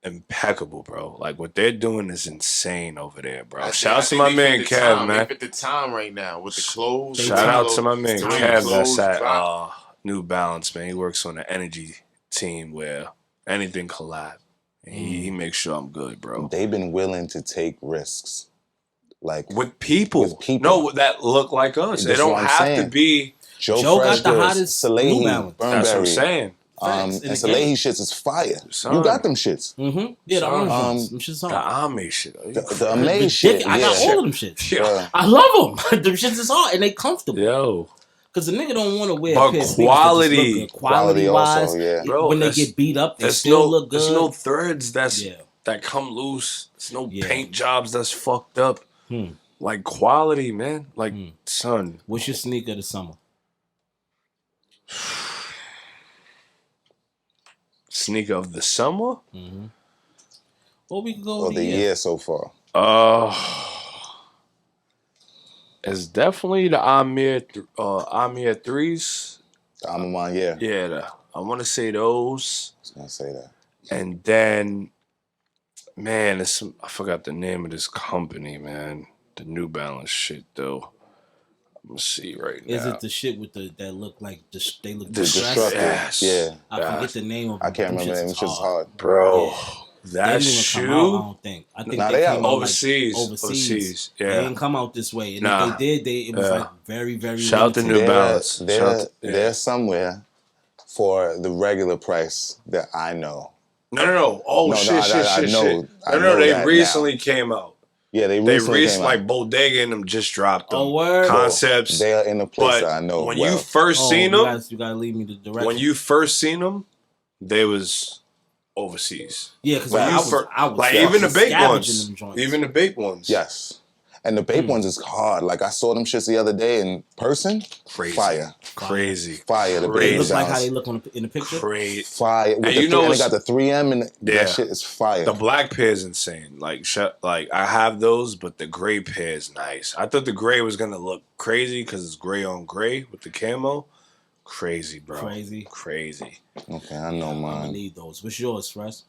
impeccable, bro. Like what they're doing is insane over there, bro. I Shout out to think my they man fit the Kev, time. man. They fit the time right now with the clothes. Shout out to my man Time Kev clothes that's at drop. New Balance, man. He works on the energy team where anything collab. And he makes sure I'm good, bro. They've been willing to take risks. Like With people. With people. No, that look like us. They That's don't what I'm have saying. to be. Joe Joe got Fresh the goods, hottest New Salehi, Balance. Burnberry, That's what I'm saying. and Facts. In the Salehi game. shits is fire. Son. You got them shits. Mm-hmm. Yeah, the orange ones. Them shits The hard. Ame shit. The Amaze shit. I got yeah. all of them shits. Yo. I love them. Them shits is hard and they comfortable. Yo. Because the nigga don't want to wear But a pair of sneakers that just quality- look good. Quality also, wise, yeah. Bro, when they that's- get beat up, they There's still look good. There's no threads Yeah. that come loose. There's no Yeah. paint jobs that's fucked up. Like quality, man. Like son. What's your sneaker of the summer? Sneaker of the summer? Or we can go Or over the year so far. It's definitely the Amir 3s. I'm on my year. Yeah, I want to say those. I was gonna say that. And then, man, I forgot the name of this company, man. The New Balance shit, though. I'm gonna see right now. Is it the shit with that look like they look The distressed? Destructive. Yes. Yeah. I forget the name of them. I can't Them remember shits them. is Shit's hard. Bro? Yeah. That They didn't even shoe? come out, I don't think. I think Nah, they they came out out overseas. Like overseas. Yeah. They didn't come out this way. And Nah. if they did, it was Yeah. like very, very Shout out to limited. New Balance. They're somewhere for the regular price that I know. No. Oh, No, shit. I know They that recently came out. Yeah, they They recently came out. like Bodega and them just dropped them. Oh, word? Concepts. They are in a place But that I know when well. you first seen them, you gotta leave me the direction. when you first seen them, they was overseas. Yeah, because Right. I was like fucking even the baked scavenging ones, them joints. even the baked ones. Yes. And the vape ones is hard. Like I saw them shits the other day in person. Crazy. Fire. Crazy. Fire. The They baby look like how balance. they look in the picture. Crazy. Fire. With And the you know and they what's- got the 3M and Yeah. that shit is fire. The black pair is insane. Like I have those, but the gray pair is nice. I thought the gray was gonna look crazy because it's gray on gray with the camo. Crazy, bro. Crazy. Okay, I know I'm gonna mine. need those. What's yours, Fresh?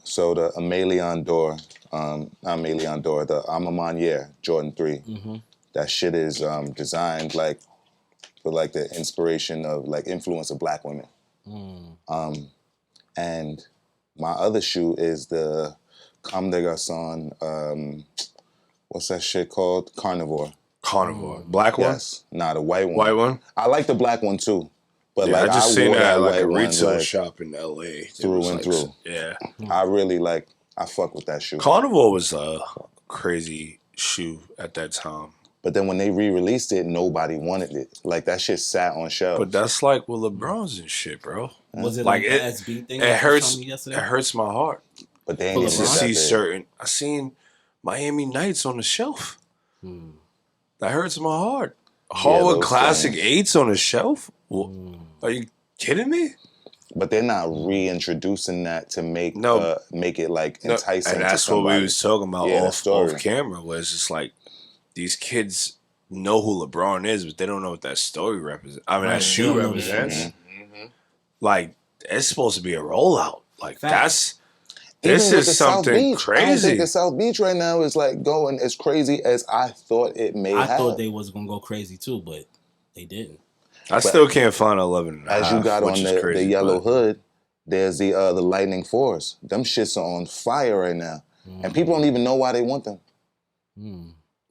So the Amelion Door, not Amelion Door, the Amamanier Jordan 3. That shit is designed like for like the inspiration of like influence of black women. And my other shoe is the Comme des Garçons, what's that shit called? Carnivore. Carnivore. Black one? Yes. Nah, the white one. White one? I like the black one too. But Yeah, like I just seen wore that at like a white one, retail like, shop in LA. through and through. Yeah. I really like, I fuck with that shoe. Carnivore was a crazy shoe at that time. But then when they re-released it, nobody wanted it. Like that shit sat on shelves. But that's like with LeBron's and shit, bro. Was it Like like it- the SB thing? It that you hurts. told me yesterday? It hurts my heart But they ain't Full get of to shit that see big. certain. I seen Miami Nights on the shelf. That hurts my heart. Harwood those Classic things. 8s on the shelf? Are you kidding me? But they're not reintroducing that to make No. make it like No, enticing and to that's what somebody. we was talking about Yeah, the off story. camera. Where it's just like these kids know who LeBron is, but they don't know what that story represents. I mean, Right, that they shoe don't know the represents. shit. Like it's supposed to be a rollout. Like Facts. Even this with is the South something Beach, I don't crazy. think the South Beach right now is like going as crazy as I thought it may I have. thought they was gonna go crazy too, but they didn't. I still can't find 11 and a As half, you got which on is the crazy, yellow but- hood, there's the Lightning 4s. Them shits are on fire right now. And people don't even know why they want them.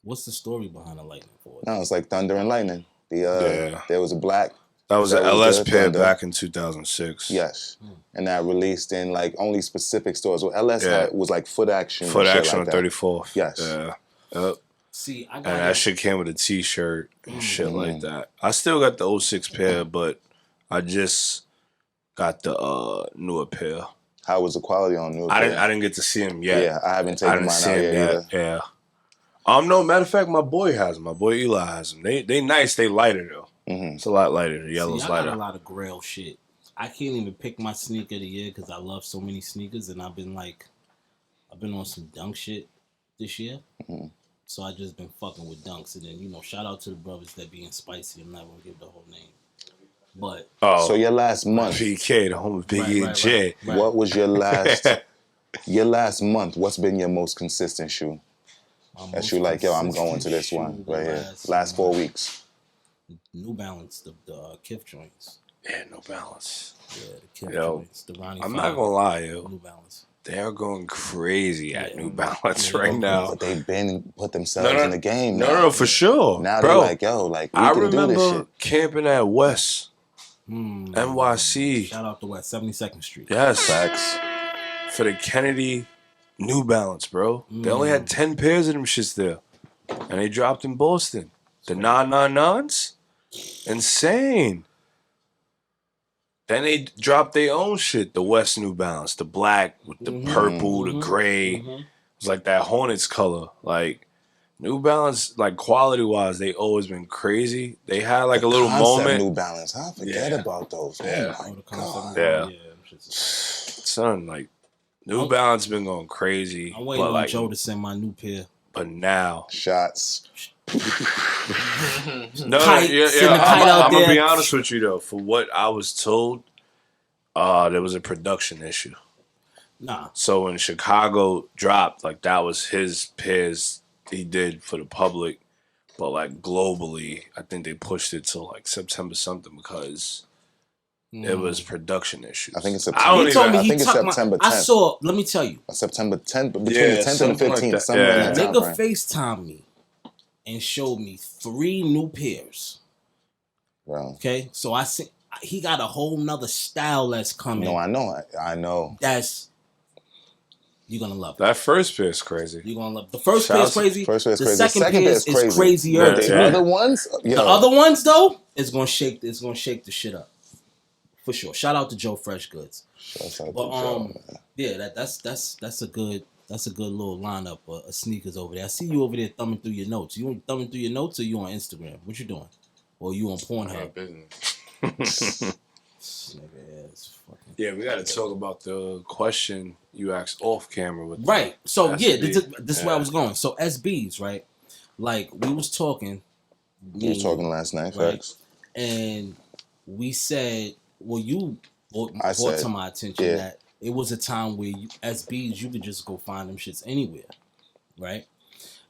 What's the story behind the Lightning Force? No, it's like Thunder and Lightning. Yeah. There was a black. That was an that LS good, pair Thunder. back in 2006. Yes. And that released in like only specific stores. Well, LS Yeah. was like Foot Action. Foot and shit Action like on that. 34th. Yes. Yeah. Yep. See, I And got that shit came with a T-shirt and shit Mm-hmm. like that. I still got the 06 pair, but I just got the newer pair. How was the quality on New? I didn't get to see him yet. Yeah, I haven't I taken didn't mine see out him yet yet. either. Yeah. No, matter of fact, my boy has them. My boy Eli has them. They nice. They lighter though. It's a lot lighter. The yellow's See, I got lighter. a lot of grail shit. I can't even pick my sneaker of the year because I love so many sneakers, and I've been on some dunk shit this year. So I just been fucking with dunks, and then shout out to the brothers that being spicy. I'm not gonna give the whole name, but Oh, So your last month, PK, the home of Biggie and Jay. right. what was your last month? What's been your most consistent shoe? my That most you like, yo, I'm going to consistent this one shoe right here. last Last 4 weeks. New Balance, the Kith joints. Yeah, no balance. Yeah, the Kith Yo, joints. The Ronnie. I'm 5, not gonna lie, yo. New Balance. They're going crazy at Yeah. New Balance Yeah, right they're now. But they've been put themselves in the game. No, now. no, for sure. Now Bro, they're like, yo, like we I can do this remember shit. camping at West, NYC. Shout out to West 72nd Street. Yes, Facts. for the Kennedy New Balance, bro. They only had 10 pairs of them shits there. And they dropped in Boston. The 999s? Insane. Then they dropped their own shit. The West New Balance. The black with the purple, the gray. It was like that Hornets color. Like, New Balance, like quality-wise, they always been crazy. They had like a little Concept moment. New Balance. I forget Yeah. about those. Yeah. Oh my Oh, the god. concept. Yeah. them shits. Son, like, New Balance been going crazy. I'm waiting but on like, Joe to send my new pair. but now. Shots. No, Kite, yeah, send the kite I'm out gonna be there. honest with you though. For what I was told, there was a production issue. Nah. So when Chicago dropped, like that was his pairs he did for the public, but like globally, I think they pushed it till like September something because it was production issues. I think it's I September. don't He told even. me I he think it's took my. September I 10th. saw. Let me tell you, September 10th, between Yeah, the 10th and the something like 15th, that. somewhere in Yeah. that time nigga frame. FaceTimed me and showed me 3 new pairs. Bro. Okay, so I see he got a whole nother style that's coming. No, I know. I know. That's you're gonna love it. That first pair is crazy. You're gonna love it. The first Shout pair out is to- crazy. First pair is the crazy. second Second pair pair is is crazy. crazier. The Yeah. other ones, yo, The other ones though, is gonna shake the shit up. For sure. Shout out to Joe Fresh Goods. Shouts out But to Joe, man. yeah, that's a good little lineup of sneakers over there. I see you over there thumbing through your notes. You thumbing through your notes, or you on Instagram? What you doing? Or you on Pornhub? Business. Nigga ass fucking. Yeah, we got to talk about the question you asked off camera with Right. So yeah, SB. this is where I was going. So SBs, right? Like we was talking. We was talking last night, right? facts. And we said, well, you brought said, to my attention yeah. that it was a time where SBs you could just go find them shits anywhere, right?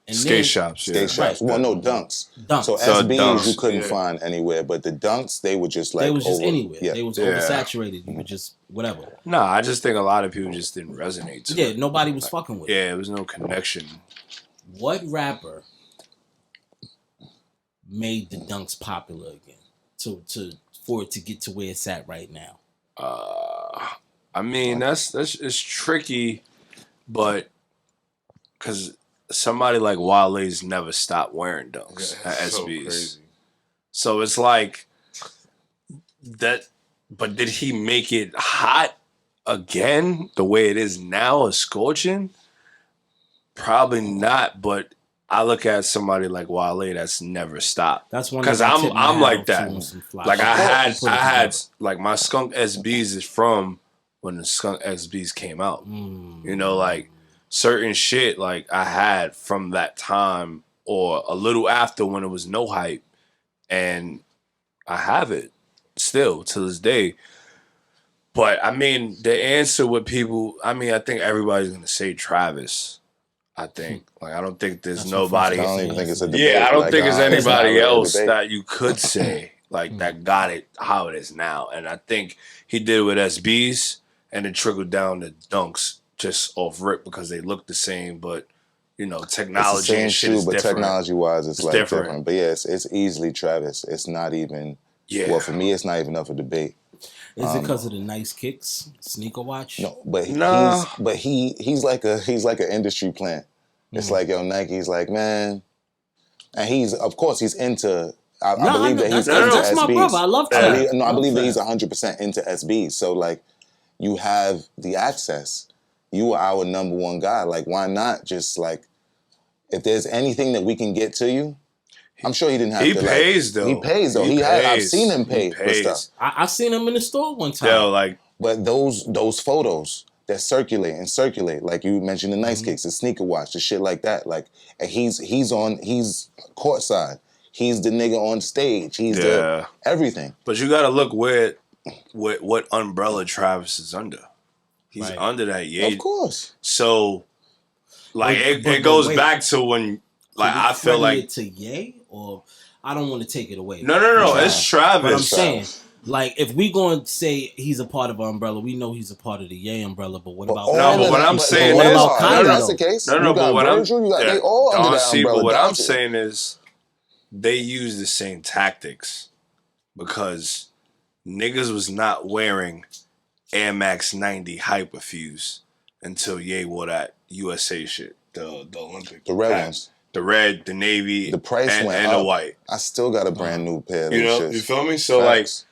And Skate shops, yeah. Skate shops. Right. Well, no, dunks. Dunks. So So SBs dunks, you couldn't yeah. find anywhere, but the dunks, they were just like they was just over, anywhere. Yeah. They was Yeah. oversaturated. You could just whatever. Nah, I just think a lot of people just didn't resonate to Yeah, it. nobody was fucking with it. Yeah, there was no connection. What rapper made the dunks popular again? For it to get to where it's at right now. I mean, that's it's tricky, but because somebody like Wale's never stopped wearing dunks at So SBs. crazy. So it's like that. But did he make it hot again the way it is now, a scorching? Probably not. But I look at somebody like Wale that's never stopped. That's one Because that I tip my I'm hat like off to that. on some fly Like shit. I had Put it together. like my Skunk SBs is from when the Skunk SBs came out. You know, like certain shit like I had from that time or a little after when it was no hype, and I have it still to this day. But I mean, the answer with people, I mean, I think everybody's gonna say Travis. I think like I don't think there's That's what nobody. I don't even think it's a debate. Yeah, I don't Like, think it's it's not anybody really a else debate. that you could say like that got it how it is now. And I think he did it with SBs and it trickled down to dunks just off rip because they look the same, but you know, It's the technology same and shit shoe, is but different. technology-wise, it's like different. different. But yeah, it's easily Travis. It's not even. Yeah. Well, for me, it's not even up for debate. Is it because of the nice kicks, sneaker watch? No, but Nah. he's like an industry plant. It's like Nike's like, man, and he's of course he's into. I No, believe that he's into that's my SBs. brother. I love I Trav. believe, no, I Love believe that Trav. he's 100% into SBs. So like, you have the access. You are our number one guy. Like, why not just like, if there's anything that we can get to you, I'm sure he didn't have He to. pays like, though. He pays though. I've seen him pay for stuff. I seen him in the store one time. Yo, like But those photos that circulate, like you mentioned the nice kicks, the sneaker watch, the shit like that. Like, and he's courtside. He's the nigga on stage. He's the everything. but you gotta look what umbrella Travis is under. He's Right. under that, yeah. Of course. So, like, But it goes wait. back to when, like, I feel Credit like it to Ye, or I don't want to take it away. no, it's Travis. But I'm saying, like, if we going to say he's a part of our umbrella, we know he's a part of the Ye umbrella. But what about? No, but what I'm saying what is- about Kyrie, that's though? the case. No, You but got what Virgil, they all under that see, umbrella. but what I'm Dante. saying is they use the same tactics because niggas was not wearing Air Max 90 Hyperfuse until Ye wore that USA shit, the Olympic. The red pack. ones. The red, the navy, The price and, went and up. the white. I still got a brand new pair of You those know, shits. you feel me? So Facts.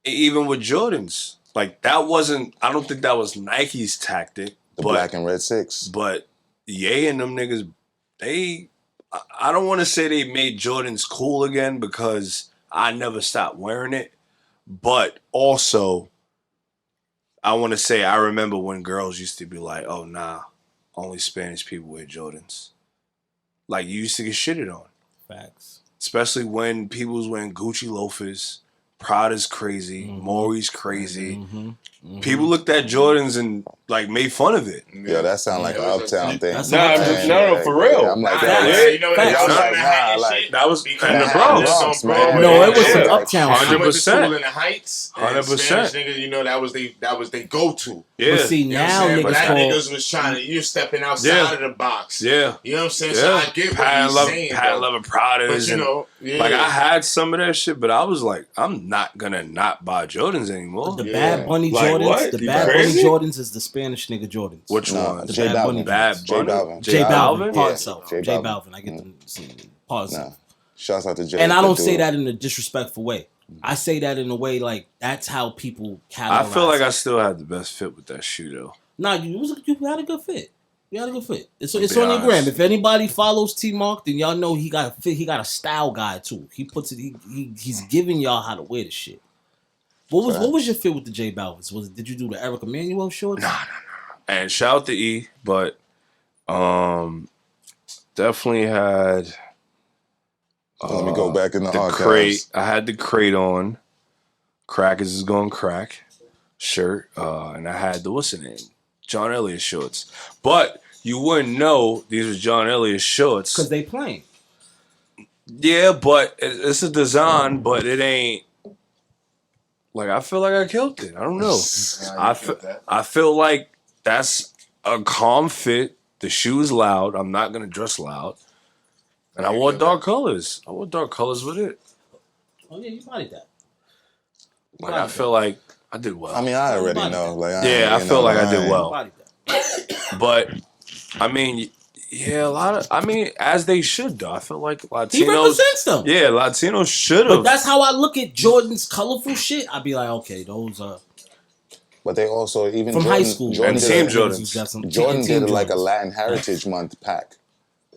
like, even with Jordans, like that wasn't. I don't think that was Nike's tactic. The but, black and red 6. But Ye and them niggas, I don't want to say they made Jordans cool again because I never stopped wearing it. But also, I want to say I remember when girls used to be like, "Oh nah, only Spanish people wear Jordans." Like you used to get shitted on, Facts. especially when people was wearing Gucci loafers. Prada's crazy, Maury's crazy. People looked at Jordans and like made fun of it. Yeah, that sound like an uptown thing. That's Nah, an I'm uptown just, thing. no, for real. Yeah, I'm like, Facts. that. Yeah, you know what Facts. it was? Like, nah, like, That was Because in the Nah, Bronx. Bronx, man. No, it was some Yeah. uptown shit. 100%. In the Heights, 100%. Spanish niggas, you know, that was they go to. Yeah. But see, You know what now I'm saying? But niggas that call. niggas was trying to, you're stepping outside Yeah. of the box. Yeah. You know what I'm saying? So Yeah. I get what Patent he's saying. Patent though. Leather Pradas. But you and, know, yeah. like I had some of that shit, but I was like, I'm not gonna not buy Jordans anymore. The Yeah. Bad Bunny Like Jordans. what? The You Bad crazy? Bunny Jordans is the Spanish nigga Jordans. Which Nah, one? The J Bad Balvin. Bunny Bad J Bunny? Balvin. J Balvin, Balvin? part Yeah, self. J J Balvin. Balvin. I get the part Nah. self. Shouts out to Jay. And I don't Good say dude. that in a disrespectful way. I say that in a way like that's how people categorize. I feel like I still had the best fit with that shoe though. Nah, you had a good fit. You had a good fit. It's To on be your honest. gram. If anybody follows TMark, then y'all know he got a fit. He got a style guide too. He puts it. He's giving y'all how to wear the shit. What was your fit with the J Balvin's? Did you do the Eric Emanuel shorts? Nah. And shout out to E, but definitely had. Let me go back in the archives. Crate. I had the crate on. Crackers is going crack shirt, and I had the what's the name? John Elliott shorts. But you wouldn't know these were John Elliott shorts Because they plain. Yeah, but it's a design, but it ain't. Like I feel like I killed it. I don't know. I feel like that's a calm fit. The shoe is loud. I'm not gonna dress loud. And I wore dark colors. I wore dark colors with it. Oh yeah, you bodied that. Like I feel like I did well. I mean, I already know. Like, I feel like I did well. Bodied that. But I mean, yeah, a lot of. I mean, as they should though. I feel like Latinos. He represents them. Yeah, Latinos should have. But that's how I look at Jordan's colorful shit. I'd be like, okay, those are But they also even from Jordan, high school. Jordan And did Team a- Jordans. Jordan Team did like a Jordans. Latin Heritage Month pack.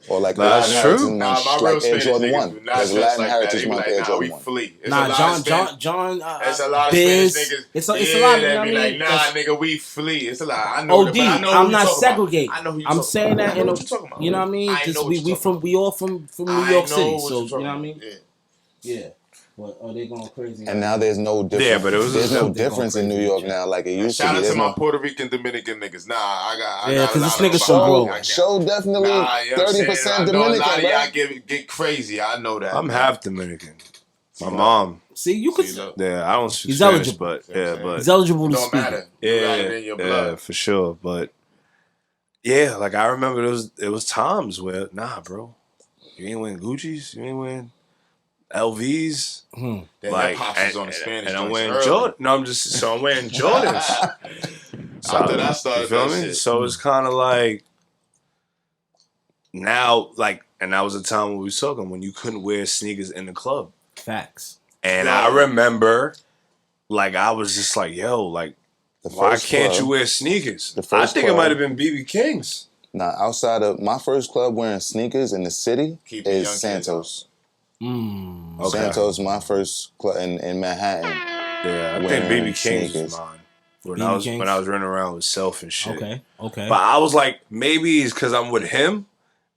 Or like That's Latin true. Heritage Month, my real like Air Spanish Jordan niggas 1. do not There's dress Latin like Heritage that. They be Month, like, Air nah, Jordan we 1. flee. It's a Nah, lot of Spanish- John. It's a lot of Biz. Spanish niggas. It's a lot. Yeah, You know they what I be mean? like, nah, That's- nigga, we flee. It's a lot. I know. OD, but I know who I'm you not talking about. segregating. I know who you I'm talking saying about. that I know in a, what you talking about. you know what I mean? I know Just what you talking we all from New I York know City, what so you you talking know what I about. mean? Yeah. Yeah. But are they going crazy? And now there's no difference. Yeah, but it was there's a- no They difference going in New crazy. York now like it used to Shout be. out to There's my no Puerto Rican Dominican niggas. Nah, I Yeah, got 'cause a this lot nigga's of from them. Broadway. Show definitely Nah, you know what I'm saying? 30% I know Dominican, a lot of y'all bro. get crazy. I know that. I'm man. half Dominican. My mom. See, you could. See, look, Yeah, I don't speak He's Spanish, eligible. but See what I'm yeah, saying? but He's eligible it to don't speak. matter. You got yeah, it in your blood. yeah, for sure. But yeah, like I remember it was times where nah, bro, you ain't wearing Gucci's, you ain't wearing LVs. Then Like, that pops is on the Spanish and I'm joints wearing early. Jordan. No, I'm wearing Jordans. So After that started you feel that me? shit. So it's kind of like now, like, and that was a time when we was talking when you couldn't wear sneakers in the club. Facts. And Yo. I remember, like, I was just like, yo, like, The why first can't club- you wear sneakers? the I first think it club- might have been BB King's. Nah, outside of my first club wearing sneakers in the city Keep the is young kids Santos. Okay. Santos, my first club in Manhattan. Yeah, I think wearing BB King's was sneakers. mine. When BB I was King's? running around with Self and shit. Okay. But I was like, maybe it's because I'm with him,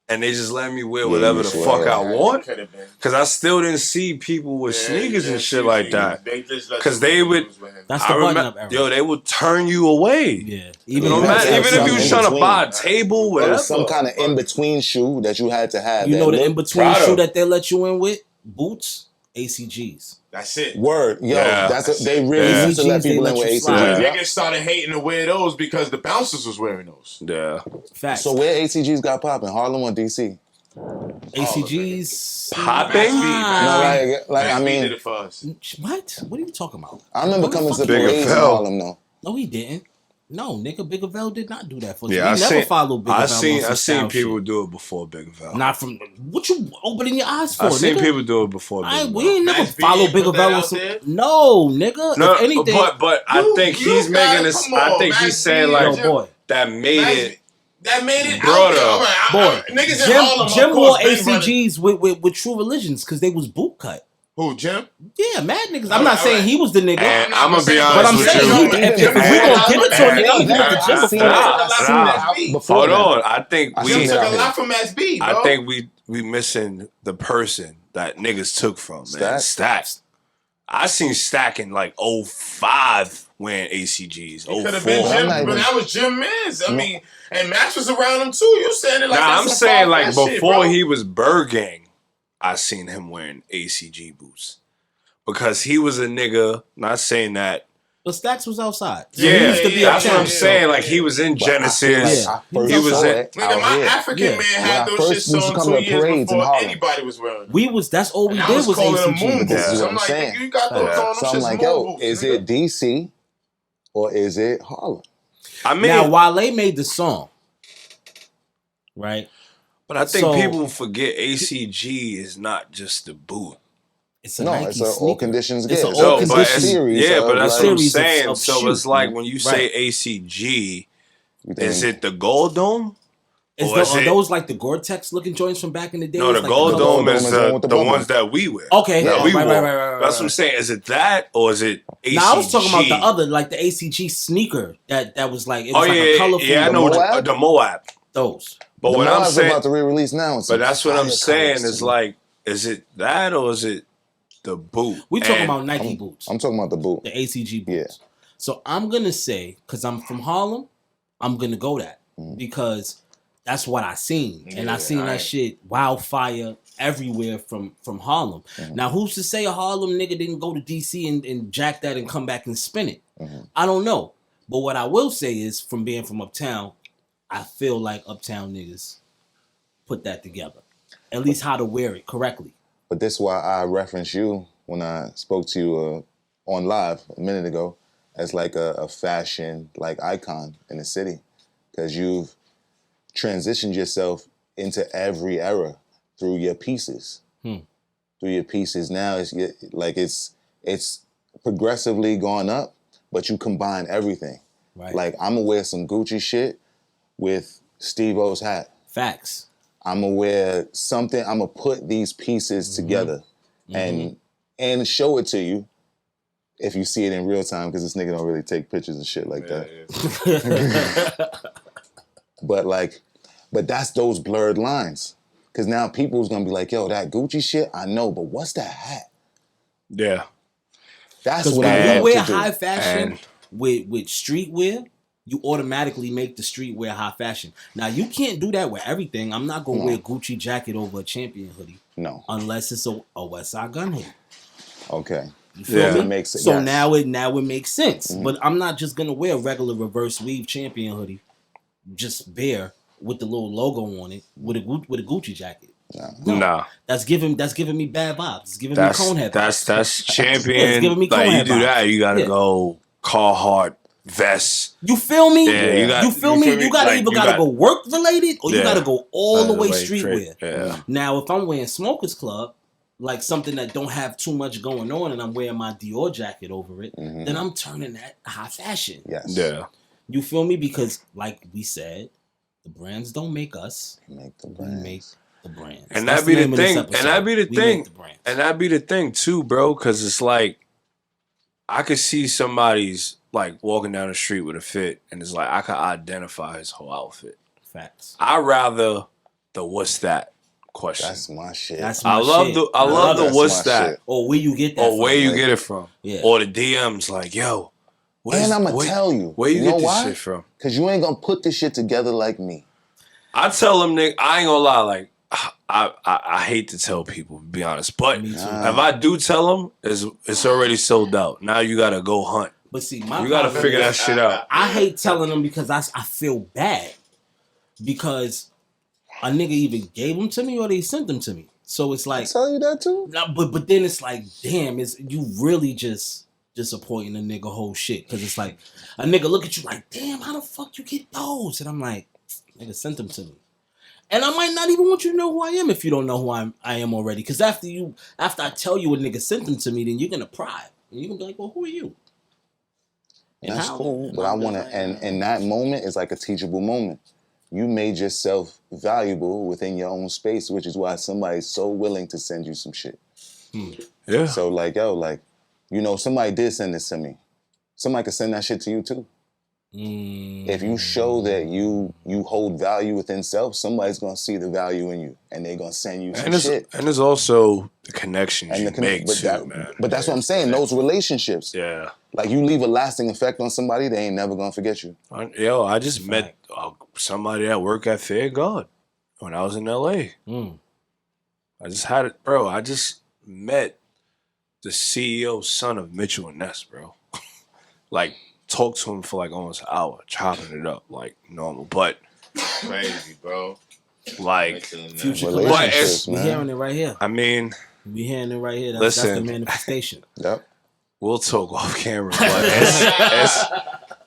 and they just let me wear Yeah, whatever you the should fuck wear I it. want. Could have been. Because I still didn't see people with sneakers and shit like that. Because they would. That's the button up era. Yo, they would turn you away. Yeah. Even, you had to have even if you something was in trying to between. buy a table, There whatever. was some kind of in-between shoe that you had to have. You that know the looked- in-between Prado. shoe that they let you in with? Boots? ACGs. That's it. Word, yo, Yeah. they really Yeah. used to let ACGs, they people in let with you slide. ACGs. Yeah. yeah. Niggas started hating to wear those because the bouncers was wearing those. Yeah. Facts. So where ACGs got popping? Harlem or DC? ACGs. Popping? No, like I Max B mean, did it for us. What? What are you talking about? I remember What the coming fuck to you- Big parades in Phil. Harlem though. No, he didn't. No, nigga, Big Avell did not do that for us. Yeah, we never followed Big I Avell. seen on some style people shit. do it before Big Val. Not from what you opening your eyes for, I seen nigga. people do it before I, Big we Val. ain't never Max B follow ain't Big put that Avell on out some. there? No, nigga. No, if anything, but I think you he's gotta- making this. come I on, think Max he's saying B, like yo, boy, that made Max it. B- That made it Bro, out there. though. All right, boy, niggas in Harlem, Jim of wore course, been running. ACGs with True Religions because they was boot cut. Who, Jim? Yeah, mad niggas. All I'm not right, saying all right. he was the nigga. And I'm I'm not gonna be saying- But I'm honest with saying, you. if we gonna give it to a nigga, I'm gonna give it to Jim I've seen before it. that. I've seen Nah. it before Hold that. on, I think I we. seen Jim it took out a here. lot from Max B, bro. I think we missing the person that niggas took from, man. Stacks. I seen Stack in like 05 wearing ACGs. It could have 04. been Jim, not but even- that was Jim Miz. I mean, and Max was around him too. You saying it like Nah, that's I'm some saying like far-fetched shit, before bro. he was Bird Gang, I seen him wearing ACG boots. Because he was a nigga, not saying that. But Stacks was outside. So Yeah, he used to be that's what uptown. I'm saying. Like he was in But I feel Genesis. like I Yeah. first He was saw in- it Nigga, out my here. African Yeah. man When had I those first shit used to sewn come 2 to years parades in before Harlem. anybody was wearing them. That's all we And I did was was calling them ACG. moon But this boots. is what I'm I'm like, saying. nigga, you got those Yeah. on. So Them I'm shit's like, moon yo, boots, is nigga. it DC or is it Harlem? I mean, Now, Wale made the song, right? but I think So- people forget ACG is not just the boot. It's a No, Nike it's a all sneaker. conditions It's game. an It's all a conditions. series. Yeah, but that's what I'm series of saying. So shoe. it's like when you say Right. ACG, You is think- it the Gold Dome? Or is Are it- those like the Gore-Tex looking joints from back in the days? No, the like Gold the Dome Dome is is the one with the the bubble. ones that we wear. Okay, That oh, we right, wore. right. That's what I'm saying. Is it that or is it ACG? Now I was talking about the other, like the ACG sneaker that was like it was like a colorful. Yeah, I know Moab? the Moab. Those. But the what I'm Moab's saying, about to re-release now. but that's what I'm saying is is like, is it that or is it the boot? We talking And about Nike boots, I'm talking about the boot. the ACG boots. Yeah. So I'm gonna say, because I'm from Harlem, I'm gonna go that because that's what I seen, and I seen that shit wildfire everywhere from Harlem. Now, who's to say a Harlem nigga didn't go to DC and jack that and come back and spin it? I don't know, but what I will say is, from being from Uptown, I feel like Uptown niggas put that together, at least how to wear it correctly. But this is why I referenced you when I spoke to you on live a minute ago as like a fashion like icon in the city, because you've transitioned yourself into every era through your pieces. Through your pieces now, it's progressively gone up, but you combine everything. Right. Like I'm gonna wear some Gucci shit with Steve-O's hat. Facts. I'm gonna wear something. I'm gonna put these pieces together and show it to you if you see it in real time, because this nigga don't really take pictures and shit like that. But that's those blurred lines. Because now people's gonna be like, yo, that Gucci shit, I know, but what's that hat? Yeah. That's Because what I when you love wear to do. high fashion with streetwear, you automatically make the streetwear high fashion. Now you can't do that with everything. I'm not gonna wear Gucci jacket over a Champion hoodie. No. Unless it's a West Side Gun hoodie. Okay. You feel me? It makes sense. So Yes. now it makes sense. But I'm not just gonna wear a regular reverse weave Champion hoodie, just bare with the little logo on it with a Gucci jacket. No. Nah. That's giving me bad vibes. It's giving me Conehead vibes. That's Champion. Yeah, it's giving me like you Conehead do that, vibes. you gotta Yeah. go Carhartt vest. You feel me? Yeah, you feel me? You gotta Like, either you gotta got- go work related or you Yeah. gotta go all the way straight. streetwear. Yeah. Now, if I'm wearing Smokers Club, like something that don't have too much going on, and I'm wearing my Dior jacket over it, then I'm turning that high fashion. Yes. Yeah. You feel me? Because, like we said, the brands don't make us. Make the We brands. make the brands. And That's that be the name of this thing. episode. And that be the We thing. make the brands. And that be the thing too, bro. Because it's like I could see somebody's like walking down the street with a fit, and it's like I could identify his whole outfit. Facts. I rather the what's that question. That's my shit. That's my I love shit. the I love the That's what's my that, shit. Or where you get that or from. where you get it from, Yeah. or the DMs like, yo, And I'm going to tell you. where you know get this why? shit from? Because you ain't going to put this shit together like me. I tell them, Nick, I ain't gonna lie, like I hate to tell people, to be honest, but Me too. if I do tell them, it's already sold out. Now you gotta go hunt. But see, my You gotta problem figure is, that shit out. I hate telling them because I feel bad because a nigga either gave them to me or they sent them to me. So it's like, Tell you that too? nah, but then it's like, damn, is you really just disappointing a nigga whole shit? Because it's like a nigga look at you like, damn, how the fuck you get those? And I'm like, nigga sent them to me. And I might not even want you to know who I am if you don't know who I am already. Because after I tell you a nigga sent them to me, then you're gonna pry and you're gonna be like, well, who are you? And That's how? cool. And But I'm I want just to, like, and in that moment, it's like a teachable moment. You made yourself valuable within your own space, which is why somebody's so willing to send you some shit. Yeah. So like, yo, like, you know, somebody did send this to me. Somebody could send that shit to you too. If you show that you hold value within self, somebody's gonna see the value in you, and they're gonna send you some shit. And there's also the connections And you make but too, man. But that's what I'm saying. Those relationships, Yeah. like you leave a lasting effect on somebody, they ain't never gonna forget you. I just met somebody at work at Fair God when I was in LA. I just had it, bro. I just met the CEO son of Mitchell and Ness, bro. Like, talked to him for like almost an hour, chopping it up like normal. But Crazy, bro. like, Future Relationships, collections. We man. hearing it right here. I mean, We hearing it right here. That's the Listen. manifestation. Yep. we'll talk off camera, but it's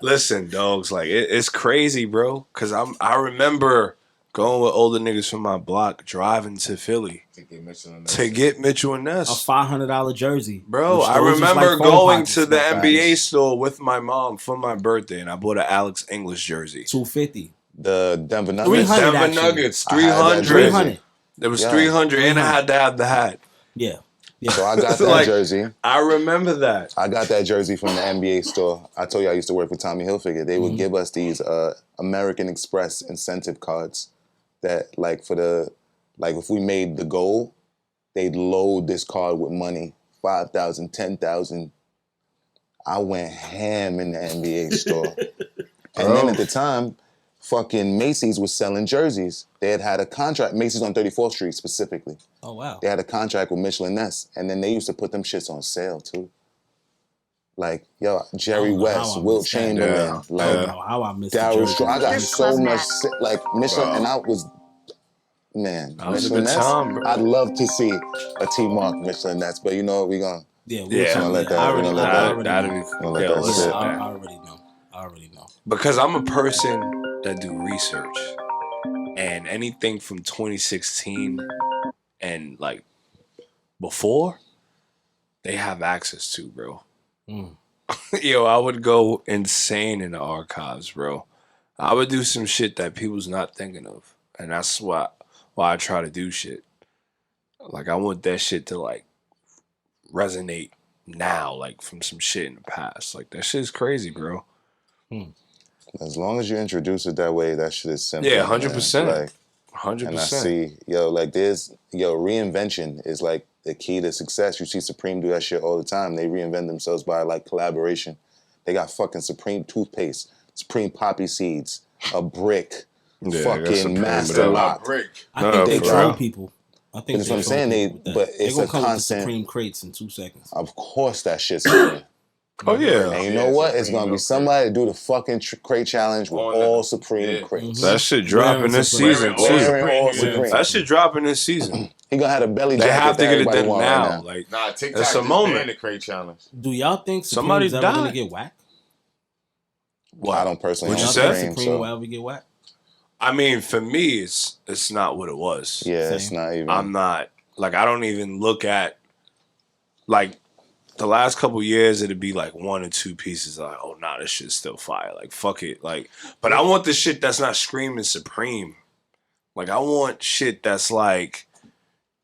listen, dogs, like it's crazy, bro. Cause I remember going with older niggas from my block, driving to Philly To get Mitchell and to get Mitchell and A Ness. $500 jersey. Bro, which I those is remember like phone going pockets, to the my NBA guys. store with my mom for my birthday, and I bought an Alex English jersey. $250. The Denver The Nuggets. 300 Denver actually. Nuggets, I had that 300. jersey. 300. There was Yeah. 300, and I had to have the hat. Yeah. Yeah. So I got that Like, jersey. I remember that. I got that jersey from the NBA store. I told you I used to work with Tommy Hilfiger. They would give us these American Express incentive cards that, like, if we made the goal, they'd load this card with money, 5,000, 10,000. I went ham in the NBA store. And then at the time, fucking Macy's was selling jerseys. They had a contract, Macy's on 34th Street specifically. Oh, wow. They had a contract with Mitchell and Ness, and then they used to put them shits on sale too. Like, yo, Jerry know West, how I Wilt missed that. Chamberlain, Yeah. I don't like know how I missed the Daryl jersey. Straw. I got Strip so club much, mat. like Michelin, Bro. and I was, man, That was a Michelin good Ness. time, bro. I'd love to see a TMark Michelin Ness, but you know what, we gonna Yeah, Yeah. tell Gonna let you. that- I we're already, gonna let I that- already that'd know. be, Gonna let yo, that listen, sit. I man. already know. I already know. Because I'm a person that do research, and anything from 2016 and like before, they have access to, bro. Yo, I would go insane in the archives, bro. I would do some shit that people's not thinking of, and that's why I try to do shit. Like, I want that shit to like resonate now, like from some shit in the past. Like, that shit's crazy, bro. as long as you introduce it that way, that shit is simple. Yeah, man. 100%. Like, 100%. and I see, reinvention is like the key to success. You see Supreme do that shit all the time. They reinvent themselves by like collaboration. They got fucking Supreme toothpaste, Supreme poppy seeds, a brick, Yeah, they got fucking Supreme Master with Lock. Brick. I No, think they for troll real. people. I think That's they what I'm troll saying. people with that. But They it's gonna a come constant. with the Supreme crates in 2 seconds. Of course, that shit's fire. Oh, yeah. And you know what? It's gonna be somebody to do the fucking crate challenge with All all that. Supreme Yeah. crates. That shit dropping this Supreme. season, Wearing all too. Wearing all Supreme, yeah. Supreme. That shit dropping this season. He gonna have a belly They jacket have to that get it everybody done want now. right now. Like, Nah, TikTok it's a just moment. banned the crate challenge. Do y'all think Somebody Supreme's ever gonna died. get whacked? what? I don't personally What own you Y'all said? think Supreme, Supreme will so ever get whacked? I mean, for me, it's not what it was. yeah, it's Same. not even. I'm not, like, I don't even look at, like, the last couple years, it'd be like 1 or 2 pieces. Like, oh, nah, this shit's still fire. Like, fuck it. Like, but I want the shit that's not screaming Supreme. Like, I want shit that's like,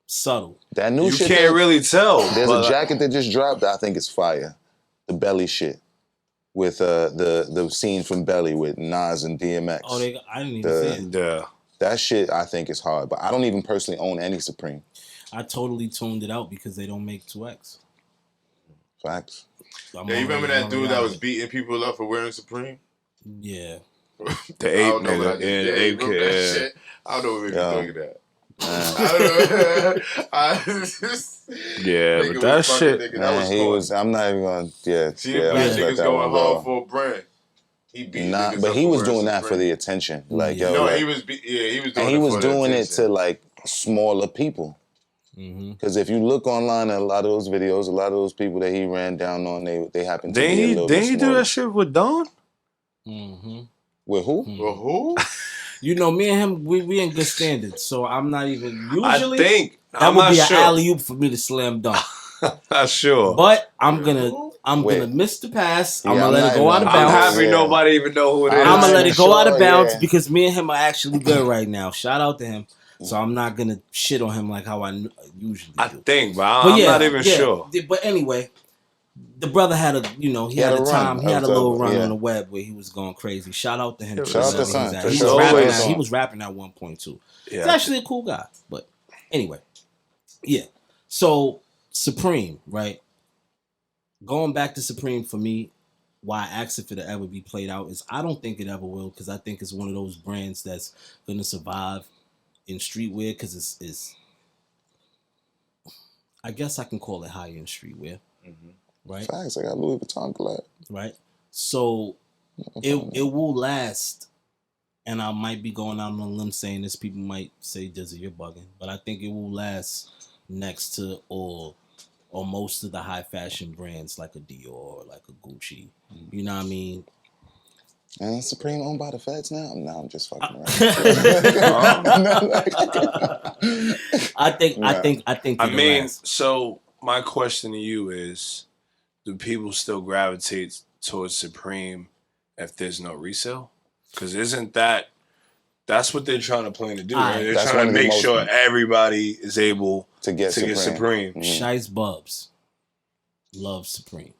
Subtle. That new you shit. can't that- really tell. There's but a jacket that just dropped that I think is fire. The Belly shit with the scene from Belly with Nas and DMX. Oh, I didn't even see it. Yeah. That shit I think is hard, but I don't even personally own any Supreme. I totally tuned it out because they don't make 2X. Facts. I'm Yeah, you remember already- that dude that was beating people up for wearing Supreme? Yeah. The I ape don't know what I nigga. did. Yeah, Yeah, he ape wrote kid. that Yeah. shit. I don't know what he Yo. was doing that. I don't know. Yeah, Nigga but that was fucking shit. thinking Man, that was he cool. was. I'm not even gonna. Yeah, See the yeah. black let's let niggas that going one hard go. for a brand. He beat Nah, niggas but up he for was wearing doing that for Supreme. the attention. Like, yo, No, like- he was doing and he it was for the doing it attention. to like smaller people. Because if you look online at a lot of those videos, a lot of those people that he ran down on, they happen to be a little bit Didn't he do smaller. that shit with Dawn? With who? Well, who? You know, me and him, we in good standards. So I'm not even usually. I think. that I'm would not be sure. an alley oop for me to slam dunk. Not sure. But I'm gonna Wait. miss the pass. Yeah, I'm gonna I'm let not it go out even- of I'm bounds. happy Yeah. nobody even know who it is. I'm gonna let it go out of Sure, bounds yeah. because me and him are actually good right now. Shout out to him. So I'm not gonna shit on him like how I usually I do. think, but I'm not even sure. But anyway, the brother had a, he had a run time. He had a of little the- run yeah. on the web where he was going crazy. Shout out to him. Yeah, too, shout out to wherever Son, he's at. for He sure. was rapping. Always. He was rapping at one point too. He's Yeah. actually a cool guy. But anyway, yeah. So Supreme, right? Going back to Supreme for me, why I asked if it'll ever be played out is I don't think it ever will because I think it's one of those brands that's gonna survive in streetwear because it's I guess I can call it high end streetwear, right? Facts. I got Louis Vuitton collab. Right. So it will last, and I might be going out on a limb saying this. People might say, "Dizzy, you're bugging," but I think it will last next to or most of the high fashion brands like a Dior or like a Gucci. You know what I mean? And Supreme owned by the feds now? No, I'm just fucking around. I think I it'll mean, last. so my question to you is, do people still gravitate towards Supreme if there's no resale? Because isn't that's what they're trying to plan to do, right? Aight. They're That's trying one to of the make most- sure everybody is able to get Supreme. Supreme. Shice Bubs loves Supreme.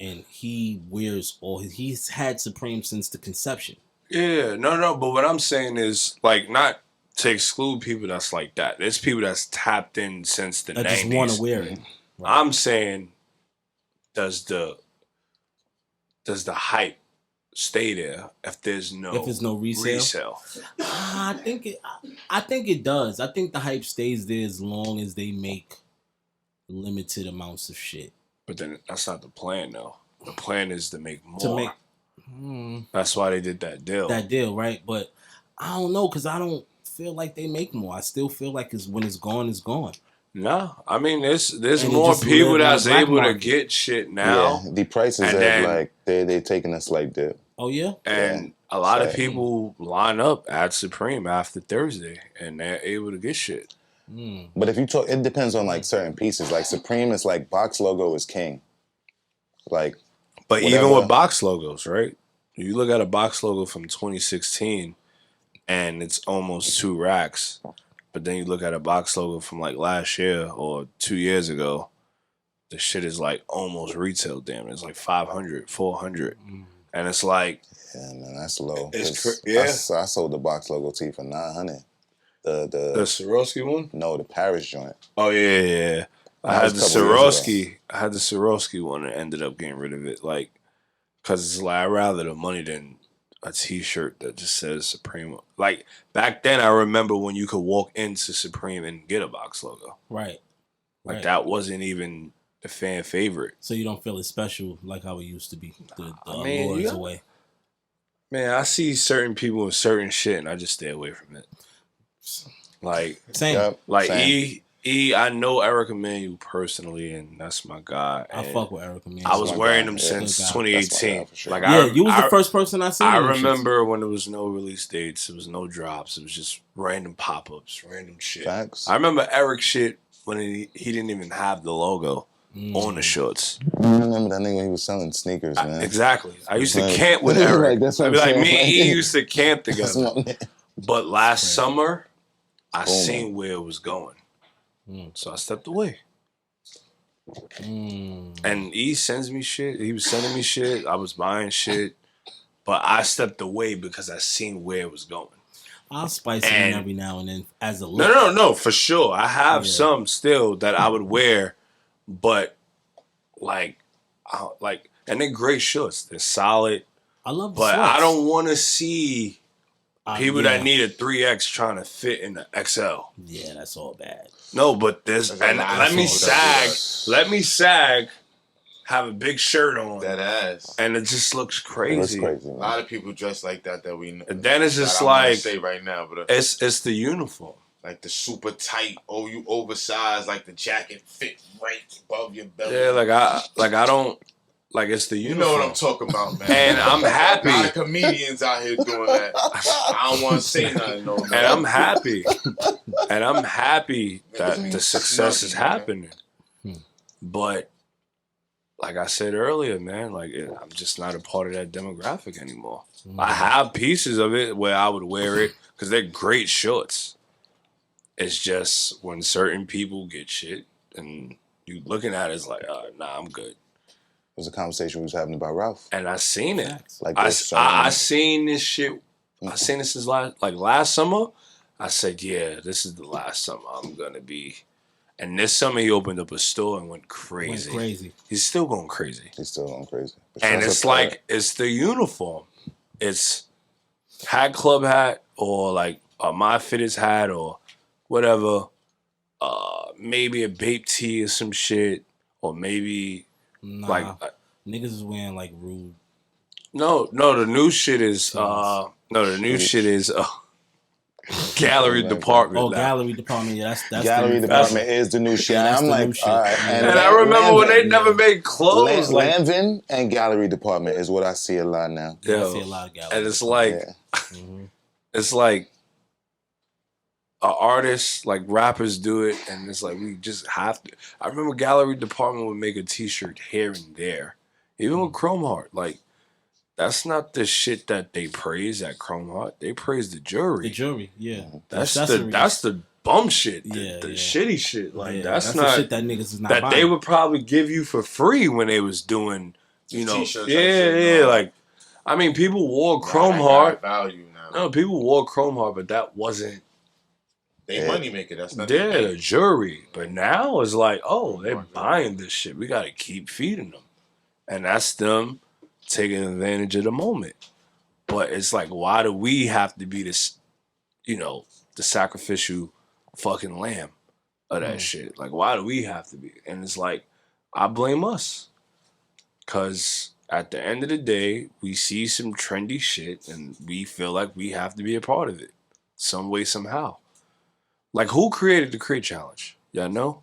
And he wears he's had Supreme since the conception. Yeah, no, but what I'm saying is, like, not to exclude people that's like that. There's people that's tapped in since the I 90s. just want to wear it. Right. I'm saying, does the hype stay there if there's no resale? I think it does. I think the hype stays there as long as they make limited amounts of shit. But then that's not the plan, though. The plan is to make more. That's why they did that deal. That deal, right? But I don't know, because I don't feel like they make more. I still feel like when it's gone, it's gone. No, I mean there's And more just people live on that's the black able to market. get shit now. Yeah, the prices And have then- like they taking a slight dip. Oh yeah, And a lot of Sad. people line up at Supreme after Thursday, and they're able to get shit. But if you talk, it depends on like certain pieces. Like Supreme is like box logo is king. Like, But whatever. even with box logos, right? You look at a box logo from 2016, and it's almost 2 racks. But then you look at a box logo from like last year or 2 years ago, the shit is like almost retail damn. It's like 500, 400. And it's like, yeah, man, that's low. It's 'Cause yeah. I sold the box logo tee for 900. the The Swarovski one? no, the Paris joint. Oh, yeah. I That had was the a couple years Swarovski. I had the Swarovski one and ended up getting rid of it. Like, because it's like, I'd rather the money than a t-shirt that just says Supreme. Like, back then, I remember when you could walk into Supreme and get a box logo. right. Like, Right. that wasn't even the fan favorite. So you don't feel it special like how it used to be. The I mean, allure is yeah. away. Man, I see certain people with certain shit, and I just stay away from it. Like, Same. Yep, like same. I know Eric Emanuel personally, and that's my guy. I and fuck with Eric Emanuel. I was my wearing guy. them Yeah. since Good guy. That's my 2018. guy for sure. Like, Yeah, you was the first person I seen. I them shits. remember when there was no release dates, there was no drops, it was just random pop-ups, random shit. Facts. I remember Eric shit when he didn't even have the logo on the shorts. I remember that nigga when he was selling sneakers, man. Exactly. I used to Like- camp with Like, Eric. that's what I'd be I'm like, saying. me and Like, he used to camp That's together. my man. But last summer, I Boom. seen where it was going. So I stepped away. And he sends me shit. He was sending me shit. I was buying shit. But I stepped away because I seen where it was going. I'll spice it in And- every now and then as a look. No, for sure. I have some still that I would wear, but and they're great shorts. They're solid, I love the but sweats. I don't want to see people yeah. that need a 3X trying to fit in the XL. Yeah, that's all bad. No, but there's That's a and lot let of me songs sag, that do let me sag, have a big shirt on, That ass. and it just looks It was crazy. crazy, A man. lot of people dress like that we know. And then it's just that I wanna like say right now, but it's the uniform. like the super tight, you oversized, like the jacket fit right above your belly. Yeah, I don't like it's the you uniform. know what I'm talking about, man. And I'm happy. A lot of comedians out here doing that. I don't want to say nothing, no, man. And I'm happy. And I'm happy that the success is Snuggie, man. happening. But like I said earlier, man, like I'm just not a part of that demographic anymore. I have pieces of it where I would wear it because they're great shorts. It's just when certain people get shit and you looking at it, it's like, nah, I'm good. It was a conversation we was having about Ralph. And I seen it. Like I this, seen this shit. I seen this since last summer. I said, yeah, this is the last summer I'm gonna be. And this summer he opened up a store and went crazy. Went crazy. He's still going crazy. He's still going crazy. But And shout it's out to like it's the uniform. It's club hat or like a My Fitteds hat or whatever. Maybe a Bape tee or some shit, or maybe Nah, like niggas is wearing like rude. no. The new shit is the new shit is Gallery Like, department. Oh, now. gallery department. Yeah, that's Gallery the department is the new shit. Yeah, And that's I'm the like, new shit. all right. Yeah. And I remember when they Lanvin- never made clothes. Like, Lanvin and gallery department is what I see a lot now. Yeah, I yo, see a lot of gallery and it's department. like, Yeah. it's like an artist, like rappers do it, and it's like we just have to. I remember gallery department would make a T-shirt here and there, even with Chrome Heart. Like that's not the shit that they praise at Chrome Heart. They praise the jewelry. The jewelry, yeah. That's accessories. the bum shit, the Yeah, yeah. shitty shit. Like Yeah, that's the not shit that niggas is not that buying. they would probably give you for free when they was doing, you know, T-shirts, yeah. Like, I mean, people wore Chrome Heart. Value now. No, people wore Chrome Heart, but that wasn't They money maker. That's not their their the thing. jury. But now it's like, oh, they're buying this shit. We got to keep feeding them, and that's them taking advantage of the moment. But it's like, why do we have to be this, you know, the sacrificial fucking lamb of that shit? Like, why do we have to be? And it's like, I blame us. Because at the end of the day, we see some trendy shit and we feel like we have to be a part of it some way, somehow. Like, who created the Crate Challenge? Y'all know?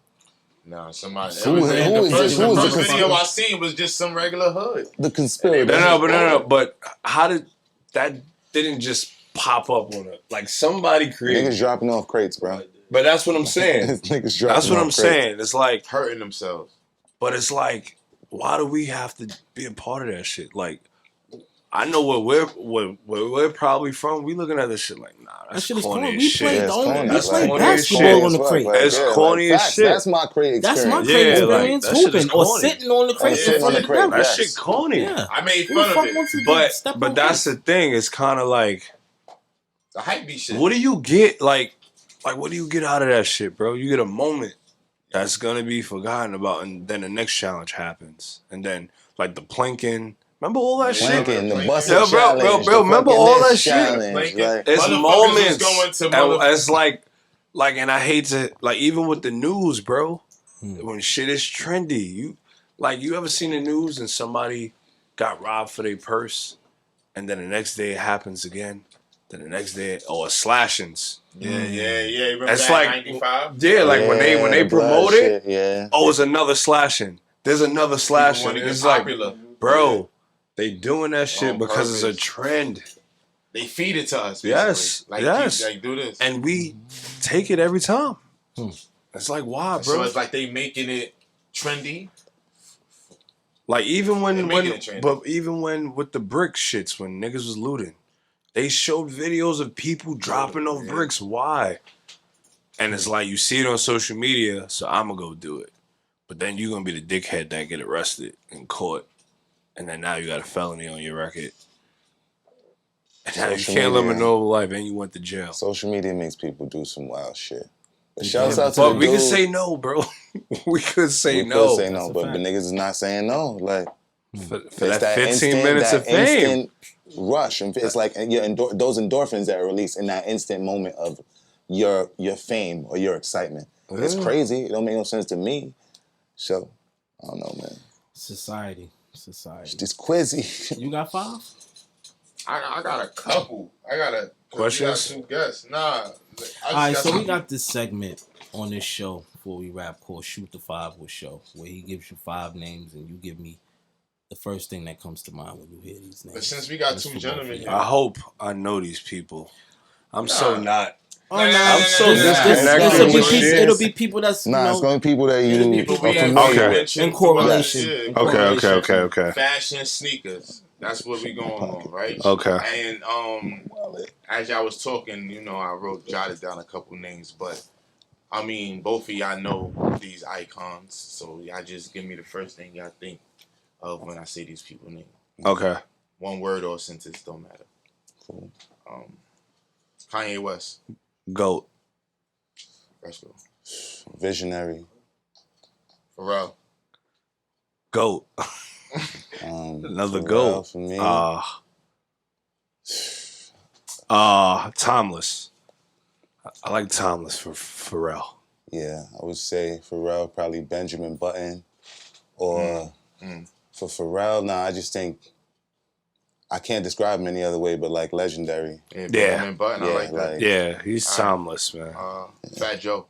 No, somebody. Who is this? The Who is first this? video I seen was just some regular hood. The conspirator. No. But how did that didn't just pop up on it? Like, somebody created Niggas dropping off crates, bro. But that's what I'm saying. Niggas dropping That's what off I'm crates. saying. It's like, Hurting themselves. but it's like, why do we have to be a part of that shit? Like, I know where we're probably from. We looking at this shit like, nah, that that's shit is corny corny. as We shit. played Yeah, the it's only corny. we That's played corny as basketball shit. on the crate. It's corny as facts. shit. That's my crate That's my experience. crate Yeah, like, experience. that shit is Hooping or corny. sitting on the crate sitting in front on of the the crate, devil. That yes. shit corny. Yeah. I made Who the fun of fuck it. wants to step But on that's crates? the thing. It's kind of like, The hype beast shit. what do you get? Like, what do you get out of that shit, bro? You get a moment that's gonna be forgotten about, and then the next challenge happens, and then like the planking. Remember all that shit? Planking, the busted Yeah, bro, challenge. bro, the remember fucking all this that shit? challenge, Planking. like- It's Motherfuckers moments. was going to And it's like, and I hate to, like, even with the news, bro, when shit is trendy, you ever seen the news and somebody got robbed for their purse, and then the next day it happens again, then the next day, or slashings. Yeah. You remember It's that like, 95? yeah, like when they the blood promote shit, it, yeah. oh, it's another slashing. There's another slashing. when it It's gets like, popular. bro, they doing that shit On because it's a purpose. trend. They feed it to us. Basically. Yes, Like, yes. Like, do this. And we take it every time. It's like, why, So bro? it's like they making it trendy. Like even They're making it trendy. but even when with the brick shits, when niggas was looting, they showed videos of people dropping off bricks. Why? And it's like you see it on social media, so I'm gonna go do it. But then you're gonna be the dickhead that get arrested and caught, and then now you got a felony on your record. And now Social you can't live a media. normal life, and you went to jail. Social media makes people do some wild shit. But shouts out to But the we dude. could say no, bro. we could say We no. could say no, a but fact. the niggas is not saying no. Like For it's that 15 minutes that of fame. instant rush, and it's like those endorphins that are released in that instant moment of your fame or your excitement. It's crazy. It don't make no sense to me. So I don't know, man. Society. It's quizzy. You got 5? I got a couple. I got a Questions? We got 2 guests. Nah. I just All right, so some- we got this segment on this show before we wrap called Shoot the 5 with Show, where he gives you 5 names and you give me the first thing that comes to mind when you hear these names. But since we got That's 2 for both gentlemen of here, I hope I know these people. I'm so not. Oh, I'm so this disconnected with shit. it'll be people that's Nah, it's gonna be people that the you people are we have familiar Okay. with. mentioned in correlation. throughout, In yeah. correlation. Okay. Fashion sneakers. That's what we going on, right? Okay. And as y'all was talking, I jotted down a couple names, but I mean, both of y'all know these icons, so y'all just give me the first thing y'all think of when I say these people names. Okay. One word or a sentence, don't matter. Cool. Kanye West. GOAT. Fresco. Visionary. Pharrell. GOAT. Pharrell Another GOAT. for me. Timeless. I like Timeless for Pharrell. Yeah, I would say Pharrell, probably Benjamin Button. Or for Pharrell, I just think I can't describe him any other way, but like legendary. Yeah, Yeah. Benjamin Button, I Yeah, like that. like- Yeah, he's timeless, man. Fat Joe.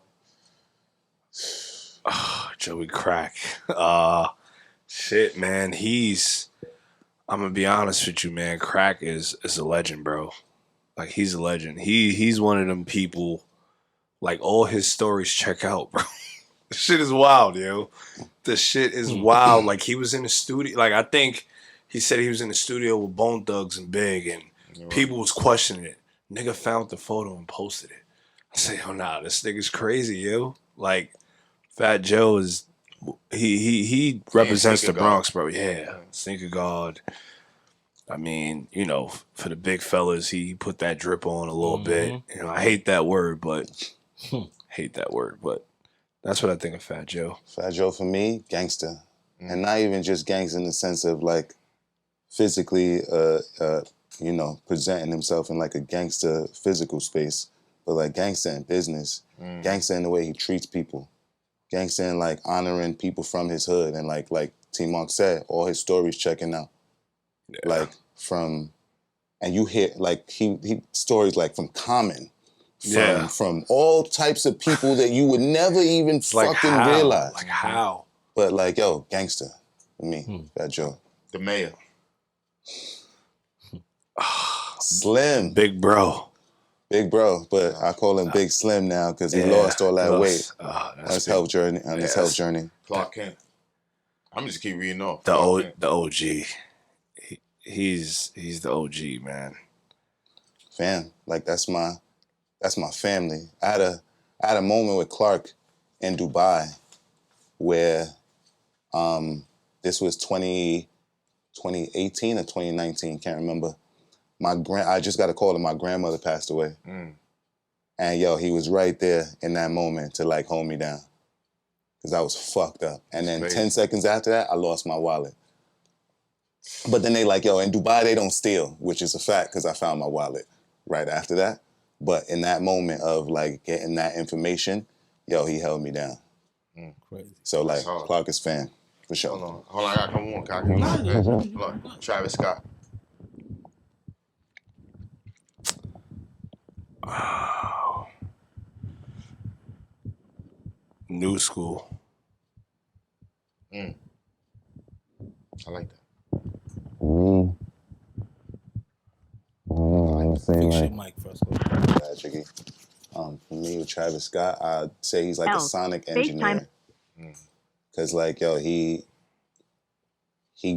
Joey Crack. Shit, man. I'm gonna be honest with you, man. Crack is a legend, bro. Like he's a legend. He's one of them people. Like all his stories check out, bro. The shit is wild, yo. The shit is wild. Like he was in the studio. Like I think he said he was in the studio with Bone Thugs and Big, and people was questioning it. Nigga found the photo and posted it. I say, oh nah, this nigga's crazy, yo. Like Fat Joe is he represents the Sneaker Bronx, bro. Yeah, sneaker god. I mean, you know, for the big fellas, he put that drip on a little bit. You know, I hate that word, but that's what I think of Fat Joe. Fat Joe for me, gangster. And not even just gangster in the sense of like physically, you know, presenting himself in like a gangster physical space, but like gangster in business, gangster in the way he treats people, gangster in like honoring people from his hood. And like TMark said, all his stories checking out. Yeah. Like from, and you hear like he stories like from Common, from all types of people that you would never even fucking realize. Like how? But like, yo, gangster for me, Fat Joe. The mayor. Slim, Big bro. big bro, but I call him Big Slim now because he lost all that weight on his health journey. Clark Kent. I'm just keep reading off. The Clark Kent. OG. He's the OG, man. Fam, like that's my family. I had a moment with Clark in Dubai where this was 2018 or 2019, can't remember. I just got a call that my grandmother passed away. And yo, he was right there in that moment to like hold me down. Cause I was fucked up. And then 10 seconds after that, I lost my wallet. But then they like, yo, in Dubai they don't steal, which is a fact because I found my wallet right after that. But in that moment of like getting that information, yo, he held me down. Crazy. So like, hard. Clark is fan, for sure. Hold on, I gotta come on, Cocky. Look, Travis Scott. New school. I like that. Fix your mic, Fresco. Jiggy. For me, with Travis Scott, I'd say he's like a sonic engineer. Cause like, yo, he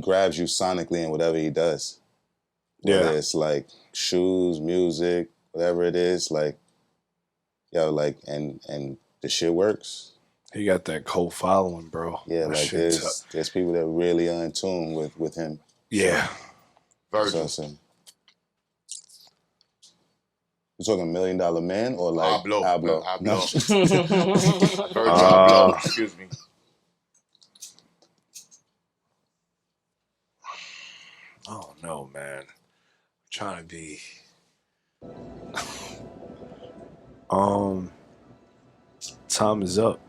grabs you sonically in whatever he does. Whether it's like shoes, music, whatever it is, like, yo, like, and the shit works. He got that cult following, bro. Yeah, That like shit there's people that really are in tune with him. Yeah. Virgil. So, you talking $1 Million Man or like Pablo. Pablo? Pablo. No. Virgil Pablo. Excuse me. Oh no, man. I'm trying to be. Time is up.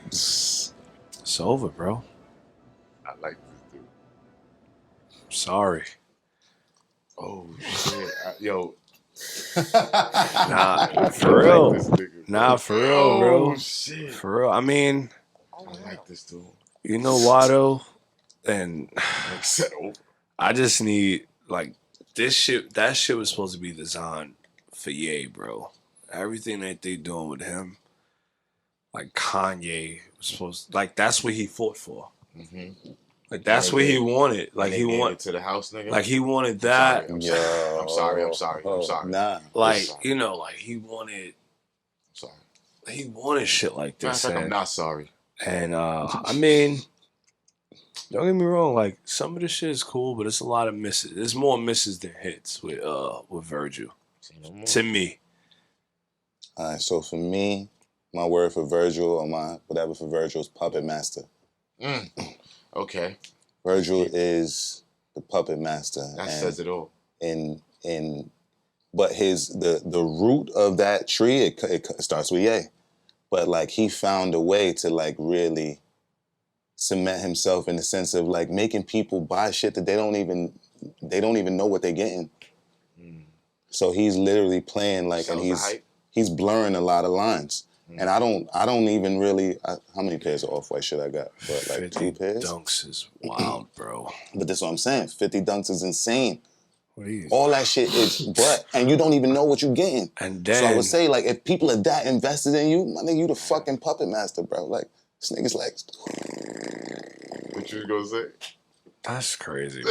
It's over, bro. I like this dude. I'm sorry. Oh shit, yo. Nah, for real. This nigga, Nah, for real, bro. Oh shit. For real. I mean, I like this dude. you know why though? And Like said over. I just need like this shit. That shit was supposed to be designed for Ye, bro. Everything that they doing with him, like Kanye was supposed. Like that's what he fought for. Like that's what he wanted. Like he wanted to the house, nigga. Like he wanted that. I'm sorry. I'm sorry. Nah. Like you know, like he wanted. I'm sorry. He wanted shit like Matter of this. fact, I'm And, not sorry. and I mean, don't get me wrong. Like some of the shit is cool, but it's a lot of misses. There's more misses than hits with Virgil. To me. All right, so for me, my word for Virgil or my whatever for Virgil is puppet master. Okay. Virgil is the puppet master. That says it all. But the root of that tree it starts with Ye, but like he found a way to like really cement himself in the sense of like making people buy shit that they don't even know what they're getting. So he's literally playing like, and Sells the hype. he's blurring a lot of lines. And I don't even really. How many pairs of Off-White shit I got? But like 50 2 pairs. dunks is wild, bro. But that's what I'm saying. 50 dunks is insane. What are you? All that shit is, and you don't even know what you're getting. And So I then- would say, like, if people are that invested in you, my nigga, you the fucking puppet master, bro. Like, this nigga's like, What you gonna say? That's crazy.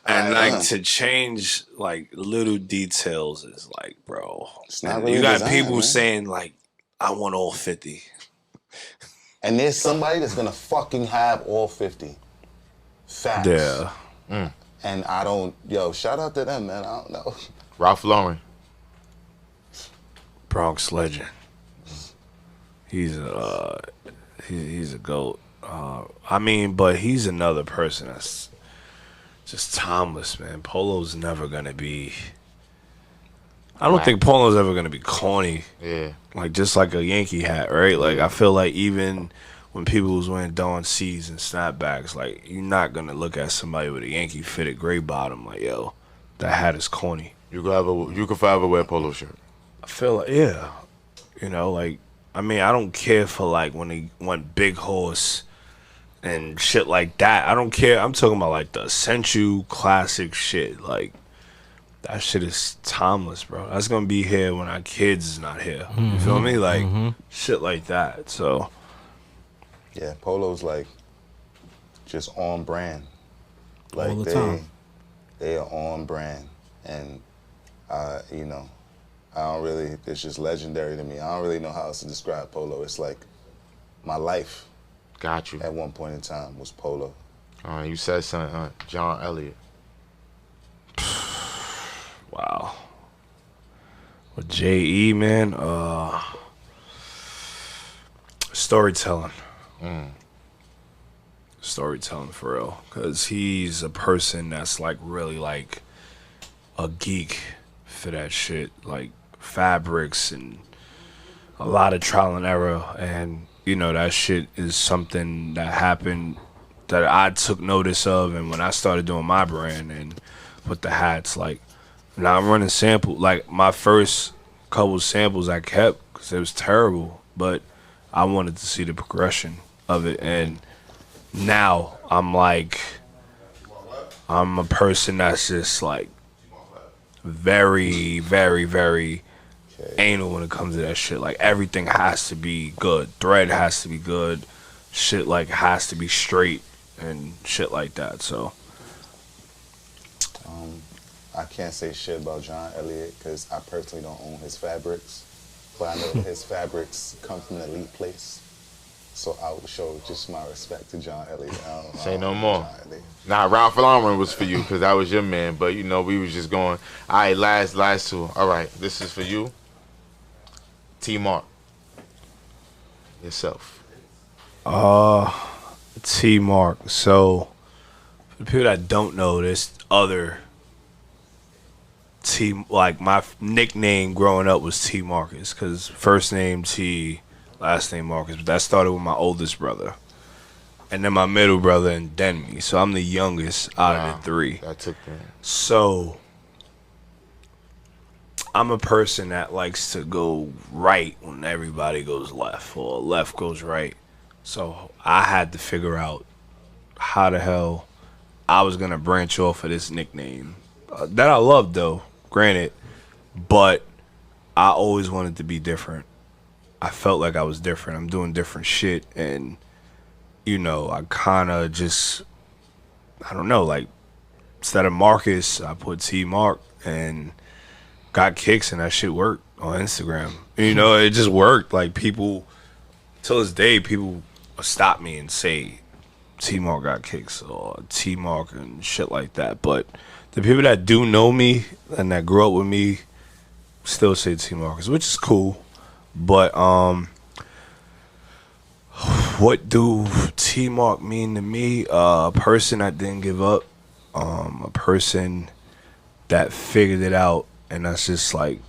And like to change like little details is like, bro. It's not And really you got design, people man. saying like, I want all 50. and there's somebody that's gonna fucking have all 50. Facts. Yeah. And I don't, shout out to them, man. I don't know. Ralph Lauren. Bronx legend. He's a goat. I mean, but he's another person that's just timeless, man. Polo's never gonna be. I don't think Polo's ever gonna be corny. Yeah. Like just like a Yankee hat, right? Like I feel like even when people was wearing Dawn C's and snapbacks, like you're not gonna look at somebody with a Yankee fitted gray bottom like, yo, that hat is corny. You could forever wear a polo shirt. I feel like, yeah, like I mean, I don't care for like when they went Big Horse and shit like that. I don't care. I'm talking about like the essential classic shit. Like that shit is timeless, bro. That's gonna be here when our kids is not here. You feel me? Like shit like that. So Yeah, Polo's like just on brand. Like All the time. they are on brand, and I don't really. It's just legendary to me. I don't really know how else to describe Polo. It's like my life Got you. at one point in time was Polo. You said something, John Elliott. wow. With J.E., man, storytelling. Storytelling for real. Because he's a person that's like really like a geek for that shit. Like fabrics and a lot of trial and error. And, that shit is something that happened that I took notice of. And when I started doing my brand and with the hats, like, now I'm running sample. Like, my first couple samples I kept because it was terrible. But I wanted to see the progression of it. And now I'm like, I'm a person that's just like very, very, very anal when it comes to that shit. Like everything has to be good. Thread has to be good. Shit like has to be straight and shit like that. So I can't say shit about John Elliott because I personally don't own his fabrics, but I know that his fabrics come from an elite place. So I would show just my respect to John Elliott. Say no more. John Elliott. Nah, Ralph Lauren was for you because that was your man. But we was just going. All right, last two. All right, this is for you. TMark. Yourself. TMark. So for the people that don't know, this other T, like my nickname growing up was T Marcus because first name T, last name Marcus. But that started with my oldest brother, and then my middle brother, and then me. So I'm the youngest out of the three. That took that. So I'm a person that likes to go right when everybody goes left, or left goes right. So I had to figure out how the hell I was gonna branch off of this nickname that I loved, though, granted, but I always wanted to be different. I felt like I was different. I'm doing different shit, and I kind of just, I don't know, like instead of Marcus, I put TMark and got kicks, and that shit worked on Instagram. It just worked. Like people, till this day, people stop me and say TMark got kicks or TMark and shit like that. But the people that do know me and that grew up with me still say TMark, which is cool. But what do TMark mean to me? A person that didn't give up, a person that figured it out, and that's just like,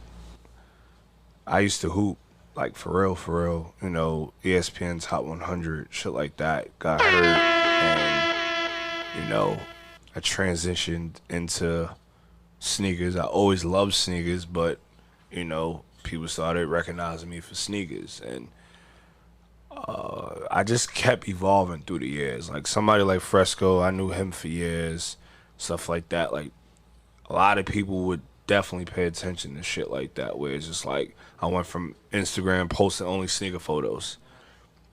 I used to hoop. like for real, you know, ESPN's Hot 100, shit like that, got hurt, and you know, I transitioned into sneakers. I always loved sneakers, but you know, people started recognizing me for sneakers, and I just kept evolving through the years. Like somebody like Fresco, I knew him for years, stuff like that. Like a lot of people would definitely pay attention to shit like that, where it's just like I went from Instagram posting only sneaker photos.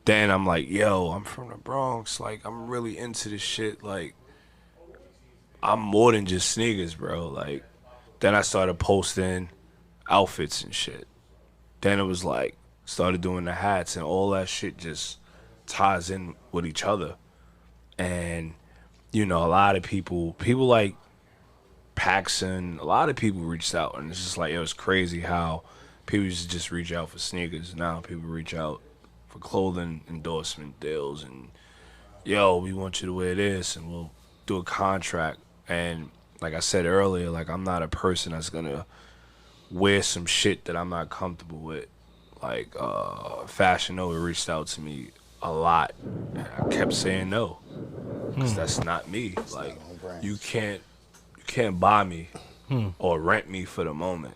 Then I'm like, yo, I'm from the Bronx. Like I'm really into this shit. Like I'm more than just sneakers, bro. Like then I started posting outfits and shit. Then it was like started doing the hats, and all that shit just ties in with each other. And you know, a lot of people like Paxson, a lot of people reached out, and it's just like it was crazy how people used to just reach out for sneakers. Now people reach out for clothing endorsement deals, and yo, we want you to wear this, and we'll do a contract. And like I said earlier, like I'm not a person that's gonna wear some shit that I'm not comfortable with. Like Fashion Nova reached out to me a lot, and I kept saying no, because that's not me. Like you can't buy me or rent me for the moment,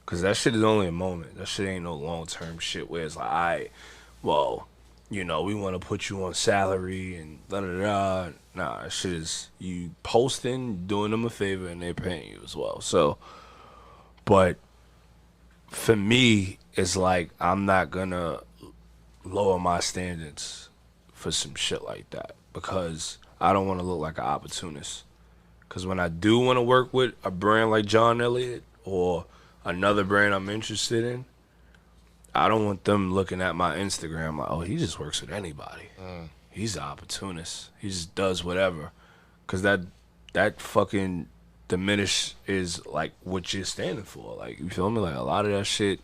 because that shit is only a moment. That shit ain't no long-term shit where it's like, well, you know, we want to put you on salary and da-da-da. Nah, that shit is you posting, doing them a favor, and they're paying you as well. So, but for me, it's like I'm not gonna lower my standards for some shit like that, because I don't want to look like an opportunist. Because when I do want to work with a brand like John Elliott or another brand I'm interested in, I don't want them looking at my Instagram like, oh, he just works with anybody. He's an opportunist. He just does whatever. Because that fucking diminish is like what you're standing for. Like, you feel me? Like a lot of that shit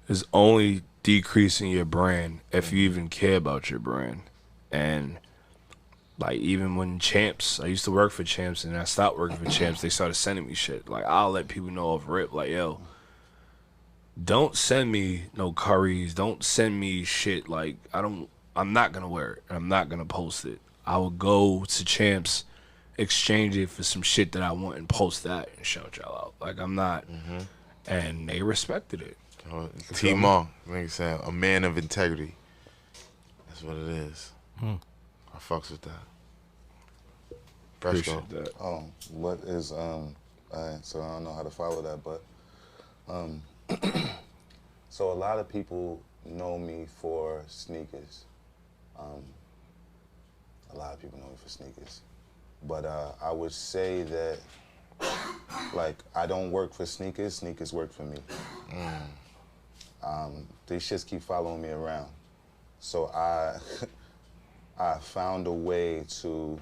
is only decreasing your brand if you even care about your brand. And like even when Champs, I used to work for Champs, and I stopped working for Champs, they started sending me shit. Like I'll let people know off rip, like, yo, don't send me no curries. Don't send me shit. Like I'm not gonna wear it, and I'm not gonna post it. I will go to Champs, exchange it for some shit that I want, and post that and shout y'all out. Like I'm not, and they respected it. TMark, like I said, a man of integrity. That's what it is. I fucks with that. Fresco. Appreciate that. Oh, what is so I don't know how to follow that, but so a lot of people know me for sneakers. A lot of people know me for sneakers, but I would say that like I don't work for sneakers. Sneakers work for me. These shits keep following me around, so I found a way to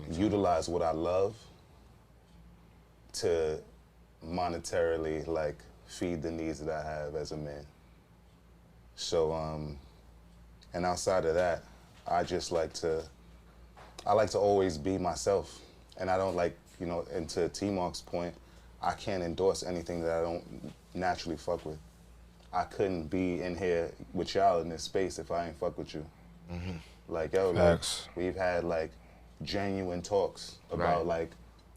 utilize what I love to monetarily like feed the needs that I have as a man. So and outside of that, I like to always be myself, and I don't like, you know, and to TMark's point, I can't endorse anything that I don't naturally fuck with. I couldn't be in here with y'all in this space if I ain't fuck with you. Like, yo, like, we've had like genuine talks about like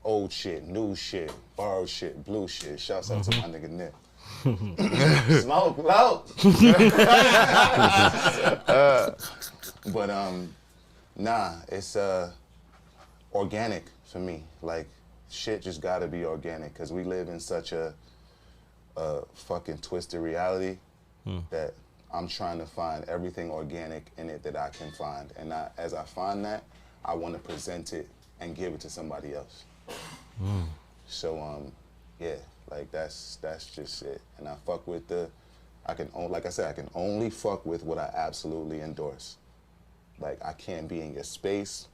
old shit, new shit, borrowed shit, blue shit. Shouts out to my nigga Nick. Smoke low. But nah, it's organic for me. Like shit just gotta be organic, because we live in such a fucking twisted reality that I'm trying to find everything organic in it that I can find. And as I find that, I want to present it and give it to somebody else. So yeah, like that's just it. And I fuck with like I said, I can only fuck with what I absolutely endorse. Like I can't be in your space.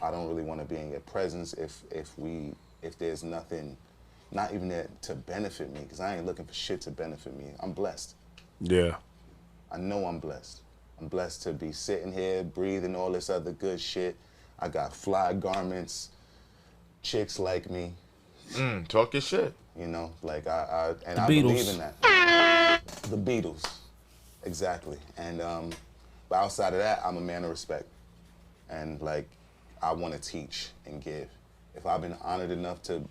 I don't really want to be in your presence if there's nothing, not even that to benefit me, because I ain't looking for shit to benefit me. I'm blessed. Yeah. I know I'm blessed. I'm blessed to be sitting here, breathing all this other good shit. I got fly garments, chicks like me. Talk your shit. You know, like I The believe Beatles. in that. The Beatles, exactly. And but outside of that, I'm a man of respect, and like I want to teach and give. If I've been honored enough to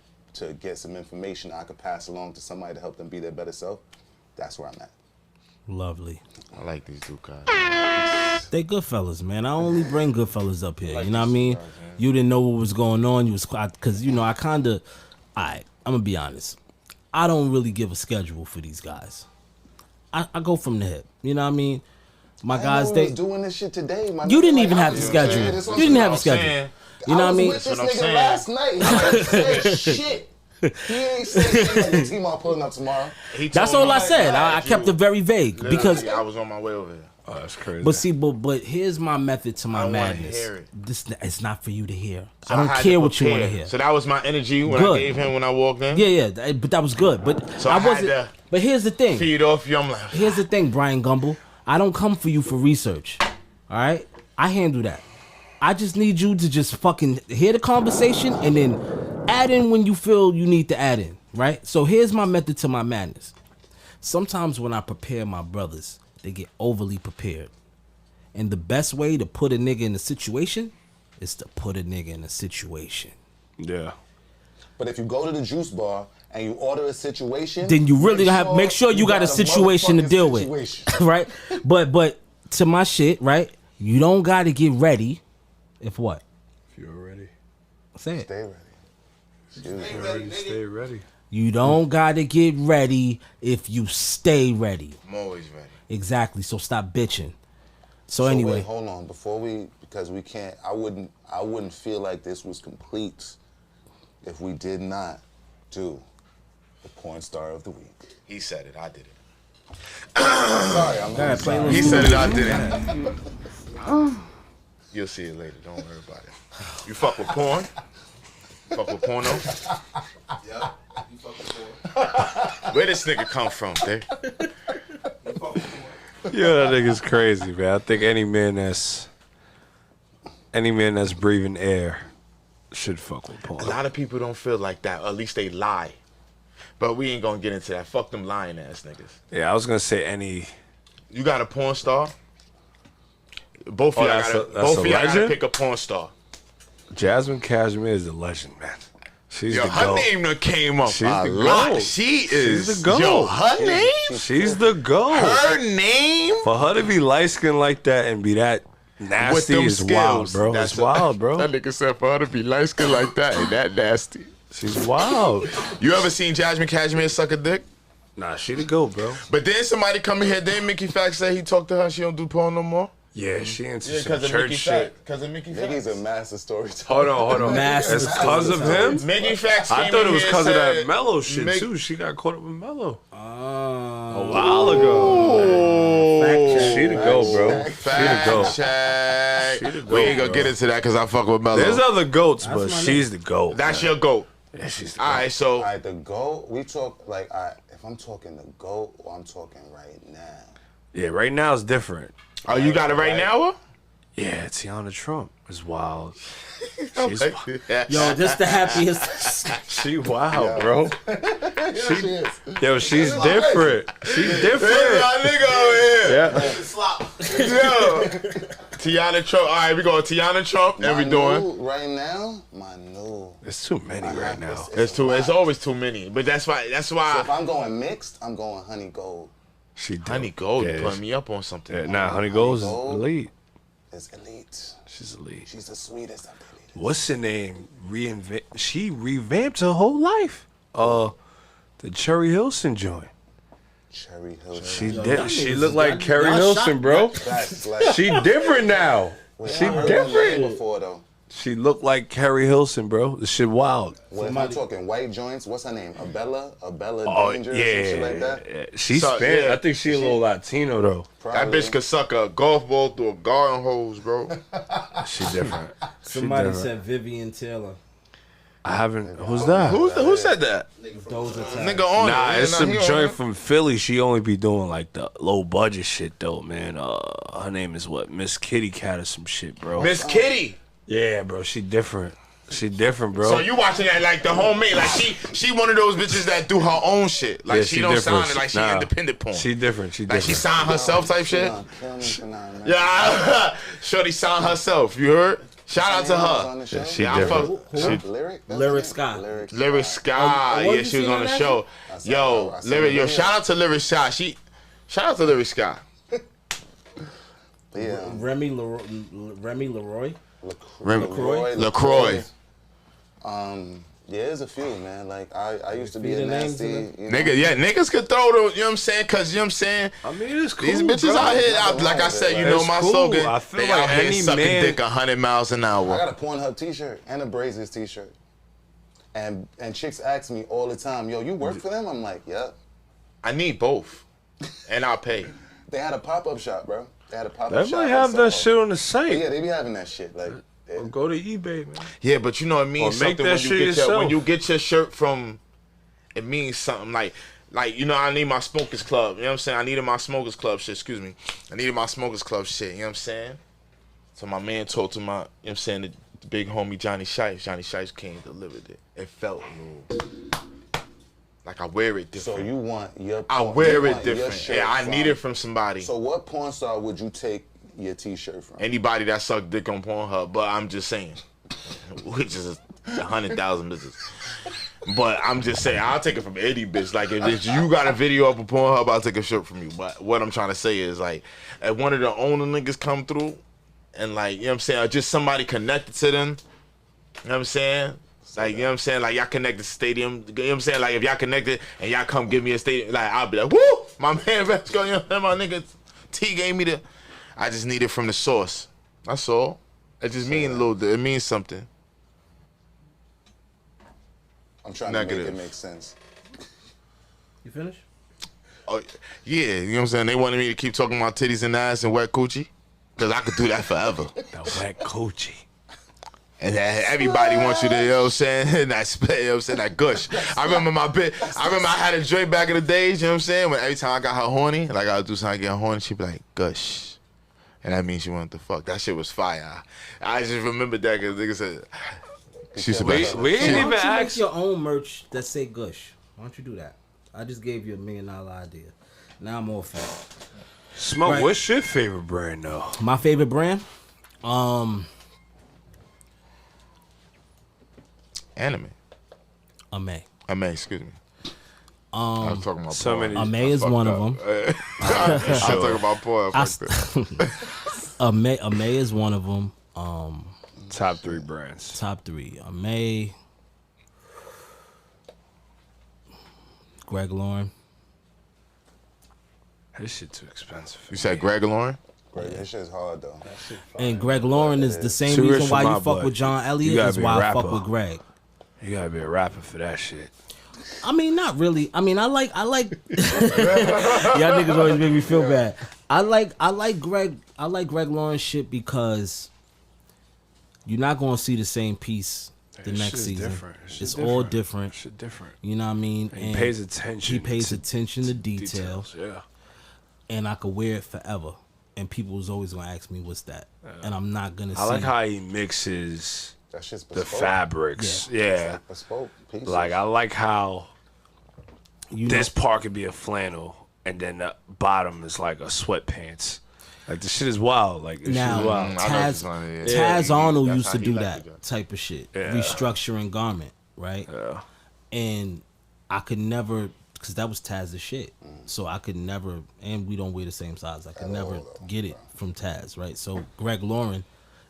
get some information I could pass along to somebody to help them be their better self, that's where I'm at. Lovely. I like these two guys. They good fellas, man. I only bring good fellas up here. You know what I mean? You didn't know what was going on. You was because you know I kind of. Alright, I'm gonna be honest. I don't really give a schedule for these guys. I go from the hip. You know what I mean? My guys, they was doing this shit today. You didn't even have the schedule. You didn't have a schedule. You know what I mean? I was with this nigga last night. He ain't say shit. He ain't say shit like the TMark pulling up tomorrow. That's all I said. I kept it very vague because I was on my way over here. Oh, that's crazy. But see, but here's my method to my madness. Hear it. This it's not for you to hear. So I don't care what you want to hear. So that was my energy when Good. I gave him when I walked in. Yeah, but that was good. But So I I had wasn't. to But here's the thing. feed off you. I'm like, Here's the thing, Brian Gumble. I don't come for you for research. All right? I handle that. I just need you to just fucking hear the conversation and then add in when you feel you need to add in, right? So here's my method to my madness. Sometimes when I prepare my brothers, they get overly prepared. And the best way to put a nigga in a situation is to put a nigga in a situation. Yeah. But if you go to the juice bar and you order a situation, Then you really make sure you got a situation to deal with, right? But to my shit, right? You don't got to get ready. If what? If you're ready. Say it. Stay ready. Stay ready. You don't got to get ready if you stay ready. I'm always ready. Exactly. So stop bitching. So Wait, anyway, hold on. Because we can't. I wouldn't feel like this was complete if we did not do the porn star of the week. He said it. I did it. Sorry, I'm sorry. He said it. I did it. You'll see it later. Don't worry about it. You fuck with porn? Fuck with porno? Yeah, you fuck with porn. Where this nigga come from, dude? Yeah, that nigga's crazy, man. I think any man that's breathing air should fuck with porn. A lot of people don't feel like that. Or at least they lie. But we ain't gonna get into that. Fuck them lying ass niggas. Yeah, I was gonna say any. You got a porn star? Both of y'all gotta pick a porn star. Jasmine Cashmere is a legend, man. She's Yo, the her GOAT. name done came up She's a the lot. GOAT. She is. She's the GOAT. Yo, her name? She's the GOAT. Her name? For her to be light skinned like that and be that nasty them is wild, skills. bro. That's It's wild, bro. That nigga said for her to be light skinned like that and that nasty. She's wild. You ever seen Jasmine Cashmere suck a dick? Nah, she the GOAT, bro. But then somebody come in here, then Mickey Fax say he talked to her, she don't do porn no more? Yeah, she into some church shit. Because of Mickey Mickey's a master storyteller. Hold on. Massive It's because of him? Mickey Fax I came thought it in was here because of and that said, Mellow shit, Mick- too. She got caught up with Mellow. Oh. A while ago. She the GOAT, bro. She the Fact GOAT. check. She the We GOAT, ain't gonna bro. get into that because I fuck with Mello. There's other GOATs, That's but my she's the GOAT. That's your GOAT. Yeah, she's the All GOAT. right, so All right, the GOAT, we talk, like, if I'm talking the GOAT, or I'm talking right now. Yeah, right now it's different. oh, you got it right now? Yeah, Tiana Trump is wild. Huh? She's Yo, this the happiest. she wild, bro. She is. Yo, she's different. She's Hey, different. my nigga over here. Yeah. Yo. Tiana Trump. All right, we going Tiana Trump. And we doing. Right now, my new. There's too many right now. It's always too many. But that's why. So if I'm going mixed, I'm going Honey Gold. She dope. Honey Gold Yeah, put me up on something. Yeah, nah, Honey Gold is Gold. elite. It's elite. She's elite. She's the sweetest of the elite. What's her name? She revamped her whole life. The Cherry Hilson joint. Cherry Hill. She Yo, did. y'all She niggas- looked like y'all- Carrie y'all Hilson, shot- bro. That's like. She different now. Wait, She I heard her name different. before though. She looked like Carrie Hilson, bro. This shit wild. Well, if I'm talking white joints, what's her name? Abella Oh Danger, yeah, or some shit like that. yeah. She's So, Spanish. yeah. I think she a little Latino though. That Probably. bitch could suck a golf ball through a garden hose, bro. She different. Somebody different. said Vivian Taylor. I haven't. Who's that? Who said that? Those are Nigga on Nah, it. it's Nah, some he on joint it. from Philly. She only be doing like the low budget shit though, man. Her name is what? Miss Kitty Cat or some shit, bro. Miss Kitty. Yeah, bro. She different. She different, bro. So you watching that like the homemade, like she one of those bitches that do her own shit. Like Yeah, she she don't different. sign it like she Nah. independent porn. She different. She Like different. she signed herself type shit. Man. Yeah, Shorty signed herself. You heard? Shout out to her. Yeah, she Yeah, I different. fuck. Lyric? Lyric Sky. Lyric Sky. what Yeah, you she was seen on the on that show. Yo, I seen Lyric. the Yo, video. shout out to Lyric Sky. Shout out to Lyric Sky. Yeah. Remy Leroy. LaCroix. Yeah, there's a few, man. Like I used to be Few a the names nasty. in You know? Nigga, yeah, niggas could throw the, you know what I'm saying? Cause you know what I'm saying? I mean, it's cool. These bitches bro. out here, Nothing like wrong I with said, it, you like, know it's my cool. slogan. I feel they like out here any sucking man- dick 100 miles an hour. I got a Pornhub T-shirt and a Brazers T-shirt, and chicks ask me all the time, "Yo, you work for them?" I'm like, "Yep." I need both, and I'll pay. They had a pop-up shop, bro. They had a pop-up They shop. might in have that Soho. shit on the But site. yeah, they be having that shit. Like, Or go to eBay, man. Yeah, but you know it means Or make something that when shit you get yourself. when you get your shirt from. It means something like you know I need my smokers club. You know what I'm saying? I needed my smokers club shit. Excuse me. I needed my smokers club shit. You know what I'm saying? So my man told to my, you know what I'm saying, the big homie Johnny Shice. Johnny Shice came and delivered it. It felt like I wear it different. so you want your? I porn- wear you it want your different. shirt Yeah, I from- need it from somebody. So what porn star would you take your T-shirt from? Anybody that suck dick on Pornhub, but I'm just saying, which is 100,000 bitches. But I'm just saying, I'll take it from any bitch. Like if you got a video up on Pornhub, I'll take a shirt from you. But what I'm trying to say is like, if one of the owner niggas come through, and like you know what I'm saying, or just somebody connected to them, you know what I'm saying. Like, you know what I'm saying? Like, y'all connected to stadium. You know what I'm saying? Like, if y'all connected and y'all come give me a stadium, like, I'll be like, woo! My man Fresco, you know what I'm saying? My nigga T gave me the... I just need it from the source. That's all. It just means a little... It means something. I'm trying Negative. to make it make sense. You finished? Oh, yeah, you know what I'm saying? They wanted me to keep talking about titties and ass and wet coochie. Because I could do that forever. The wet coochie. And that everybody wants you to, you know what I'm saying? That spit, you know what I'm saying? That gush. I remember I had a joint back in the days, you know what I'm saying? When every time I got her horny, like I would do something to get her horny, she'd be like, gush. And that means she wanted to fuck. That shit was fire. I just remembered that because nigga said, she's a We bitch. ain't Why even don't you make asked. your own merch that say Gush? Why don't you do that? I just gave you $1 million idea. Now I'm all for it. Smoke, Right. what's your favorite brand, though? My favorite brand? Anime. Ame. I mean, excuse me. I was talking about so porn. many- Ame is one of them. I was talking about porn. Fuck that. Ame is one of them. Top 3 brands. Top 3. Ame. Greg Lauren. This shit too expensive. You said Greg Lauren? Great, that shit's hard though. And Greg Lauren is the same Too rich reason for why my you fuck blood. with John You Elliott gotta is be a why I fuck rapper. with Greg. You gotta be a rapper for that shit. I mean, not really. I mean, I like y'all niggas always make me feel bad. I like Greg Lauren shit because you're not gonna see the same piece the This next shit's season. different. This It's shit all different. different. Shit different. You know what I mean? He pays attention. He pays to attention to detail, Yeah. and I could wear it forever. And people was always gonna ask me, "What's that?" And I'm not gonna. I like how he mixes That shit's the bespoke. fabrics. Yeah. Yeah. Bespoke pieces. Like I like how you know, this part could be a flannel and then the bottom is like a sweatpants. Like the shit is wild. Like this shit Now, is wild. I know what you're saying, yeah. Taz Yeah, Arnold that's used how to he do liked that to do. type of shit, Yeah. restructuring garment, right? Yeah. And I could never, because that was Taz's shit. So I could never, and we don't wear the same size. I could never get it from Taz, right? So Greg Lauren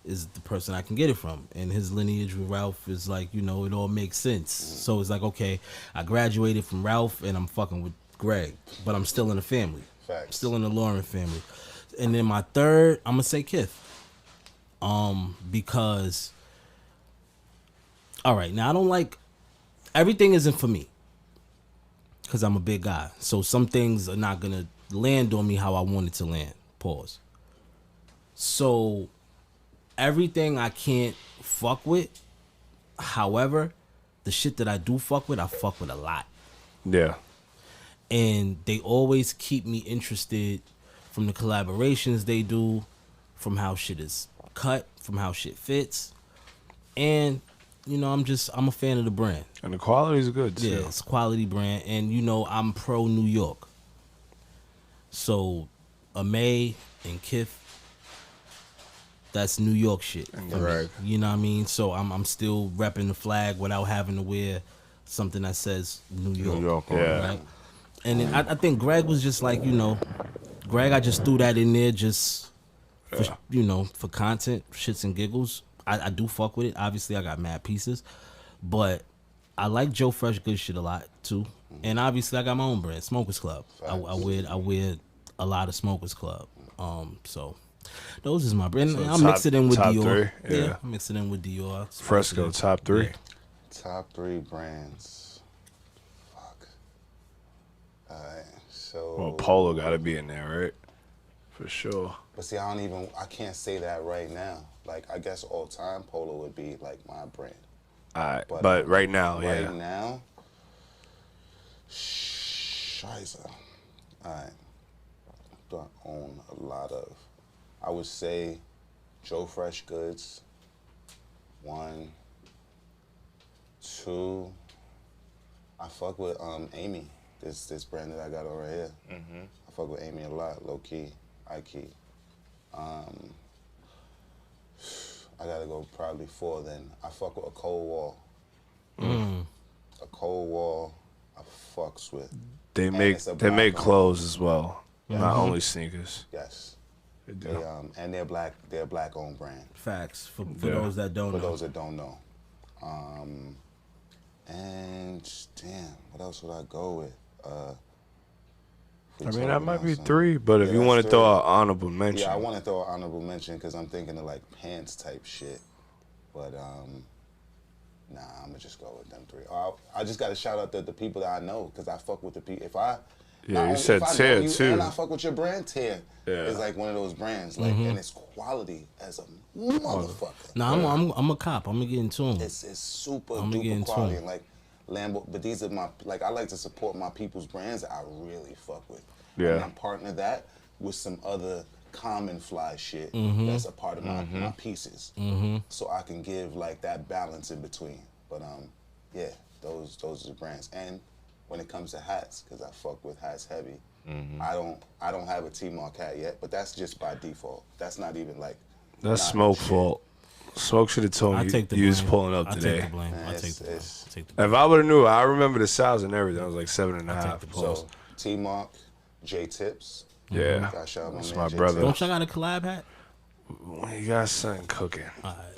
is the person I can get it from, and his lineage with Ralph is like, you know, it all makes sense. So it's like, okay, I graduated from Ralph, and I'm fucking with Greg, but I'm still in the family. Facts. Still in the Lauren family. And then my third, I'm gonna say Kith. Because all right, now I don't like everything isn't for me. Cause I'm a big guy. So some things are not gonna land on me how I want it to land. Pause. So everything I can't fuck with. However, the shit that I do fuck with, I fuck with a lot. Yeah. And they always keep me interested from the collaborations they do, from how shit is cut, from how shit fits. And I'm a fan of the brand. And the quality's good too. Yeah, it's a quality brand, and I'm pro New York. So, Amay and Kith, that's New York shit. for me. Right. You know what I mean? So I'm still repping the flag without having to wear something that says New York. New York, yeah. Right? And then I think Greg was just like, Greg, I just threw that in there just for, for content, shits and giggles. I do fuck with it. Obviously, I got mad pieces, but I like Joe Fresh good shit a lot too. And obviously, I got my own brand, Smokers Club. I wear a lot of Smokers Club. So those is my brand. So I'll mix it in with top Dior. three, yeah. I'll mix it in with Dior. Fresco, top 3. Yeah. Top 3 brands. Fuck. Alright, so. Well, Polo got to be in there, right? For sure. But see, I can't say that right now. Like, I guess all time Polo would be like my brand. All right, but right now, Right now, Shiza. Alright. Do I own a lot of? I would say Joe Fresh Goods. 1, 2. I fuck with Amy. This brand that I got over here. I fuck with Amy a lot, low key, high key. I gotta go probably 4 then. I fuck with a Cold Wall. A Cold Wall I fucks with. They And make it's a they black make one. clothes as well, not only sneakers. Yes. They do. They, and they're black owned brand. Facts for Yeah. those that don't For know. those that don't know. And damn, what else would I go with? I mean, that might be 3, but if you want to throw an honorable mention, Yeah, I want to throw an honorable mention because I'm thinking of like pants type shit. But nah, I'm gonna just go with them 3. I just gotta shout out the people that I know because I fuck with the people. If I Yeah, you only said if I know Tear, you too. and I fuck with your brand, Tear Yeah. is like one of those brands, like, and it's quality as a motherfucker. Nah, I'm a cop. I'm gonna get into them. It's super I'ma get duper into quality. it. And like Lambo, but these are my, like, I like to support my people's brands that I really fuck with. Yeah. And then partner that with some other common fly shit that's a part of my pieces. So I can give like that balance in between. But yeah, those are the brands. And when it comes to hats, because I fuck with hats heavy, I don't have a TMark hat yet, but that's just by default. That's not even like that's not Smoke shit. fault. Smoke should have told I me take the you was blame. pulling up I today. take the blame. I It's- take the blame. it's- I take the blame. If I would have knew, I remember the size and everything. I was like 7.5. the So So TMark, J Tips. yeah, Gotta shout out that's man my J brother. Don't y'all got a collab hat? You got something cooking.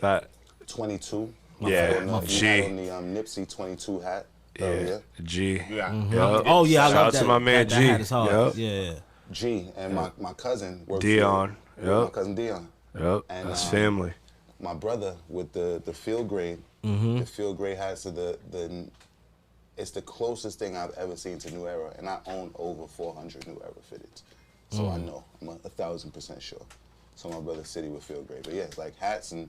That 22. Yeah, You G. had on the Nipsey 22 hat yeah, earlier. G. Yeah. Yup. Oh yeah, I Shout love out that. to my man that G. hat is hard. Yup. Yeah. G and my cousin works Dion. with my Yup. cousin Dion. Yep, And, that's family. My brother with the field grade. The field grade hats are it's the closest thing I've ever seen to New Era, and I own over 400 New Era fitteds. So I know, I'm 1,000% sure. So my brother City with field grade. But yeah, like hats and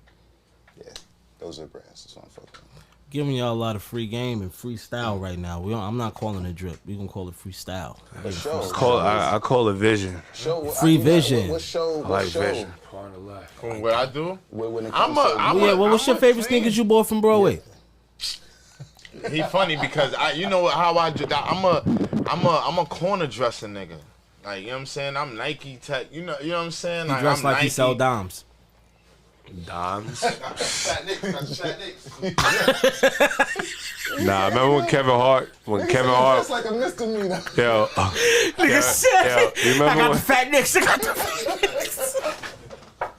yeah, those are brands. That's what I'm fucking with. Giving y'all a lot of free game and freestyle right now. I'm not calling it drip. We gonna call it freestyle. But show. I call it vision. Show, Free vision. What show? I What like show? vision. What I do? When it I'm comes a- to I'm Yeah, what's your favorite clean. sneakers you bought from Broadway? He funny because you know how I do. I'm a corner dressing nigga. Like, you know what I'm saying? I'm Nike tech. You know what I'm saying? He dressed I'm like Nike. he sell dimes. Dimes. Fat Nicks, Fat Nicks. Nah, remember when Kevin Hart? That's like a misdemeanor. Yo, Nigga said, yo, you remember when? fat nicks. I got the fat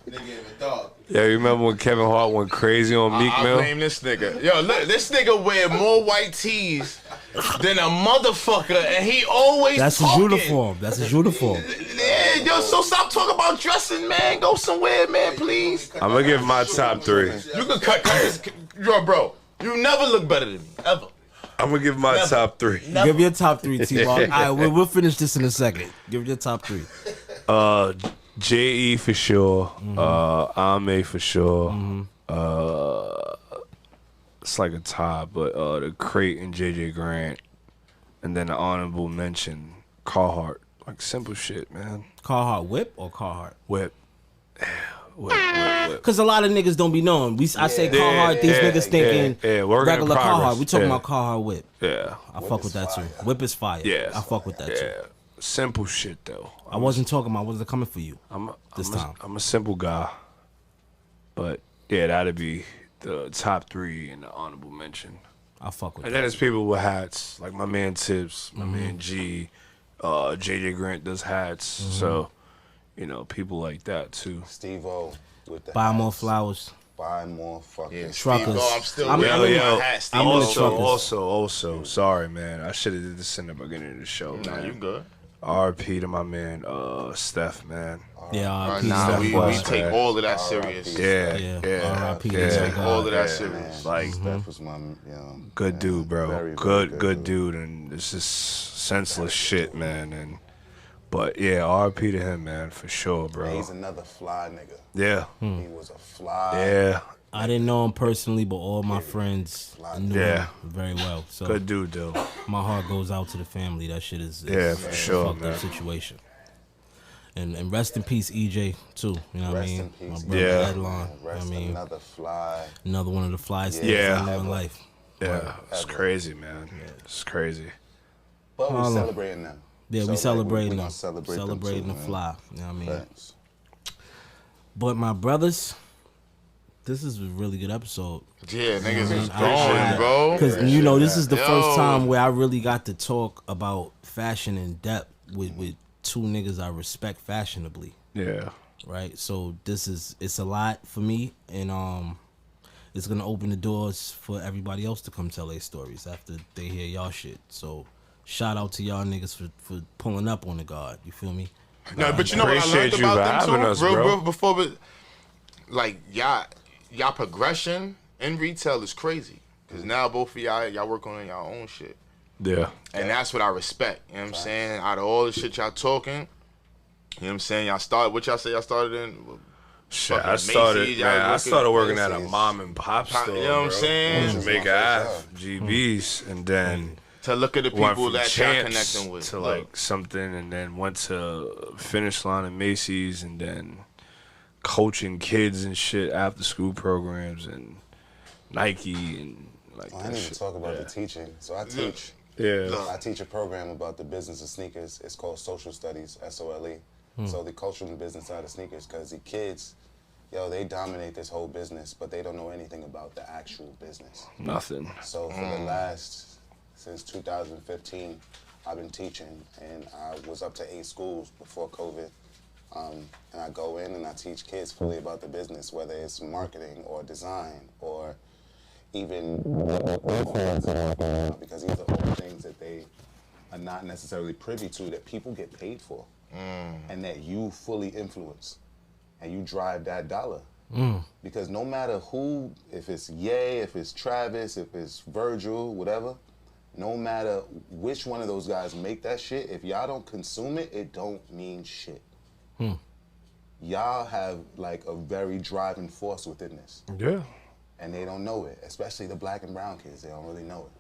Nigga gave a dog. Yeah, you remember when Kevin Hart went crazy on Meek I Mill? blame this nigga. Yo, look, this nigga wear more white tees than a motherfucker, and he always That's his talking. uniform. That's his uniform. Yeah, yo, so stop talking about dressing, man. Go somewhere, man, please. I'm gonna give my top 3. You can cut this. Yo, bro, you never look better than me, ever. I'm gonna give my top 3. Give your top 3, T-Mark. All right, we'll finish this in a second. Give your top 3. J.E. for sure. Ame for sure. It's like a tie, but the Crate and J.J. Grant, and then the honorable mention Carhartt. Like simple shit, man. Carhartt whip or Carhartt? Whip. Because a lot of niggas don't be knowing. I say Carhartt, these niggas thinking work in regular progress. Carhartt. We talking about Carhartt whip. Yeah. I fuck with that too. Whip is fire. Yeah. I fuck with that too. Yeah. Simple shit though. I wasn't coming for you this time. I'm a simple guy. But yeah, that'd be the top 3 in the honorable mention. I fuck with And that. then there's people with hats, like my man Tips, my man G, JJ Grant does hats. So, you know, people like that too. Steve-O with the Buy more hats. flowers. Buy more fucking Truckers. I'm still I'm- with I'm my in- hat, Steve. I'm in the truckers. Also, sorry, man. I should have did this in the beginning of the show, Nah, man. you good. RP to my man, Steph, man. Yeah, RP. Nah, we Steph take man. all of that serious. Yeah. RIP. Yeah. Take all of that Man, serious. Like, Steph was my, good dude, bro. very, very good dude, and it's just senseless shit, man. But yeah, RP to him, man, for sure, bro. He's another fly nigga. Yeah, He was a fly. yeah, I didn't know him personally, but all my friends knew Yeah. him very well. So good dude, though. my heart goes out to the family. That shit is Yeah, for a sure, fucked up man. situation. And rest in peace, EJ too. You know what I Rest mean? in peace, My brother Yeah. Edlon. You know what I Rest mean, another fly. another one of the flies Yeah. I know in life. Yeah, it's crazy, man. It's crazy. But we're Harlem. celebrating them. Yeah, So, we like, celebrating we them. gonna celebrate them Celebrating too, the man. fly. You know what I mean? Thanks. But my brothers, this is a really good episode. Yeah, niggas is I- going, bro. Because you know, this is the Yo. first time where I really got to talk about fashion in depth with 2 niggas I respect fashionably. Yeah, Right, so it's a lot for me, and it's gonna open the doors for everybody else to come tell their stories after they hear y'all shit. So shout out to y'all niggas for pulling up on the guard. You feel me? No, but you know what I Appreciate learned you about for them having too? us, real, bro. real before, but like y'all progression in retail is crazy. Cause now both of y'all work on y'all own shit, yeah, and that's what I respect. You know what I'm saying? Out of all the shit y'all talking, you know what I'm saying? Y'all started. What y'all say? Y'all started in. shit. Fucking I started, Macy's, y'all man. I working started working at a Macy's. mom and pop store. You know what I'm bro. saying? On Jamaica my Ave, first GB's, and then. To look at the Went people from that y'all Champs connecting with. to Look. like something, and then went to Finish Line and Macy's, and then coaching kids and shit, after school programs and Nike and like Oh, I that didn't even shit. talk about the teaching. So I teach. Yeah, I teach a program about the business of sneakers. It's called Social Studies, SOLE. So the cultural and business side of sneakers, because the kids, they dominate this whole business, but they don't know anything about the actual business. nothing. So for the since 2015, I've been teaching, and I was up to 8 schools before COVID. And I go in and I teach kids fully about the business, whether it's marketing or design or even influencer marketing, because these are all things that they are not necessarily privy to, that people get paid for, and that you fully influence, and you drive that dollar. Because no matter who, if it's Ye, if it's Travis, if it's Virgil, whatever, no matter which one of those guys make that shit, if y'all don't consume it, it don't mean shit. Y'all have like a very driving force within this. Yeah, And they don't know it, especially the black and brown kids. They don't really know it.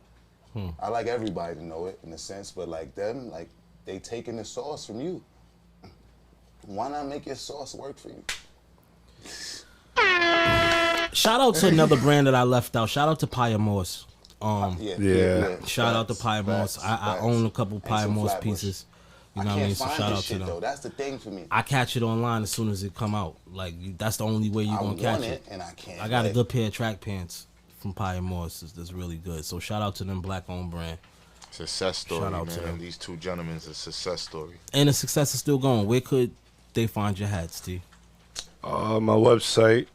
I like everybody to know it in a sense, but like them, like they taking the sauce from you. Why not make your sauce work for you? Shout out to another brand that I left out. Shout out to Paya Morse. Yeah. Shout out to Paya Morse. I own a couple Paya Morse pieces. You know what I mean? So Find shout this out to shit, them. though. That's the thing for me. I catch it online as soon as it come out. Like that's the only way you I gonna want catch it, it. and I can't. I got a like, good pair of track pants from Paya Morse that's really good. So shout out to them black-owned brand. Success story, Shout out to man. them. These 2 gentlemen is a success story. And the success is still going. Where could they find your hats, T? my website.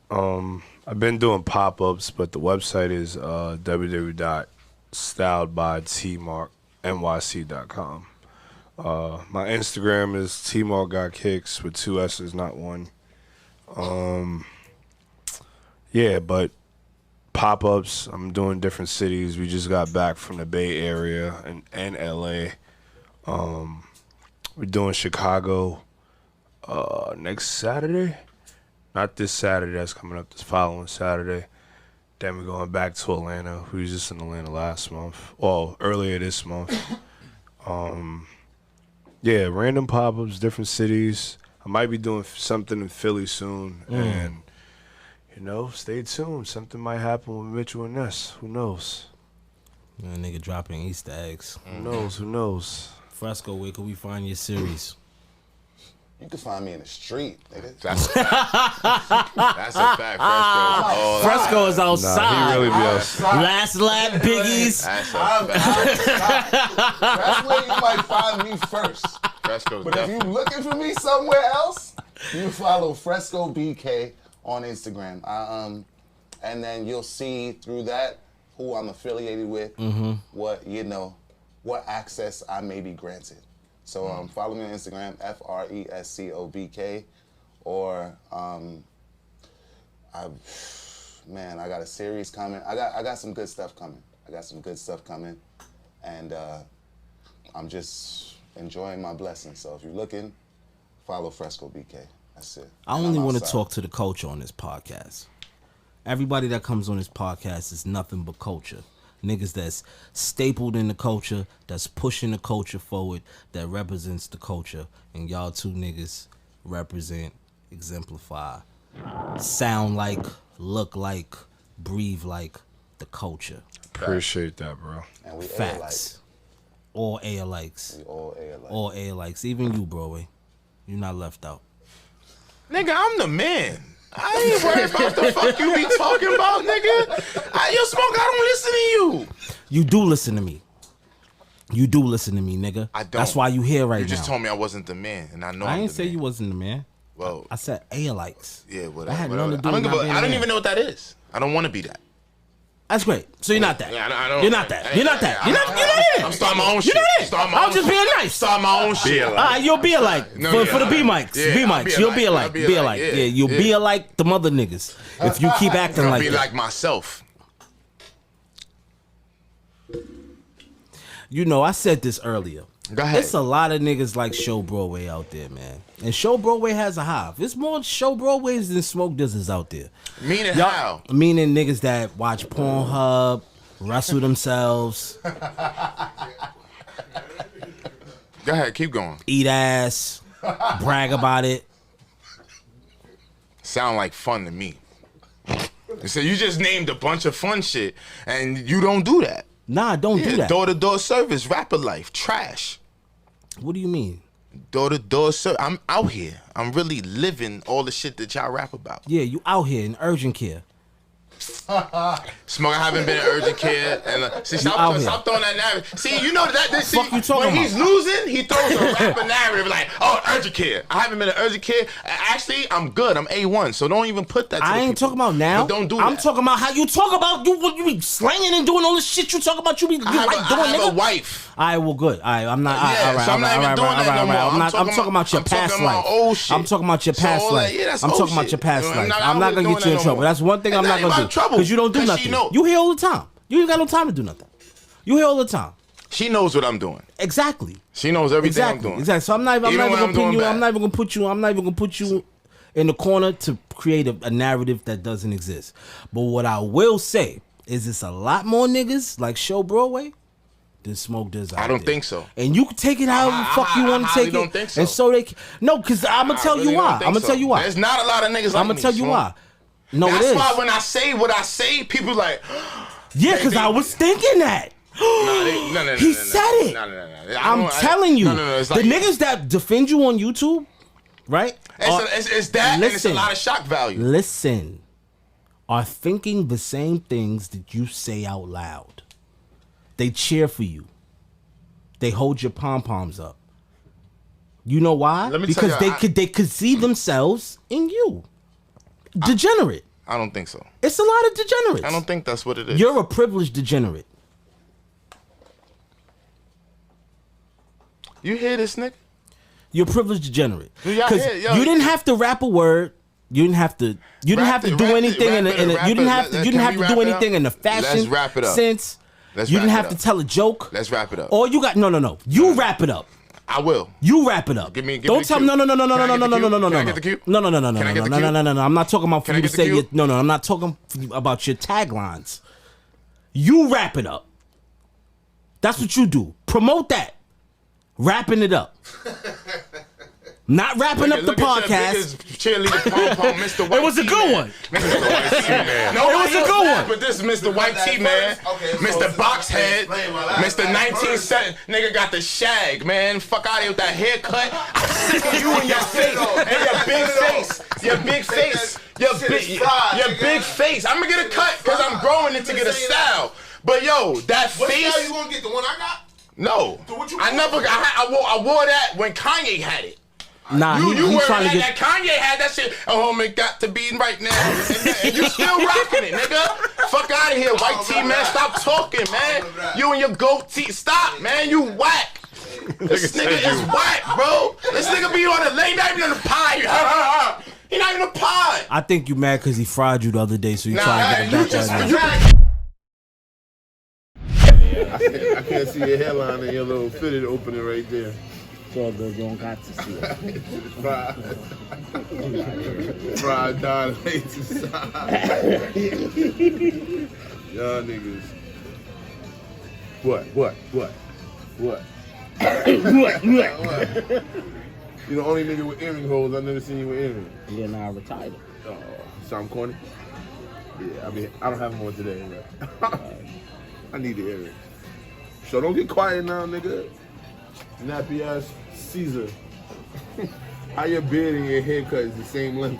I've been doing pop-ups, but the website is www.styledbytmarknyc.com. My Instagram is TMark with 2 S's, not 1. Yeah, but pop-ups, I'm doing different cities. We just got back from the Bay Area and LA. We're doing Chicago next Saturday. Not this Saturday, that's coming up, this following Saturday. Then we're going back to Atlanta. We was just in Atlanta last month. Well, earlier this month. Yeah, random pop-ups, different cities. I might be doing something in Philly soon, and stay tuned. Something might happen with Mitchell and Ness. Who knows? Yeah, nigga dropping Easter eggs. Who knows? Who knows? Fresco, where can we find your series? You can find me in the street, nigga. That's a fact. That's a fact. Fresco. Fresco is outside. He really be outside. Last lap biggies. That's a fact. That's where you might find me first. Fresco's But if you looking for me somewhere else, you follow Fresco BK on Instagram. And then you'll see through that who I'm affiliated with, what access I may be granted. So follow me on Instagram, FRESCOBK, or I got a series coming. I got some good stuff coming. And I'm just enjoying my blessings. So if you're looking, follow Fresco BK. That's it. I And only I'm want to outside. talk to the culture on this podcast. Everybody that comes on this podcast is nothing but culture. Niggas that's stapled in the culture, that's pushing the culture forward, that represents the culture. And y'all two niggas represent, exemplify, sound like, look like, breathe like the culture. Appreciate that, bro. And we Facts. All A-alikes. We all A-alike. All A-alikes. Even you, Broadway. You're not left out. Nigga, I'm the man. I ain't worried about the fuck you be talking about, nigga. Yo, Smoke, I don't listen to you. You do listen to me. You do listen to me, nigga. I don't. That's why you here right You now. just told me I wasn't the man, and I know I I'm didn't the say man. you wasn't the man. Well, I said A-alikes. yeah, whatever. That had whatever. nothing to do I don't with give not a, being I a don't man. even know what that is. I don't want to be that. That's great. So you're not that. Yeah, I don't. You're not that. You're not that. You're not it. I'm starting my own shit. You're not it. Starting my I'm own just shit. being nice. Starting my own shit. All right, you'll be alike. No, For the yeah, B-mics. yeah, B-mics. I'll You'll be alike. alike. Be alike. Yeah, you'll be alike the mother niggas. If you keep acting I'll like be that. like myself. You know, I said this earlier. Go ahead. It's a lot of niggas like Show Broadway out there, man. And Show Broadway has a hive. It's more Show Broadways than Smoke Dizzes out there. Meaning Y'all- how? Meaning niggas that watch Pornhub, wrestle themselves, Go ahead, keep going. eat ass, brag about it. Sound like fun to me. So you just named a bunch of fun shit, and you don't do that. Nah, don't do that. Door-to-door service, rapper life, trash. What do you mean? Door-to-door service. I'm out here. I'm really living all the shit that y'all rap about. Yeah, you out here in urgent care. Smoke, I haven't been in urgent care. And see, out stop here. throwing that narrative. See, you know that. See, Fuck you talking when about? he's losing, he throws a rapper narrative like, oh, urgent care. I haven't been in urgent care. Actually, I'm good. I'm A1. So don't even put that to I the ain't people. talking about now. But don't do I'm that. talking about how you talk about you be slanging and doing all this shit you talk about. You I have nigga. a wife. All right, well, good. All right, I'm not. Yeah, all right, so I'm not even doing that no more. I'm talking about your I'm past talking about life. old shit. I'm talking about your So past all that- life. yeah, that's I'm old talking about shit. your past I'm life. not- I'm not I gonna wasn't get you in doing that trouble. no That's one thing more. I'm not It's gonna not do. about trouble, Because you don't do 'cause nothing. she know. You here all the time. You ain't got no time to do nothing. You here all the time. She knows what I'm doing. Exactly. She knows everything Exactly. I'm doing. Exactly. So I'm not even Even when gonna I'm put doing you. bad. I'm not even gonna put you in the corner to create a narrative that doesn't exist. But what I will say is, it's a lot more niggas like Show Broadway than Smoke does. I don't think so. And you can take it however the fuck you want to highly take don't it. think so. And so they no, because I'm gonna tell you why. I'm gonna tell you why. There's not a lot of niggas like I'm gonna me, tell you Smoke. why. No, That's it is. why when I say what I say, people like, Yeah, because I was thinking that. no. He said it. No. I'm telling you, No. It's like, the niggas that defend you on YouTube, right? It's that, and it's a Listen. lot of shock value. Listen, are thinking the same things that you say out loud. They cheer for you. They hold your pom-poms up. You know why? Let me tell Because you, they could see themselves in you. Degenerate. I don't think so. It's a lot of degenerates. I don't think that's what it is. You're a privileged degenerate. You hear this, nigga? You're a privileged degenerate. Do y'all Because hear- yo, you didn't have to rap a word. You didn't have to. You didn't have to do anything in the. You didn't have to. You didn't have to do anything in the fashion Let's wrap it up. sense. Let's You wrap didn't it have up. to tell a joke. Let's wrap it up. Or you got no. You wrap it up. I will. You wrap it up. Give me Don't the tell cue. me no. Can I get the cue? Can I No. get the cue? No. Can I get the cue? No. I'm not talking about for Can I you to get the say cue? your no. I'm not talking about your taglines. You wrap it up. That's what you do. Promote that. Wrapping it up. Not wrapping up the podcast. Cheerleader pom-pom, Mr. White It was a good one. Mr. White Tee Man. No, it was a good one. But this is Mr. White Tee Man. Okay, Mr. Boxhead. Mr. 1970. Nigga got the shag, man. Fuck out of here with that haircut. I'm sick of you and your face. And your big face. Your big face. Your big face. I'm gonna get a cut because I'm growing it to get a style. But yo, that face. What style you gonna get? The one I got? No. So what you I never got. I wore that when Kanye had it. Nah, You he wearing trying to that get. Kanye had that shit. Oh, homie, got to be right now. And you still rocking it, nigga. Fuck out of here, White Tee Man. Stop talking, man. You and your goatee. Stop, man. You whack. This nigga is whack, bro. This nigga be on the lane, not even on the pie. He not even a pod. I think you mad because he fried you the other day, so you trying to you get it back. just. I can't see your hairline and your little fitted opening right there. It's all good. You don't got to see it. Fried dog laid to side. Y'all niggas. What? You the only nigga with earring holes. I've never seen you with earrings. Yeah, nah, I retired. Oh, so I'm corny? Yeah, I mean, I don't have them on today. But I need the earrings. So don't get quiet now, nigga. Nappy ass Caesar. How your beard and your haircut is the same length?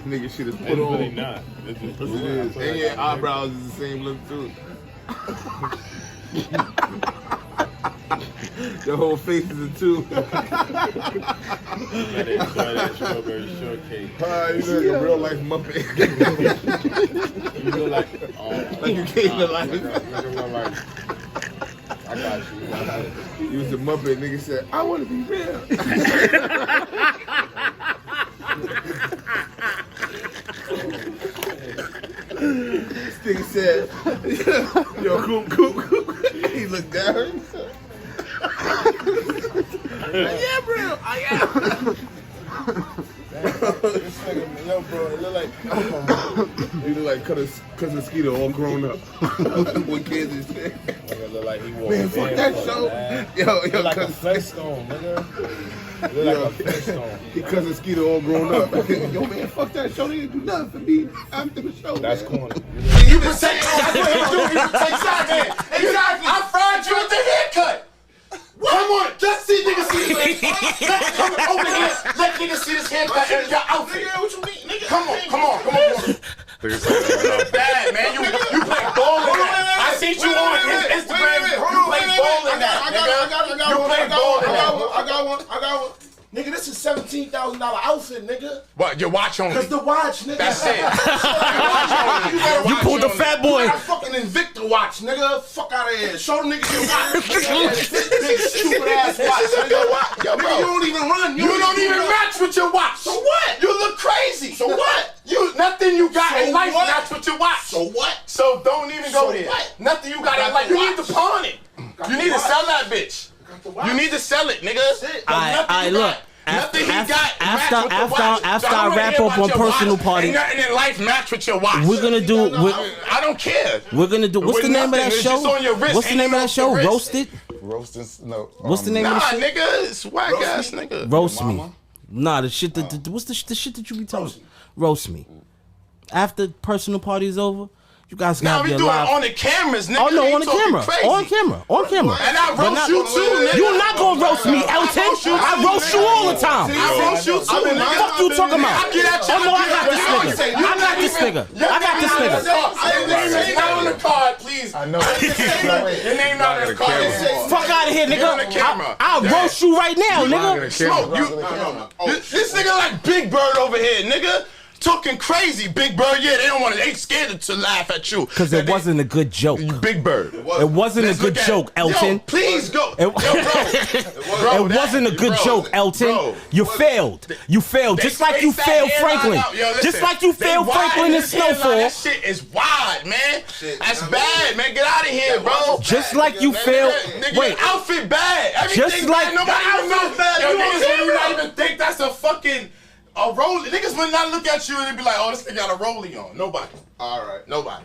Nigga shit is put on. Really not. It's just Yes, it is. And your eyebrows is the same length too. Your whole face is a two. that strawberry shortcake. You look like a real life Muppet. You look like, Like you came to life. I got you. You was a Muppet, nigga said, I want to be real. This nigga said, yo, coop. He looked down. Yeah, bro, I am. Yo, bro, it look like you look like Cousin Skeeter all grown up with kids and shit. Look like he wore Man, fuck that show. Yo, like a Cousin Flintstone, nigga. Look like a Flintstone. He Cousin Skeeter all grown up. Yo, man, fuck that show. They didn't do nothing for me after the show. That's man. corny. You protect. That's what he do. You protect. Exactly. I fried you with the haircut. Come on, let's see niggas see this. Come over here. Let niggas see this haircut and your outfit. Nigga, what you mean? Nigga, Come on. You look bad, man. You play ball in that. I see you on his Instagram. You play ball in that, nigga. You play ball in that. I got one. Nigga, this is $17,000 outfit, nigga. What? Your watch only. Cause the watch, nigga. That's it. You pulled the fat boy. You got a fucking Invicta watch, nigga. Fuck out of here. Show them niggas your watch. Big stupid ass watch, nigga. Yo, bro. Nigga, you don't even run. You don't even match with your watch. So what? You look crazy. So what? Nothing you got in life match with your watch. So what? So don't even go there. what? Nothing you got in life. You need to pawn it. You need to sell that bitch. You need to sell it, nigga. I look. Nothing he got After match with the watch. I So I wanna wrap hear up about on your personal watch. party, Ain't nothing in life match with your watch. we're gonna do. I don't care. We're gonna do. What's With the name of that nothing, it's just on your show? wrist, What's the ain't name of even that show? off the wrist. Roasted. Roasting, no. What's the name Nah, of the show? nigga, it's whack ass nigga. Roast me. Nah, the shit that what's the shit that you be telling? Roast me. After personal party is over, you guys Nah, gotta we be do it alive. on the cameras, nigga. Oh no, You on the talking camera. crazy. On camera. And I But roast not- you too, nigga. You're not gonna roast me, Elton. I roast you all the time. I roast you too, nigga. Fuck you talking about? I get at you. Oh no, I got this nigga. I got this nigga. It's not on the card, please. I know. Your name not on the card. Fuck out of here, Get on the nigga. camera. I'll roast you right now, nigga. Smoke, this nigga like Big Bird over here, nigga. Talking crazy, Big Bird. Yeah, they don't want to. They scared to laugh at you Because it wasn't a good joke. Big Bird. It wasn't a Let's good look at- joke, Elton. Yo, please go. It- Bro, It wasn't a good joke, Elton. bro. You failed. You failed. They Just like you spaced that failed hairline Franklin. out. Yo, listen, Just like you they failed wide Franklin in this hairline. Snowfall. That shit is wide, man. That's bad, man. Get out of here, bro. Just like you failed. Nigga, Wait. your outfit bad. Everything Just like- bad. Nobody even know. bad. Yo, You niggas on would camera. not even think that's a fucking a roll. Niggas would not look at you and be like, oh, this nigga got a rollie on. Nobody. All right. Nobody.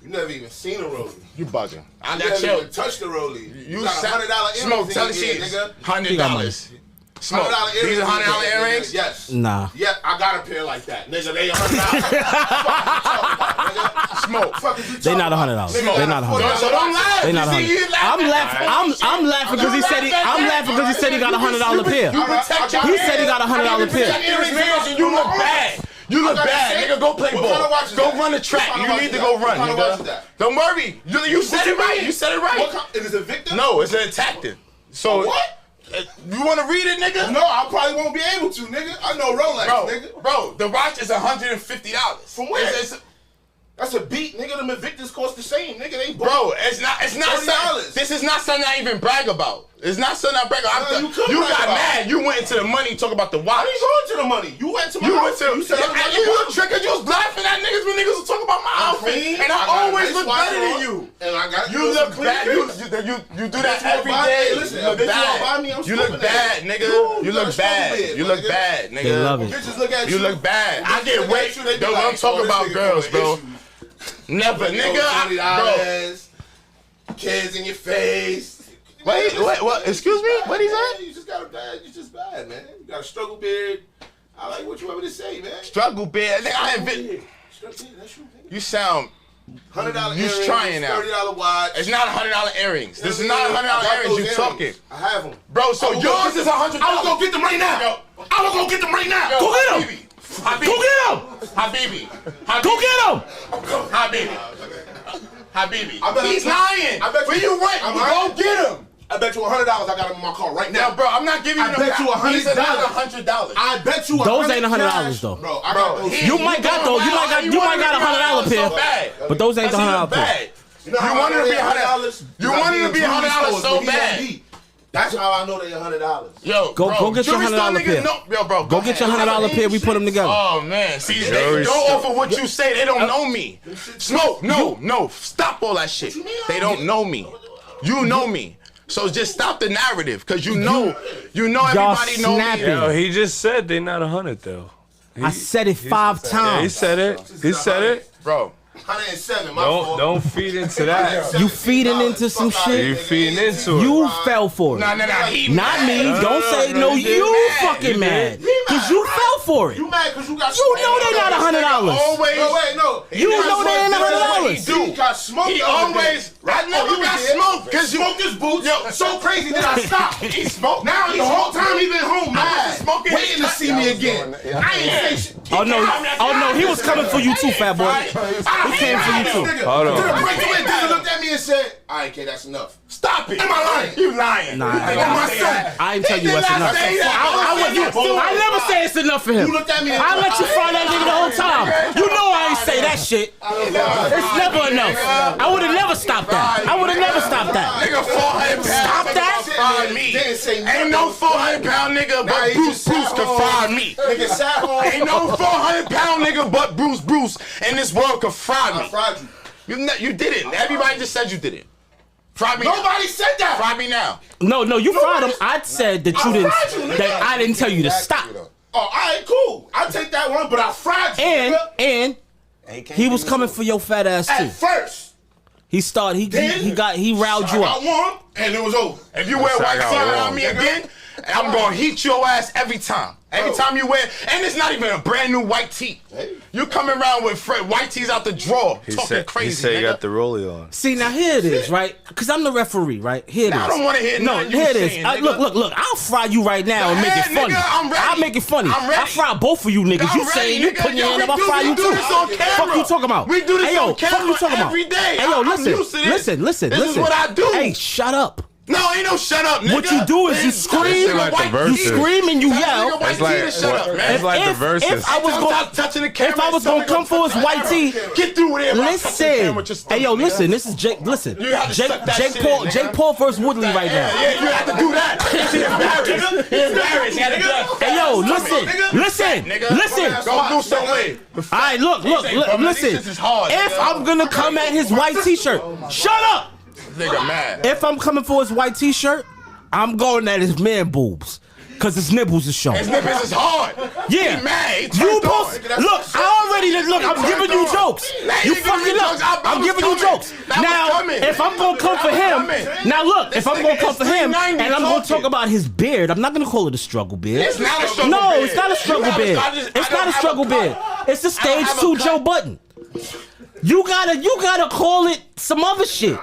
You never even seen a rollie. You bugging. I got you. Even touched the rollie. You got $100 Smoke, tell the shit, nigga. $100. Smoke. These are $100 earrings? Yes. Nah. Yeah, I got a pair like that. Nigga, they $100. Smoke. They not $100. They not $100. So don't laugh. They not $100. I'm laughing because he said he got $100 pair. He said he got $100 pair. You look bad. You look bad, nigga. Go play ball. Go run the track. You need to go run, nigga. Don't worry. You said it right. You said it right. Is it Victor? No, it's an tactic. So what? You want to read it, nigga? No, I probably won't be able to, nigga. I know Rolex, nigga. Bro, the watch is $150. From where? That's a beat, nigga. Them Invictus cost the same, nigga. They bro, it's not $30. This is not something I even brag about. It's not something I brag about. You got mad. You went into the money talk about the watch. I didn't go into the money. You went to my outfit. You said you look tricky. You was laughing at niggas when niggas was talking about my outfit. And I always look better than you. And I got you look bad. You do that every day. Listen, you look bad. You look bad, nigga. You look bad. You look bad, nigga. They love it. Bitches look at you. You look bad. I get weight. Don't talk about girls, bro. Never, nigga. Bro. Kids in your face. Wait, what? Excuse me? What he said? You just got a bad. You just bad, man. You got a struggle beard. I like what you want me to say, man. Struggle beard. Nigga, you sound. $100 you earrings. Trying now. $30 watch. It's not $100 earrings. This is not $100 earrings. You talking? I have them, bro. So yours is $100. I was gonna get them right now. I was gonna get them right now. Go get them. Go get him! Habibi. Go get him! Habibi. He's lying. Where you went? Go get him. I bet you $100 I got him in my car right now. Now, bro, I'm not giving you I bet you $100. He's $100. I bet you $100. Those ain't $100 though. Bro, I got those. You might got $100 pair. But those ain't the $100 pair. You wanted to be $100. You wanted to be $100 so bad. That's how I know they $100. Yo, go get your $100 pair. Yo, bro, go get your $100 pair. We put them together. Oh man, see, they don't offer what you say. They don't know me. Smoke, no, stop all that shit. They don't know me. You know me. So just stop the narrative, cause you know everybody know me. Yo, he just said they not 100 though. I said it 5 times. Yeah, he said it. He said it, bro. 107, my fault. Don't feed into that. You feeding into some shit. You feeding into it. You fell for it. Nah, Not me. Don't say no. You fucking mad. Cause you fell for it. You mad cause you got. You know they not $100. Always. No, wait, no. You know they ain't $100. He got smoked. He always. I never got smoked cause you smoked his boots. Yo, so crazy that I stopped. He smoked. Now the whole time he been home, mad, smoking, waiting to see me again. I ain't say shit. Oh no, he was coming for you too, fat boy. He came for you too. Hold on. He looked at me and said, "All right, kid, that's enough." Stop it. Am I lying? You lying. Nah, I ain't tell you what's enough. I never say it's enough for him. You looked at me and I let you find that nigga the whole time. You know I ain't say that shit. It's never enough. I would have never stopped that. Nigga, 400 pounds. Stop that. Find me. Ain't no 400-pound nigga but Bruce can find me. Nigga sat home. Ain't no 400-pound nigga but Bruce in this world can fry me. I fried you. You didn't. Everybody just said you didn't. Fry me. Nobody said that. Fry me now. No, you fried him. I said that you didn't. That I didn't tell you to stop. Oh, all right, cool. I take that one, but I fried you. And he was coming for your fat ass at too. first. He riled you I up. got one, and it was over. If you wear white fur on me again, I'm gonna heat your ass every time. Every time you wear, and it's not even a brand new white tee. You coming around with white tees out the drawer, talking crazy. He said you got the rollie on. See, now here it is, right? Because I'm the referee, right? Here it is. I don't want to hear nothing here it is. saying, Look. I'll fry you right now and make it funny. Nigga, I'm ready. I'll make it funny. I'm ready. I'll fry both of you niggas. You saying you putting your hand up, I'll fry you too. Fuck you talking about? We do this on camera fuck you talking about? every day. Hey, yo, I'm used to this. listen. This is what I do. Hey, shut up. No, ain't no shut up, nigga. What you do is you scream, you scream and you yell. It's like the verses. If I was gonna come for his white tee, get through there. Listen, hey yo, listen. This is Jake. Listen, Jake Paul versus Woodley right now. Yeah, you have to do that. He's embarrassed. Hey yo, listen. Go do something. All right, look. Listen. If I'm gonna come at his white t-shirt, shut up. Nigga mad. If I'm coming for his white t-shirt, I'm going at his man boobs. Cause his nipples is showing. His nipples is hard. Yeah. He mad. He You turned both on. look. I already look. I'm giving you jokes. You fucking up. I'm giving you jokes. Now, if I'm gonna come for him, now look. If I'm gonna come for him, and I'm gonna talk about his beard, I'm not gonna call it a struggle beard. It's not a struggle No, beard. it's not a struggle beard. It's not a struggle beard. It's the stage 2 Joe Budden. You gotta call it some other shit.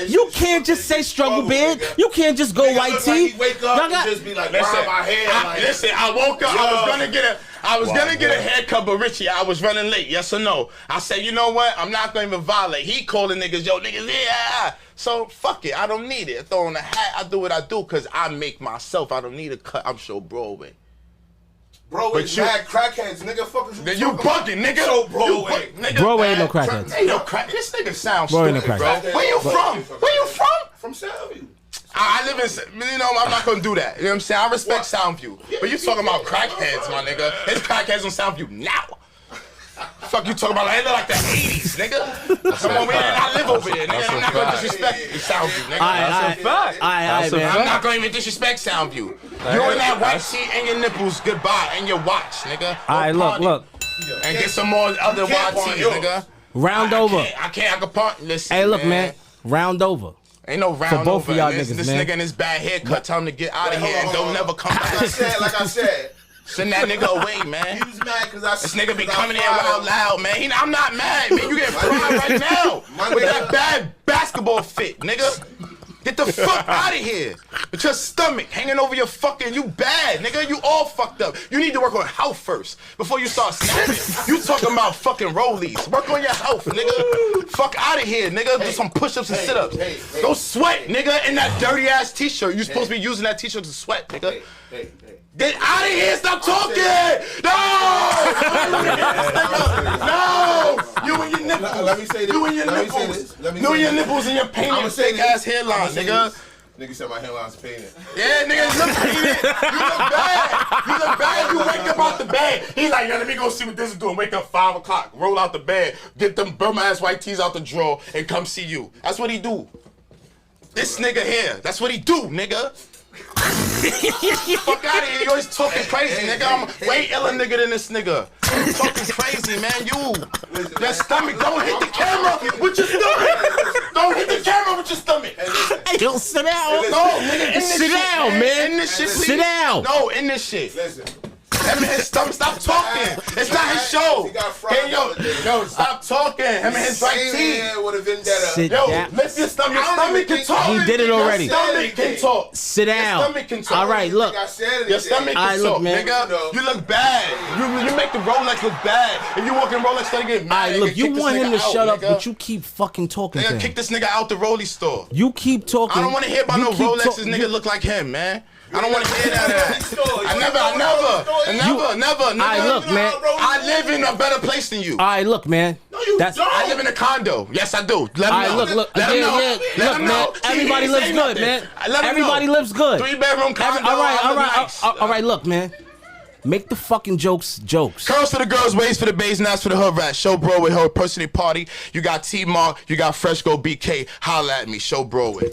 You can't just say struggle beard. You can't just go white tee. Wake up and just be like, Listen, my hair. listen, I woke up. I was gonna get a haircut, but Richie, I was running late. Yes or no? I said, you know what? I'm not gonna even violate. He calling niggas, yo, niggas, yeah. So fuck it. I don't need it. I throw on a hat. I do what I do because I make myself. I don't need a cut. I'm so Broadway. Bro, it's mad crackheads, nigga. Fuckers. You bugging, nigga. So Broadway. Broadway ain't no crackheads. Ain't no crack. This nigga sounds Broadway ain't stupid, no bro. crackheads. Where you from? Where you from? From Soundview. I live in, you know, I'm not gonna do that. You know what I'm saying? I respect Soundview. But you talking about crackheads, my nigga. There's crackheads on Soundview now. Fuck you talking about? They look like the 80s, nigga. Come over here and I live over here, nigga. I'm not gonna disrespect Soundview, nigga. That's a fact. I'm not gonna even disrespect Soundview. You and that white tee and your nipples, goodbye, and your watch, nigga. Alright, look. And get some more other white tees, nigga. Round over. I can't party. Listen, Hey, look, man. Round over. Ain't no round For both over. of y'all this niggas, this man. nigga and his bad haircut, tell him to get out of here and don't never come back. Like I said. Send that nigga away, man. He was mad because I. This nigga be coming in loud, man. I'm not mad, man. You getting fried right now with that bad basketball fit, nigga. Get the fuck out of here. With your stomach hanging over your fucking, you bad, nigga. You all fucked up. You need to work on health first before you start snapping. You talking about fucking rollies. Work on your health, nigga. Fuck out of here, nigga. Do some push-ups and sit-ups. Go sweat, nigga, in that dirty ass t-shirt. You supposed to be using that t-shirt to sweat, nigga. Get out of here! Stop talking! No! You and your nipples. Let me say this. You and your nipples. You and your nipples and your painted fake ass hairline, nigga. Nigga said my hairline's painted. Yeah, nigga, look painted. You look bad. You look bad. You wake up out the bed. He's like, yo, let me go see what this is doing. Wake up 5 o'clock. Roll out the bed. Get them Burma ass white tees out the drawer and come see you. That's what he do. This nigga here. That's what he do, nigga. Fuck out of here, you always talking crazy, nigga. I'm way iller nigga than this nigga. You talking crazy, man. Your stomach, don't hit the camera with your stomach. Don't hit the camera with your stomach. Hey, yo, sit down. No, nigga, in this Sit shit, down, man. In this shit, please. Sit down. No, in this shit. Listen. Him and his stomach, stop talking. It's not his show. Hey, yo, stop talking. Him and his right teeth. With a vendetta. Sit Yo, down. lift your stomach. Your stomach can talk. He did it already. Your stomach can talk. Sit down. Your stomach can talk. All right, look. Your stomach can look, talk, man. nigga. You look bad. You make the Rolex look bad. If you walk in Rolex, they get mad. Alright, look, you want him to shut up, nigga. but you keep fucking talking to Nigga, him. kick this nigga out the Rollie store. You keep talking. I don't want to hear about You no keep Rolexes. Nigga look like him, man. I don't want to hear that. I never. Alright, look, man. I live in a better place than you. Alright, look, man. No, you don't. I live in a condo. Yes, I do. Let him know. Alright, look. Let him know. Yeah. Let Look, him man. know. Everybody He lives ain't good, nothing. man. Let him Everybody know. lives good. 3-bedroom condo. All right, look, man. Make the fucking jokes. Curls for the girls, waist for the bays, and for the hood rats. Show Broadway, her personal party. You got TMark, you got Fresco BK. Holla at me, show Broadway.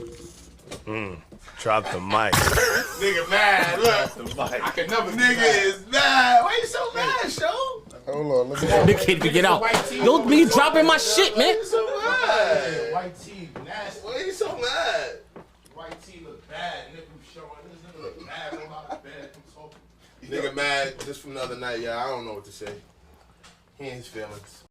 Drop the mic. Nigga mad. Look. I can never. Nigga is mad. Why you so mad, show? Hold on, let me. Big kid to get out. Yo, me dropping my shit, man. Why you so mad? White tee, nasty. Why you so mad? White tee look bad. Nipples showing. This nigga look bad. Roll out of bed. I'm talking. Nigga mad just from the other night, yeah. I don't know what to say. He ain't his feelings.